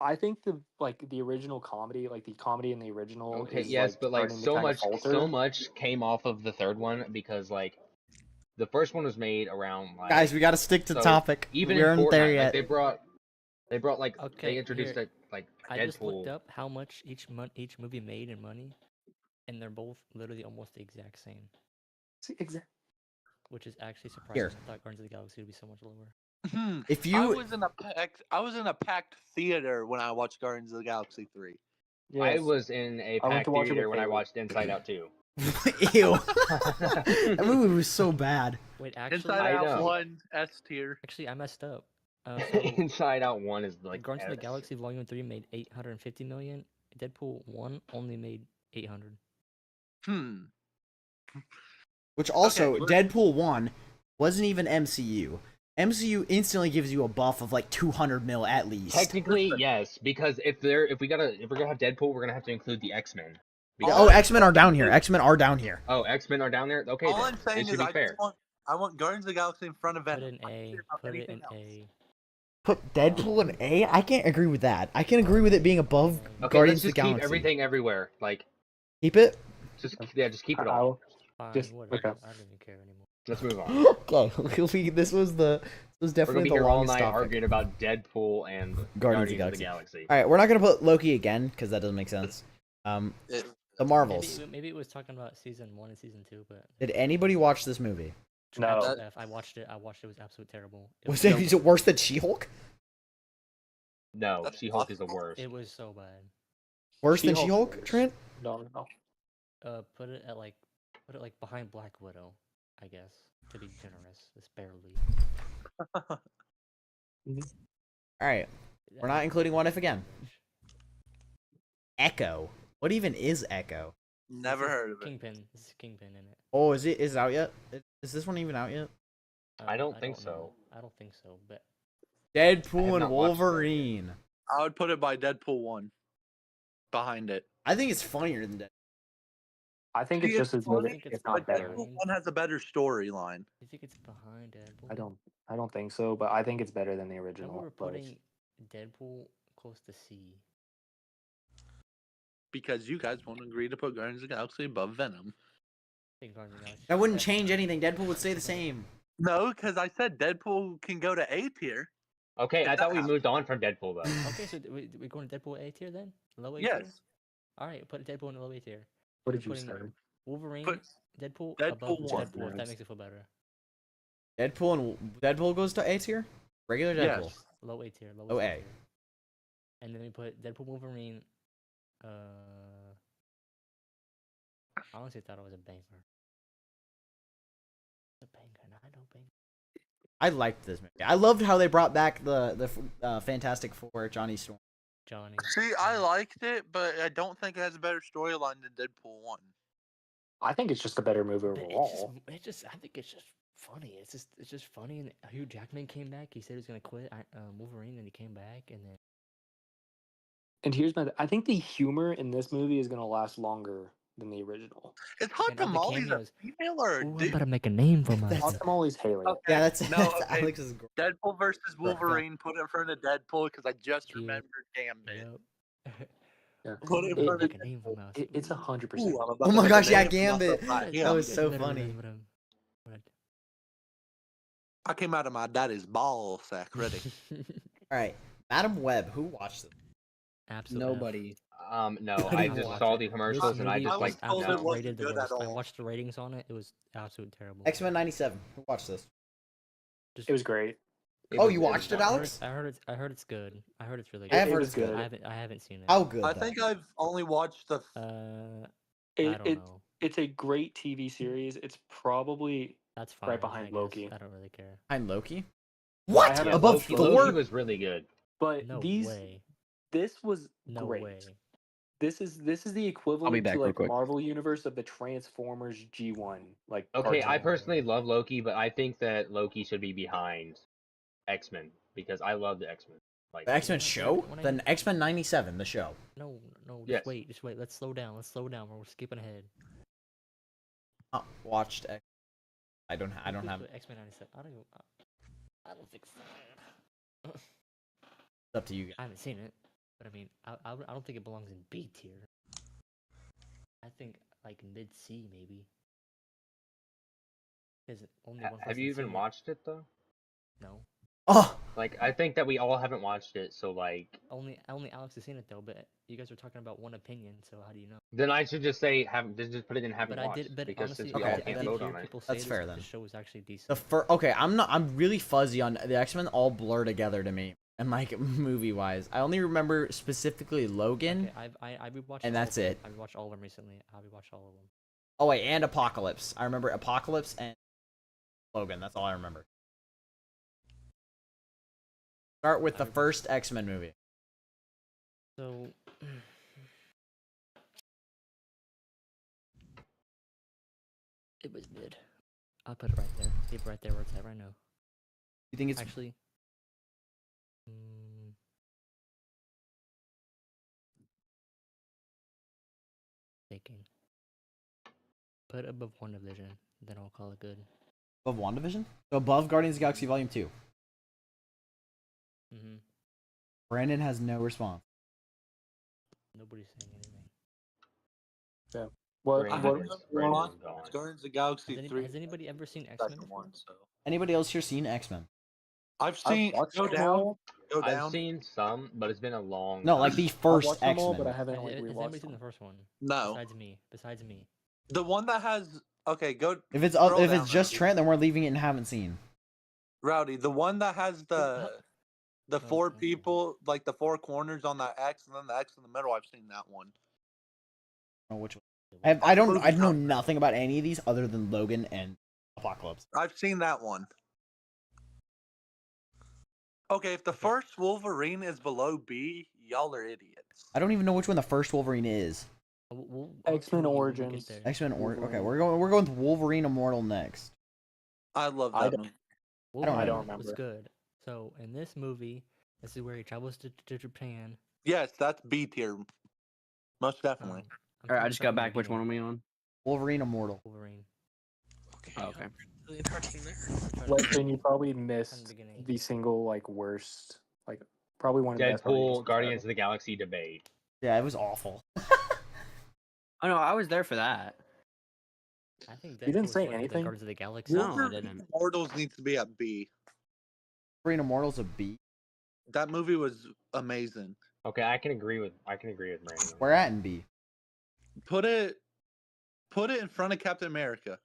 I think the original comedy, like the comedy in the original, Okay, is yes, but like starting to so kinda much falter. so much came off of the third one because like the first one was made around like Guys, we gotta stick to so topic. even We in aren't Fortnite, there like, yet. they brought like Okay, they introduced here, like I just looked Deadpool. up how much each movie made in money, and they're both literally almost the exact same, Exactly. which is actually surprising. Here. I thought Guardians of the Galaxy would be so much lower. If I you was in a packed theater when I watched Guardians of the Galaxy 3. I was in a I went packed to watch it with theater when I Haley. watched Inside Out 2. ew, that movie was so bad. Wait, actually, Inside I Out know. 1 S tier. actually, I messed up. So Inside Out 1 is like Guardians of the S. Galaxy Volume 3 made 850 million. Deadpool 1 only made 800. Which also, look- Deadpool 1 wasn't even MCU. MCU instantly gives you a buff of like 200 mil at least. Technically, yes, because if we're gonna have Deadpool, we're gonna have to include the X-Men. Oh, X-Men are down here. X-Men are down here. Oh, X-Men are down there. Okay, All then. I'm saying it is should be I fair. want Guardians of the Galaxy in front of Put Venom. it in I don't A. care about Put it anything in else. A. Put Deadpool in A? I can't agree with that. I can agree with it being above Okay, Guardians let's of just the keep Galaxy. everything everywhere. Like, Keep it? just keep it all. Fine, Just- whatever. okay. I don't even care anymore. Let's move on. Okay, this was We're gonna definitely be the here all longest night topic. arguing about Deadpool and Guardians of the Galaxy. All right, we're not gonna put Loki again because that doesn't make sense. The Marvels. Maybe it was talking about season 1 and season 2, but Did anybody watch this movie? No. I watched it. I watched it. It was absolutely terrible. Was it, is it worse than She-Hulk? No, That's She-Hulk is the possible. worst. It was so bad. Worse than She-Hulk She-Hulk, worse. Trent? No. Put it like behind Black Widow, I guess, to be generous. It's barely. All right, we're not including What If again. Echo. What even is Echo? Never This is heard of it. Kingpin. This is Kingpin in it. Oh, is it out yet? Is this one even out yet? I don't think know. so. I don't think so, but I have Deadpool and not watched that yet. Wolverine. I would put it by Deadpool 1. Behind it. I think it's funnier than Deadpool. I think See, it's just it's as good, funny, if But not better. Deadpool 1 has a better storyline. you think it's behind Deadpool? I don't think so, but I think it's better than the I original. thought we were both. putting Deadpool close to C. Because you guys won't agree to put Guardians of the Galaxy above Venom. I think Guardians of the Galaxy That is wouldn't better. change anything. Deadpool would stay the same. No, because I said Deadpool can go to A tier. Okay, If I that thought we happens- moved on from Deadpool though. Okay, so we're going to Deadpool A tier then? Low A tier? Yes. Alright, put Deadpool in the low A tier. What We're did you putting say? Wolverine, Put Deadpool, Deadpool above 1. Deadpool, if that Nice. makes it feel better. Deadpool goes to A tier? Regular Deadpool. Yes. Low A tier, low Low A A. tier. And then we put Deadpool Wolverine, I honestly thought it was a banger. A banger, not no banger. I liked this movie. I loved how they brought back the Fantastic Four, Johnny Storm. Johnny. See, I liked it, but I don't think it has a better storyline than Deadpool 1. I think it's just a better movie But overall. I think it's just funny. It's just funny. And Hugh Jackman came back. He said he was gonna quit Wolverine, and he came back, and then And here's I think the humor in this movie is gonna last longer than the original. Is Hot And all the Tamales a cameos- female or a ooh, I'm dude? about to make a name for That's- myself. I'm always Haley. Okay. Yeah, that's, No, that's okay. Alex's girl. Deadpool versus Wolverine. Put it in front of Deadpool because I just Cute. remembered Gambit. Yep. Yeah. Put it in Ooh, front make of a name for Deadpool. myself. It's 100%. Ooh, I'm about Oh to my make a gosh, yeah, name for myself Gambit. right That here. was so funny. I came out of my daddy's ball sack ready. Alright. Madam Web, who watched this? Absolutely. Nobody. No, I I didn't just watch saw it. the This commercials and I movie just was like told no. it wasn't rated the good worst. at I all. watched the ratings on it. It was absolutely terrible. X-Men 97. Who watched this? It was great. Oh, you watched it, I heard, Alex? I heard it's good. I heard it's really I have good. heard was it's good. good. I haven't seen it. How good, I though? think I've only watched the. I It, don't it know. it's a great TV series. It's probably That's fine. right behind I guess. Loki. I don't really care. Behind Loki? I What? haven't Above watched Thor? Loki was really good. but No these way. this was No great. way. This is the equivalent back to real like quick. Marvel Universe of the Transformers G1 like Okay, I cartoon. personally love Loki, but I think that Loki should be behind X-Men because I love the X-Men. Like The X-Men When I- show? when I- Then X-Men 97, the show. No, no. Just Yes. wait. Just wait. Let's slow down. Let's slow down. We're skipping ahead. Watched X. I don't have. X-Men 97. I don't think so. It's up to you guys. I haven't seen it, but I mean, I don't think it belongs in B tier. I think like mid C maybe. Because only one. have person's you even seen it. watched it though? No. Oh! Like I think that we all haven't watched it, so like Only Alex has seen it though. But you guys were talking about one opinion, so how do you know? then I should just say just put it in haven't But I watched did. But because honestly, since we okay, all I can't did vote hear on it. people say That's this, fair that then. the show was actually decent. The first. Okay, I'm really fuzzy on the X-Men. All blur together to me, and like movie wise, I only remember specifically Logan. Okay, I rewatched. And all that's of them. it. I rewatched all of them recently. I rewatched all of them. Oh wait, and Apocalypse. I remember Apocalypse and Logan. That's all I remember. Start with the first X-Men movie. So. It was mid. I'll put it right there. Leave it right there where it's at right now. You think it's Actually. Mm, thinking. Put it above WandaVision, then I'll call it good. above WandaVision? So above Guardians of the Galaxy Volume 2. Mm-hmm. Brandon has no response. Nobody's saying anything. What, Brandon what, is- Brandon is gone. Guardians of the Galaxy Has, 3. has anybody ever seen X-Men Second before? one, so. Anybody else here seen X-Men? I've seen. watched Go them down. all. Go I've down. seen some, but it's been a long No, time. like the I've first watched them all, X-Men. but I haven't Has, like has anybody rewatched seen them. the first one? No. Besides me. The one that has. Okay, go. If it's Scroll if down, it's just Rowdy. Trent, then we're leaving it and haven't seen. Rowdy, the one that has the Oh, four okay. people, like the four corners on that X, and then the X in the middle. I've seen that one. Oh, which one? Wait, I don't Movie's know out. nothing about any of these other than Logan and Apocalypse. I've seen that one. Okay, if the Okay. first Wolverine is below B, y'all are idiots. I don't even know which one the first Wolverine is. I'll X-Men tell you when we get Origins. there. X-Men or okay, Wolverine. we're going with Wolverine Immortal next. I love I that don't- movie. I don't Wolverine remember. was good. So in this movie, this is where he travels to Japan. Yes, that's B tier. Most definitely. I'm All right, trying I to just start got from the back. Which one are beginning. we on? Wolverine Immortal. Wolverine. Okay. Oh, okay. The entire team there. I'm trying to Weston, start you probably from the missed beginning. the single like worst, like probably one of the best Deadpool, Guardians Guardians of the Galaxy debate. Yeah, it was awful. Oh no, I was there for that. I think You didn't Deadpool is say funnier than anything? Guardians of the Galaxy. No, I Wolverine didn't. Immortals needs to be at B. Wolverine Immortal's a B. That movie was amazing. Okay, I can agree with Brandon. Where at in B? Put it in front of Captain America.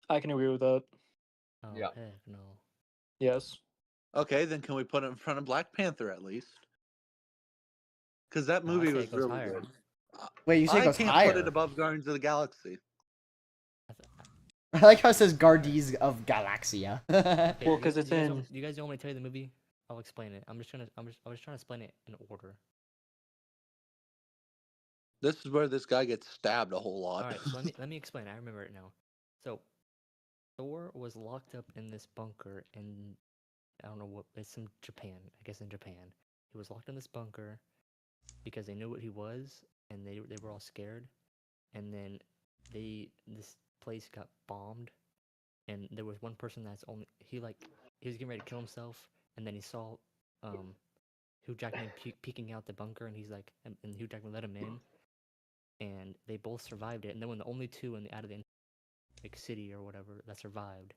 I can agree with that. Oh Yeah. heck no. Yes. Okay, then can we put it in front of Black Panther at least? Because that No, I'd movie say was it goes really higher. good. Wait, you say it I goes can't higher? put it above Guardians of the Galaxy. I th- I like how it says Guardians of Galaxia. okay, Well, 'cause it's you guys in- want- You guys don't want me to tell you the movie? I'll explain it. I was trying to explain it in order. This is where this guy gets stabbed a whole lot. All right, so let me explain. I remember it now. So Thor was locked up in this bunker in I don't know what it's in Japan. I guess in Japan, he was locked in this bunker because they knew what he was, and they were all scared. And then this place got bombed, and there was one person that's only he was getting ready to kill himself, and then he saw Hugh Jackman peeking out the bunker, and he's like, and Hugh Jackman let him in, and they both survived it, and they were the only two out of the like city or whatever that survived,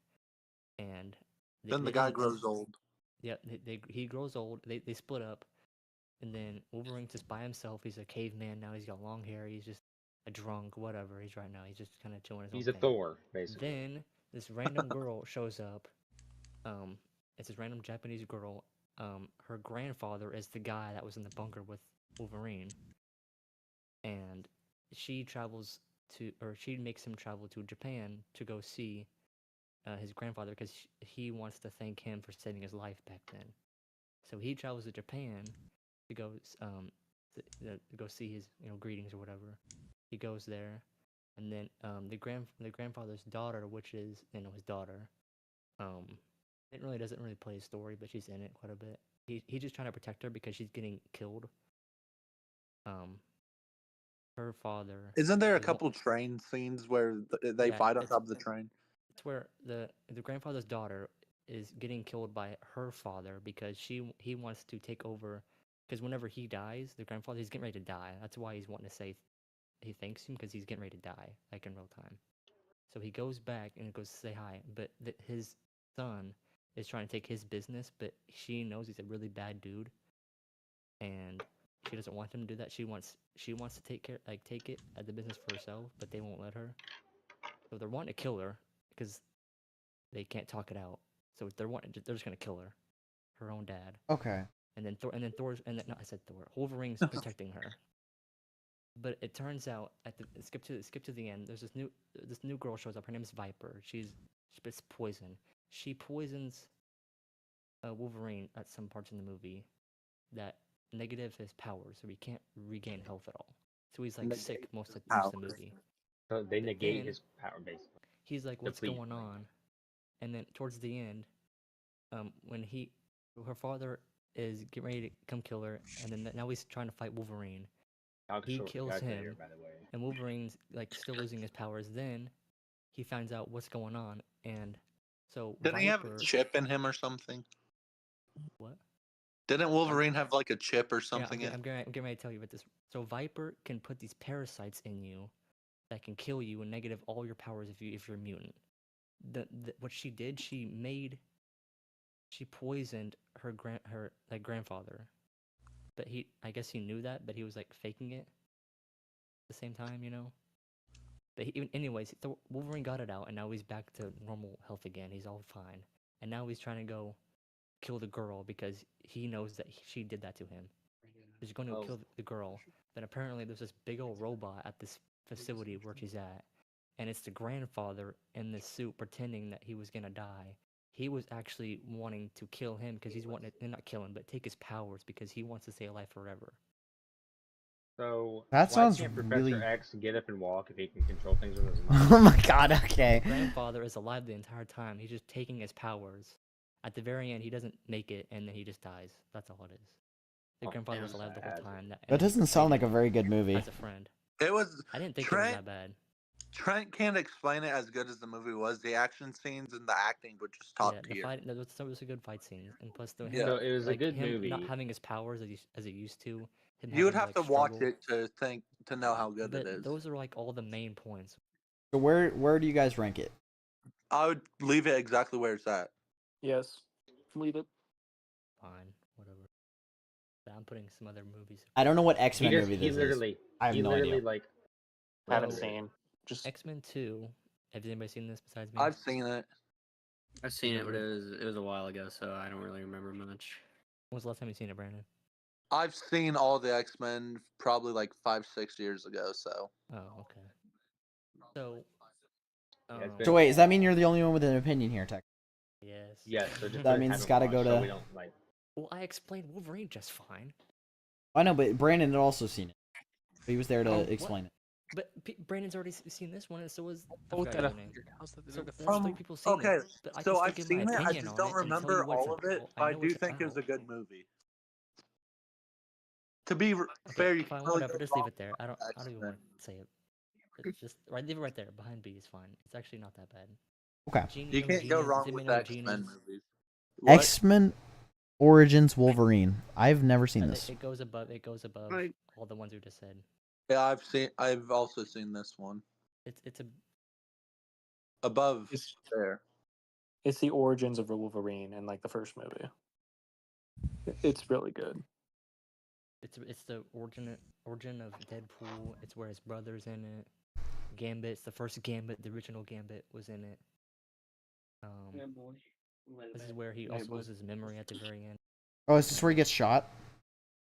and Then the guy grows old. Yeah, he grows old. They split up, and then Wolverine's just by himself. He's a caveman now. He's got long hair. He's just a drunk, whatever. He's right now. He's just kind of chilling his He's own a thing. Thor, basically. Then this random girl shows up. It's this random Japanese girl. Her grandfather is the guy that was in the bunker with Wolverine, and she makes him travel to Japan to go see his grandfather because he wants to thank him for saving his life back then. So he travels to Japan to go to go see his greetings or whatever. He goes there, and then the grandfather's daughter, which is his daughter, it doesn't really play a story, but she's in it quite a bit. He's just trying to protect her because she's getting killed. Her father. Isn't there a is wa- couple train scenes where they Yeah, fight on it's- top of the train? It's where the grandfather's daughter is getting killed by her father because he wants to take over. Because whenever he dies, the grandfather he's getting ready to die. That's why he's wanting to say he thanks him because he's getting ready to die, like in real time. So he goes back and goes to say hi, but his son is trying to take his business, but she knows he's a really bad dude, and she doesn't want him to do that. She wants to take it as the business for herself, but they won't let her. So they're wanting to kill her because they can't talk it out. So they're just gonna kill her own dad. Okay. And then I said Thor. Wolverine's protecting her. But it turns out skip to the end. There's this new girl shows up. Her name is Viper. She spits poison. She poisons Wolverine at some parts in the movie that negative his powers, so he can't regain health at all. So he's like sick most of the movie. So they But negate then- his power, basically. He's like, "What's Deplete, going like- on?" And then towards the end, when her father is getting ready to come kill her, and then now he's trying to fight Wolverine, he kills Calculator, him, by the way. and Wolverine's like still losing his powers. Then he finds out what's going on, and so Didn't he have a Viper- chip in him or something? What? Didn't Wolverine have like a chip or Yeah, something? I'm getting ready to tell you about this. So Viper can put these parasites in you that can kill you and negative all your powers if you're a mutant. What she did, she poisoned her grandfather, but I guess he knew that, but he was like faking it at the same time, But anyways, Wolverine got it out, and now he's back to normal health again. He's all fine, and now he's trying to go kill the girl because he knows that she did that to him. He's going to kill the girl, but apparently there's this big old robot at this facility where she's at, and it's the grandfather in this suit pretending that he was gonna die. he was actually wanting to kill him because he's wanting to, not kill him, but take his powers because he wants to stay alive forever. So That why sounds can't Professor really- X get up and walk if he can control things with his mind? Oh my god, okay. Grandfather is alive the entire time. He's just taking his powers. At the very end, he doesn't make it, and then he just dies. That's all it is. The Oh, grandfather was damn, alive the whole sad. time. That and he doesn't sound like a traded very good movie. as a friend. It was I didn't think it was Trent. that bad. Trent can't explain it as good as the movie was. The action scenes and the acting were just top Yeah, the tier. fight. There was a good fight scene, and plus the him, Yeah. So it was a like good him movie. not having his powers as he used to. Him You would having have like, to watch struggle. it to know how good But it is. those are like all the main points. So where do you guys rank it? I would leave it exactly where it's at. Yes. Leave it. Fine, whatever. But I'm putting some other movies. I don't know what He X-Men just movie he this is. literally I have he no literally idea. like Haven't So, seen. Just X-Men 2. Has anybody seen this besides me? I've seen it. I've seen it, but Remember? it was a while ago, so I don't really remember much. When was the last time you seen it, Brandon? I've seen all the X-Men probably like 5-6 years ago. So Oh, okay. So, Yeah, it's um, been- So wait, does that mean you're the only one with an opinion here, Tech? yes. yes. So just That put means haven't it's gotta watched, go so to- we don't like. Well, I explained Wolverine just fine. I know, but Brandon had also seen it. He was there to Oh, what? explain it. But Brandon's already seen this one, and so was Oh, I forgot that your name. how's that So the there's 3 people seen okay, it. But I so can I've still give my seen it. I opinion just on don't it and tell remember you what it's all of it. about. But I know do it's think it was a about. good movie. To be Okay, fair, you fine, can't really whatever. go Just leave wrong it there. I don't even X-Men. want to say it. It's just leave it right there. Behind B is fine. It's actually not that bad. Okay. Gene, You know can't Gene go is? wrong Does with anybody the know Gene X-Men is? movies. What? X-Men Origins Wolverine. I've never seen this. It goes above. It goes above Right. all the ones we just said. Yeah, I've also seen this one It's a above It's there. it's the origins of Wolverine in like the first movie. It's really good. it's the origin of Deadpool. It's where his brother's in it. Gambit. It's the first Gambit. The original Gambit was in it. This is where he also loses his memory at the very end. Oh, is this where he gets shot?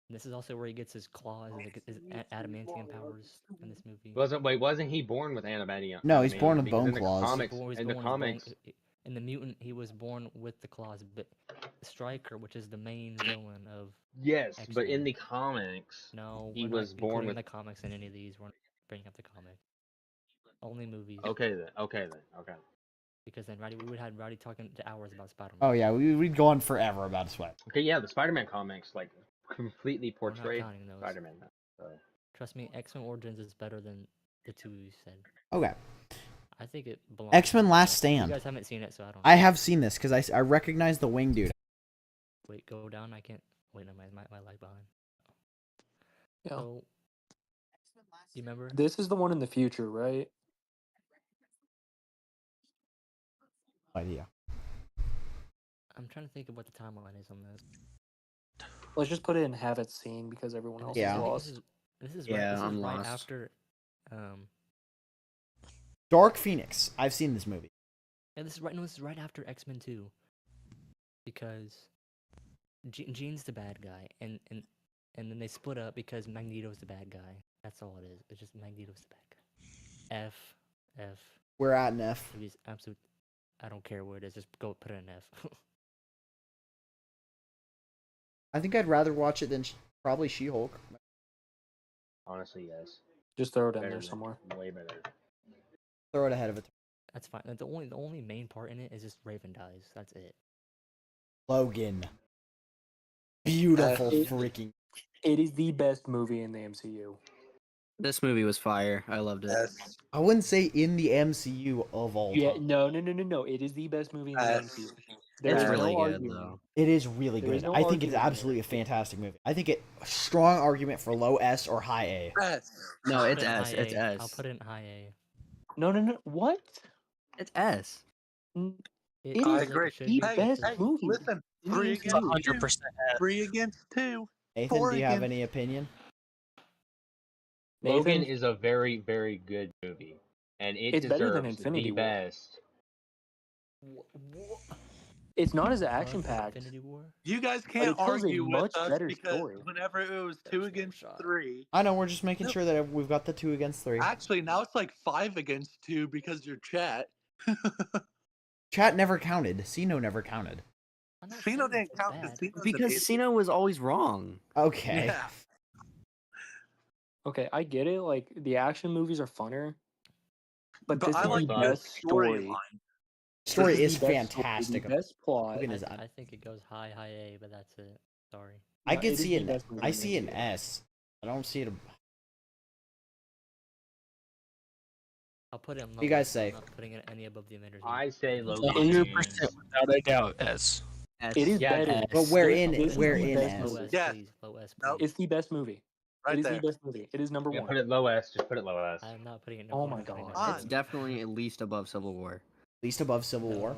And this is also where he gets his claws, his adamantium powers in this movie. Wasn't he born with adamantium? No, he's born with Because bone in the claws. Comics, He's in the born with comics, in the mutant, he was born with the claws, but Stryker, which is the main villain of yes, but X-Men. in the comics, No, he we're was not born including with. the comics in any of these. We're not bringing up the comics. Only movies. Okay then. Okay. Because then we would have Rowdy talking to hours about Spider-Man. Oh yeah, we'd go on forever about Sweat. Okay, yeah, the Spider-Man comics like completely We're not portrayed counting those. Spider-Man. So. Trust me, X-Men Origins is better than the 2 you said. Okay. I think it belongs. X-Men to Last You Stand. guys haven't seen it, so I don't. I have seen this because I recognize the wing dude. Wait, go down. I can't. Wait, no, my lag behind. Yeah. So, you remember? This is the one in the future, right? Idea. I'm trying to think of what the timeline is on this. Let's just put it in have it seen because everyone And else this Yeah. is I think lost. This is Yeah, right. This I'm is right lost. after. Dark Phoenix. I've seen this movie. Yeah, this is right. No, this is right after X-Men 2. Because Jean's the bad guy, and then they split up because Magneto's the bad guy. That's all it is. It's just Magneto's the bad guy. F. We're at an F. Movie's absolute. I don't care what it is. Just go put it in F. I think I'd rather watch it than probably She-Hulk. Honestly, yes. Just throw it in Better there than- somewhere. Way better. Throw it ahead of it. That's fine. The only main part in it is just Raven dies. That's it. Logan. Beautiful It- freaking. It is the best movie in the MCU. This movie was fire. I loved it. Yes. I wouldn't say in the MCU of all Yeah, time. no. It is the best movie in the MCU. There It's is really no good argument. though. It is really There is good. no I think it's argument there. absolutely a fantastic movie. I think it strong argument for low S or high A. Yes. No, I'll it's put it in S. high It's A. S. I'll put it in high A. No. What? It's S. It I is agree. should the be best because- movie. Listen, in the 3 MCU. against 100%. 3 against 2. Nathan, Four do you have against- any opinion? Logan Nathan? is a very, very good movie, and it It's better than deserves Infinity the War. best. It's not as Above action packed. Infinity War. You guys it can't tells a argue with much us better because story. whenever it was 2 There's no against shot. 3, I know, we're just making No. sure that we've got the 2 against 3. actually now it's like 5 against 2 because your chat. Chat never counted. Sino never counted. I'm not Cena saying didn't it's count bad. Because Cena was always wrong. Okay. Yeah. Okay, I get it. Like the action movies are funner, but But this I is like the the best story. storyline. Story This is the best story, fantastic. the best plot. Logan is- I think it goes high A, but that's it. Sorry. I No, could it is see the it. best movie I in the see an MCU. S. I don't see it. I'll put it in What do you guys lowest, but say? I'm not putting it any above the Avengers. I say Loki. 100% without a doubt. S. It is Yeah, better. But we're This- in this it. is We're the in best S. Low movie. S, Yes. please. Low S, Nope. please. It's the best movie. Right It is there. the best movie. It is number Yeah, one. put it low S. Just put it low S. I'm not putting it. Oh number my one, I'm putting it God. number It's one. definitely at least above Civil War. Least above Civil War.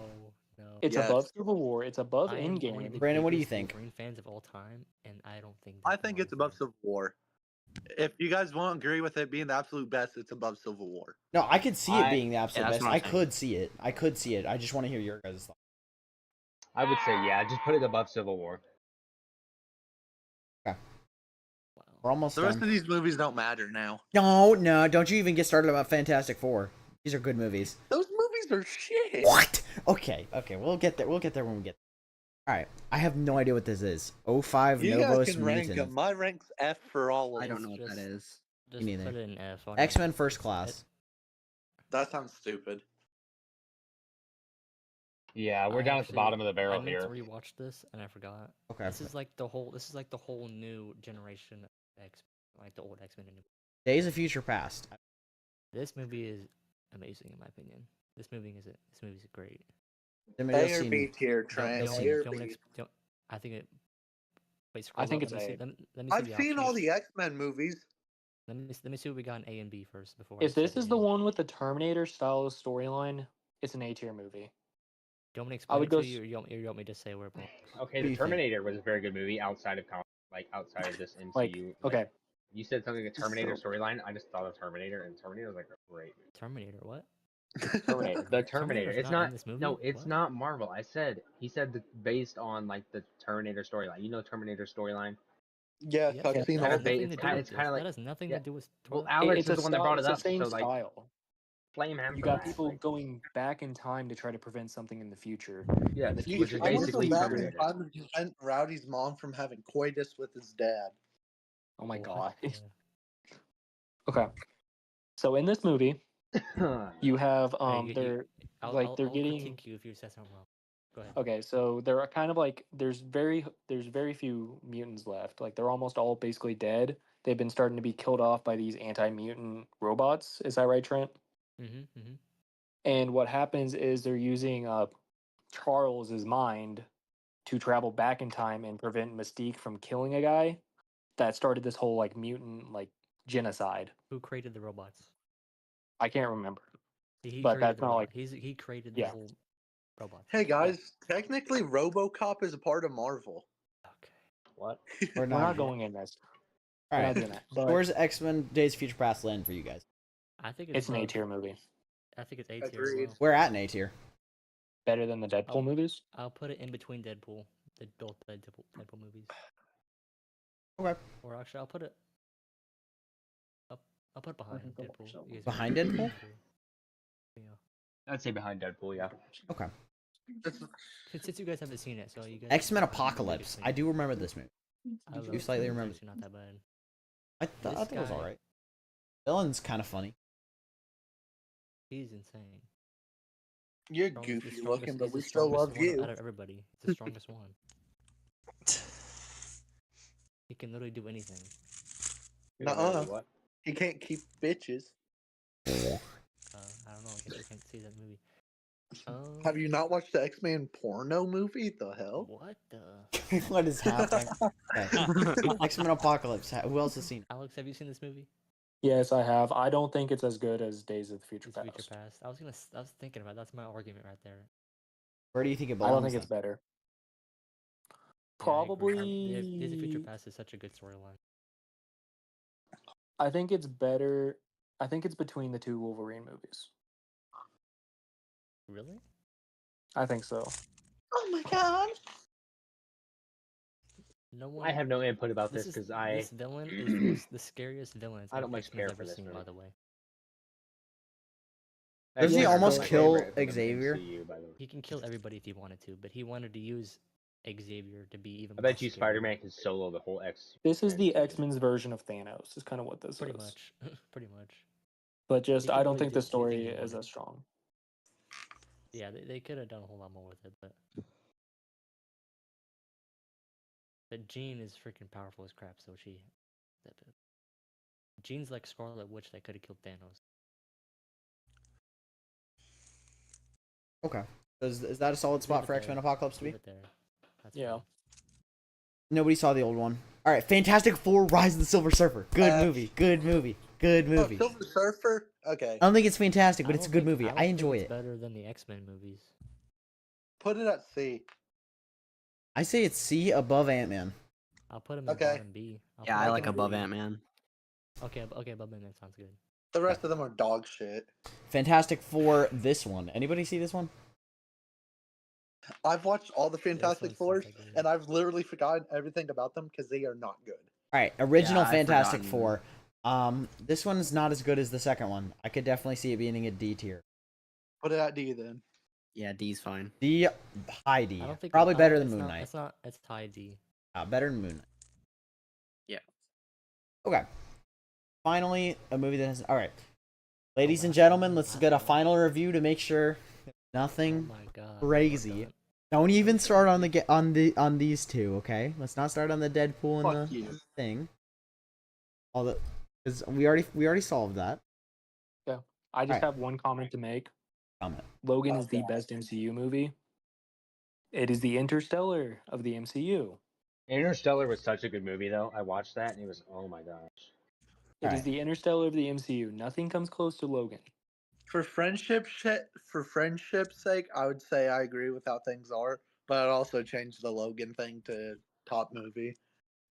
No. It's Yes. above Civil War. It's above I am one of Endgame. the Brandon, what do you biggest think? Wolverine fans of all time, and I don't think. I that think Marvel it's above fans- Civil War. If you guys won't agree with it being the absolute best, it's above Civil War. No, I could see it I- being the absolute that's best. what I'm I saying. could see it. I could see it. I just want to hear your guys' thoughts. I would say yeah. Just put it above Civil War. We're Wow. almost The rest done. of these movies don't matter now. No, don't you even get started about Fantastic Four. These are good movies. Those movies are shit. What? Okay, we'll get there. We'll get there when we get there. Alright, I have no idea what this is. 05 You guys Novos can rank Mutant. them. My rank's F for all of I don't them. know what that just- is. Just neither. put it in F. why not? X-Men First It's- Class. That sounds stupid. Yeah, we're I down at the actually- bottom of the barrel I meant here. to rewatch this and I forgot. Okay. This is like the whole new generation of X, like the old X-Men. Days of Future Past. This movie is amazing in my opinion. This movie is great. Let me A just or see- B tier, Don't- Trent. don't- A or don't B. ex- don't- I think it. Wait, I scroll think up, it's let me see- A. Let me see I've the seen all options. the X-Men movies. Let me see what we got in A and B first before. If I this say is the A. one with the Terminator style storyline, it's an A tier movie. Do you want me to I explain would it to go you, or you want me to say where it belongs? Okay, What do the you think? Terminator was a very good movie outside of outside of this MCU. Like, okay, You said something the Terminator So- storyline. I just thought of Terminator, and Terminator was like a great movie. Terminator, what? Terminator, the Terminator. Terminator's It's not in not. this movie? No, it's What? not Marvel. He said that based on like the Terminator storyline. You know Terminator storyline. Yes, Yes, I've that seen has all kinda the nothing it's to do kinda- with it's this. kinda like- That has nothing yeah. to do with. Well, Twilight. Alex it's a is the one that style, brought it it's up. the same So like, style. flame him. You for got that. people Like, going back in time to try to prevent something in the future. yeah, and the which future is I want to basically go back in Terminator. time and prevent Rowdy's mom from having coitus with his dad. Oh my What god. the- Okay. So in this movie, you have Hey, you- they're I'll, like I'll, they're I'll getting critique you if you said something wrong. Go ahead. okay, so they're kind of like there's very few mutants left. Like they're almost all basically dead. They've been starting to be killed off by these anti-mutant robots. Is that right, Trent? Mm-hmm. And what happens is they're using Charles's mind to travel back in time and prevent Mystique from killing a guy that started this whole like mutant like genocide. Who created the robots? I can't remember. He But created that's the not robot. like- He created the Yeah. whole robots. Hey guys, technically RoboCop is a part of Marvel. Okay. What? We're We're not. not going in this. We're not Alright. doing that. But Where's X-Men Days of Future Past land for you guys? I think it's an A above- tier movie. I think it's A tier. as Agreed. well. We're at an A tier. Better than the Deadpool Oh. movies. I'll put it in between Deadpool, both the Deadpool movies. Okay. Or actually, I'll put it. I'll put it behind can go watch Deadpool. that one. You guys Behind can- Deadpool? Yeah. I'd say behind Deadpool. Yeah. Okay. Since you guys haven't seen it, so you guys. X-Men you can Apocalypse. opinion. I do remember this movie. I do love slightly it. It's remember- actually not that bad. I think This it was guy- alright. Villain's kind of funny. He's insane. You're Strongest- goofy the strongest- looking, but he's the we still strongest love one you. Out of everybody, he's the strongest one. He can literally do anything. Nuh-uh. What? He can't keep bitches. I don't know. I guess I can't see that movie. Have you not watched the X-Men porno movie? The hell? What the? What is happening? Okay. X-Men Apocalypse. Who else has seen it? Alex, have you seen this movie? Yes, I have. I don't think it's as good as Days of the Future It's Past. Future Past. I was thinking about that's my argument right there. Where do you think it I belongs? don't think it's then? better. Yeah, I agree. Probably. Days of Future Past is such a good storyline. I think it's better. I think it's between the two Wolverine movies. Really? I think so. Oh my god! No one. I have no input about this is- because I This villain is the scariest villain I don't much X-Men's care for ever this seen. By movie. the way, Doesn't he Yeah, almost so- kill Favorite from the Xavier? MCU, by the way. He can kill everybody if he wanted to, but he wanted to use Xavier to be even. I more bet you scary. Spider-Man can solo the whole X. This is the team. X-Men's version of Thanos. Is kind of what this Pretty is. much, pretty much. But just He I could don't really think do the story anything he is wanted. as strong. Yeah, they could have done a whole lot more with it, but Jean is freaking powerful as crap. So Jean's like Scarlet Witch that could have killed Thanos. Okay. Is that a solid spot Leave it for X-Men there. Apocalypse to be? Leave it there. That's Yeah. fine. Nobody saw the old one. All right, Fantastic Four: Rise of the Silver Surfer. Good movie. Good movie. Good Oh, movie. Silver Surfer. Okay, I don't think it's fantastic, but I it's a don't good think- movie. don't I think enjoy it's it. better than the X-Men movies. put it at C. I say it's C above Ant-Man. I'll put him in Okay. bottom B. Yeah, I like can above agree. Ant-Man. Okay, above Ant-Man sounds good. The rest of them are dog shit. Fantastic Four. This one. Anybody see this one? I've watched all the Fantastic one sounds Fours, like good. and I've literally forgotten everything about them because they are not good. All right, original I've Fantastic forgotten. Four. This one's not as good as the second one. I could definitely see it being a D tier. Put it at D then. Yeah, D's fine. D, high D. I don't think Probably I don't- better than it's Moon not- Knight. It's not. It's high D. Better than Moon Knight. Yeah. Okay. Finally, a movie that has. All right, ladies and wow. gentlemen, let's get a final review to make sure Oh nothing my god. crazy. God. Don't even start on these two, okay? Let's not start on the Deadpool and Fuck you. the thing. All the, because we already solved that. I just Alright. have one comment to make. Comment. Logan Oh, is the God. best MCU movie. It is the Interstellar of the MCU. Interstellar was such a good movie, though. I watched that and it was, oh my gosh. It is Alright. the Interstellar of the MCU. Nothing comes close to Logan. For friendship's sake, I would say I agree with how things are, but I'd also change the Logan thing to top movie.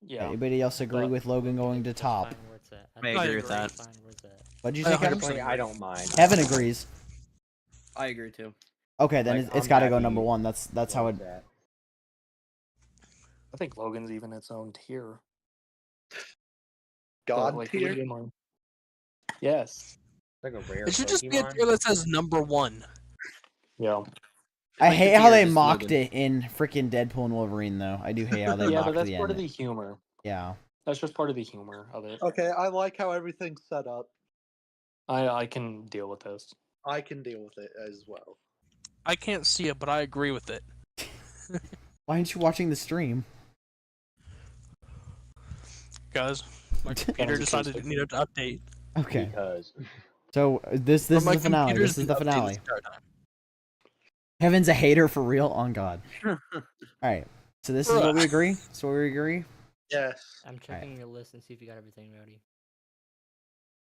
Yeah. Anybody else agree But- with Logan going to That's top? fine where it's at. I agree with that. That's fine where it's at. What'd you I say, Kevin? 100% Personally, I don't mind. Kevin agrees. I agree too. Okay, then Like, it's I'm got to go happy number one. That's how it. Love that. I think Logan's even its own tier. God But, tier. leave him on- Yes. It's like a rare It should just be a Pokemon. tier that says number 1. Yeah. I Like hate the how tier they just mocked Logan. it in freaking Deadpool and Wolverine, though. I do hate how they Yeah, mocked but that's the part of end. the humor. Yeah. That's just part of the humor of it. Okay, I like how everything's set up. I can deal with this. I can deal with it as well. I can't see it, but I agree with it. Why aren't you watching the stream? Guys, my computer Guys, decided it's it needed to update. Okay. Because So this But is my the finale. computer's This is the been updated finale. this entire time. Kevin's a hater for real. On God. All right. So this is what we Bruh. agree. So we agree. Yes. I'm checking your list and see if you got everything ready.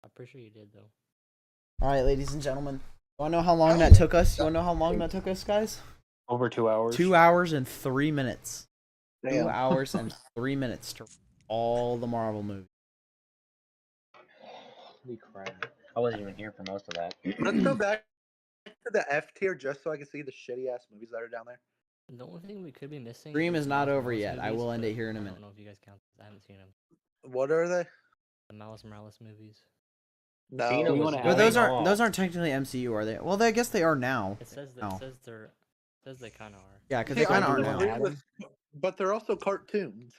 I'm pretty sure you did though. All right, ladies and gentlemen. You wanna know how long that took us? You wanna know how long that took us, guys? Over 2 hours. 2 hours and 3 minutes. 2 Damn. hours and 3 minutes to all the Marvel movies. holy crap. I wasn't even here for most of that. Let's go back to the F tier just so I can see the shitty ass movies that are down there. The only thing we could be missing. Stream is the not Miles over Morales yet. I movies, will end but it here in a I minute. don't know if you guys count. I haven't seen them. What are they? The Miles Morales movies. No. Cena we was wanna But add- those going aren't off. those aren't technically MCU, are they? Well, I guess they are now. It says that. Oh. It says they're. It says they kind of are. Yeah, because See, they kind of I are agree now. with agree but they're also cartoons.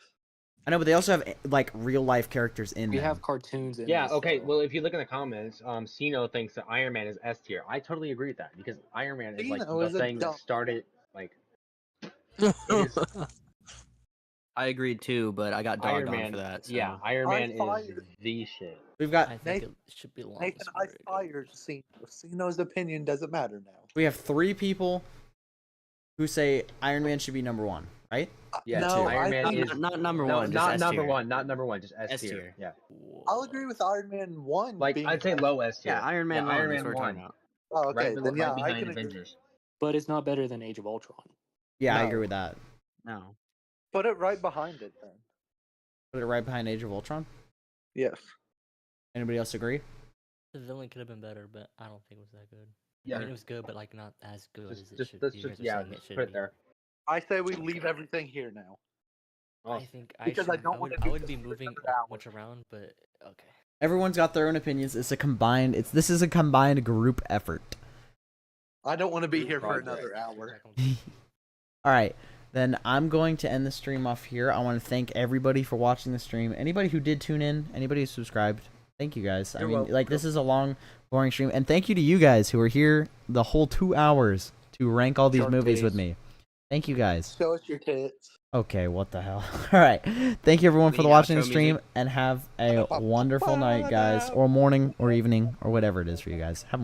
I know, but they also have like real life characters in We them. have cartoons in Yeah, this, okay. though. Well, if you look in the comments, Sino thinks that Iron Man is S tier. I totally agree with that because Iron Man is like Cena the is a thing that dumb- started like is- I agreed too, but I got Iron dogged on Man. for that. So. Yeah, Iron I Man is fired- the shit. We've got I think Nathan- it should be long. Nathan, I fired Cena. Ceno's opinion doesn't matter now. we have 3 people who say Iron Man should be number 1, right? Yeah, No, Iron I Man think- is Not number no, one. just not S number tier. one, not number one, just S S tier. tier. Yeah, I'll agree with Iron Man 1. like being I'd say low S tier. Yeah, Iron Man yeah, 1. Iron That's Man what we're 1, talking about. Oh, okay. right, Then yeah, right I behind can agree. Avengers. But it's not better than Age of Ultron. Yeah, I No. agree with that. No. Put it right behind it then. Put it right behind Age of Ultron. Yes. Anybody else agree? The villain could have been better, but I don't think it was that good. I Yeah, mean, it was good, but like not as good as it just should. let's you just guys are yeah, saying just should put it be. there. I say we leave everything here now. Oh, I think Because I should, don't wanna I do would this be for moving another hour. much around, but okay. Everyone's got their own opinions. It's a combined. This is a combined group effort. I don't want to be here for Project. another hour. All right, then I'm going to end the stream off here. I want to thank everybody for watching the stream. Anybody who did tune in, anybody who subscribed, thank you guys. I You're mean, welcome. like, this is a long, boring stream, and thank you to you guys who are here the whole 2 hours to rank all these Shark movies with titties. me. Thank you guys. Show us your tits. Okay, what the hell? All right, thank you everyone for The watching the outro stream, music. and have a wonderful night, guys, or morning, or evening, or whatever it is for you guys. Have a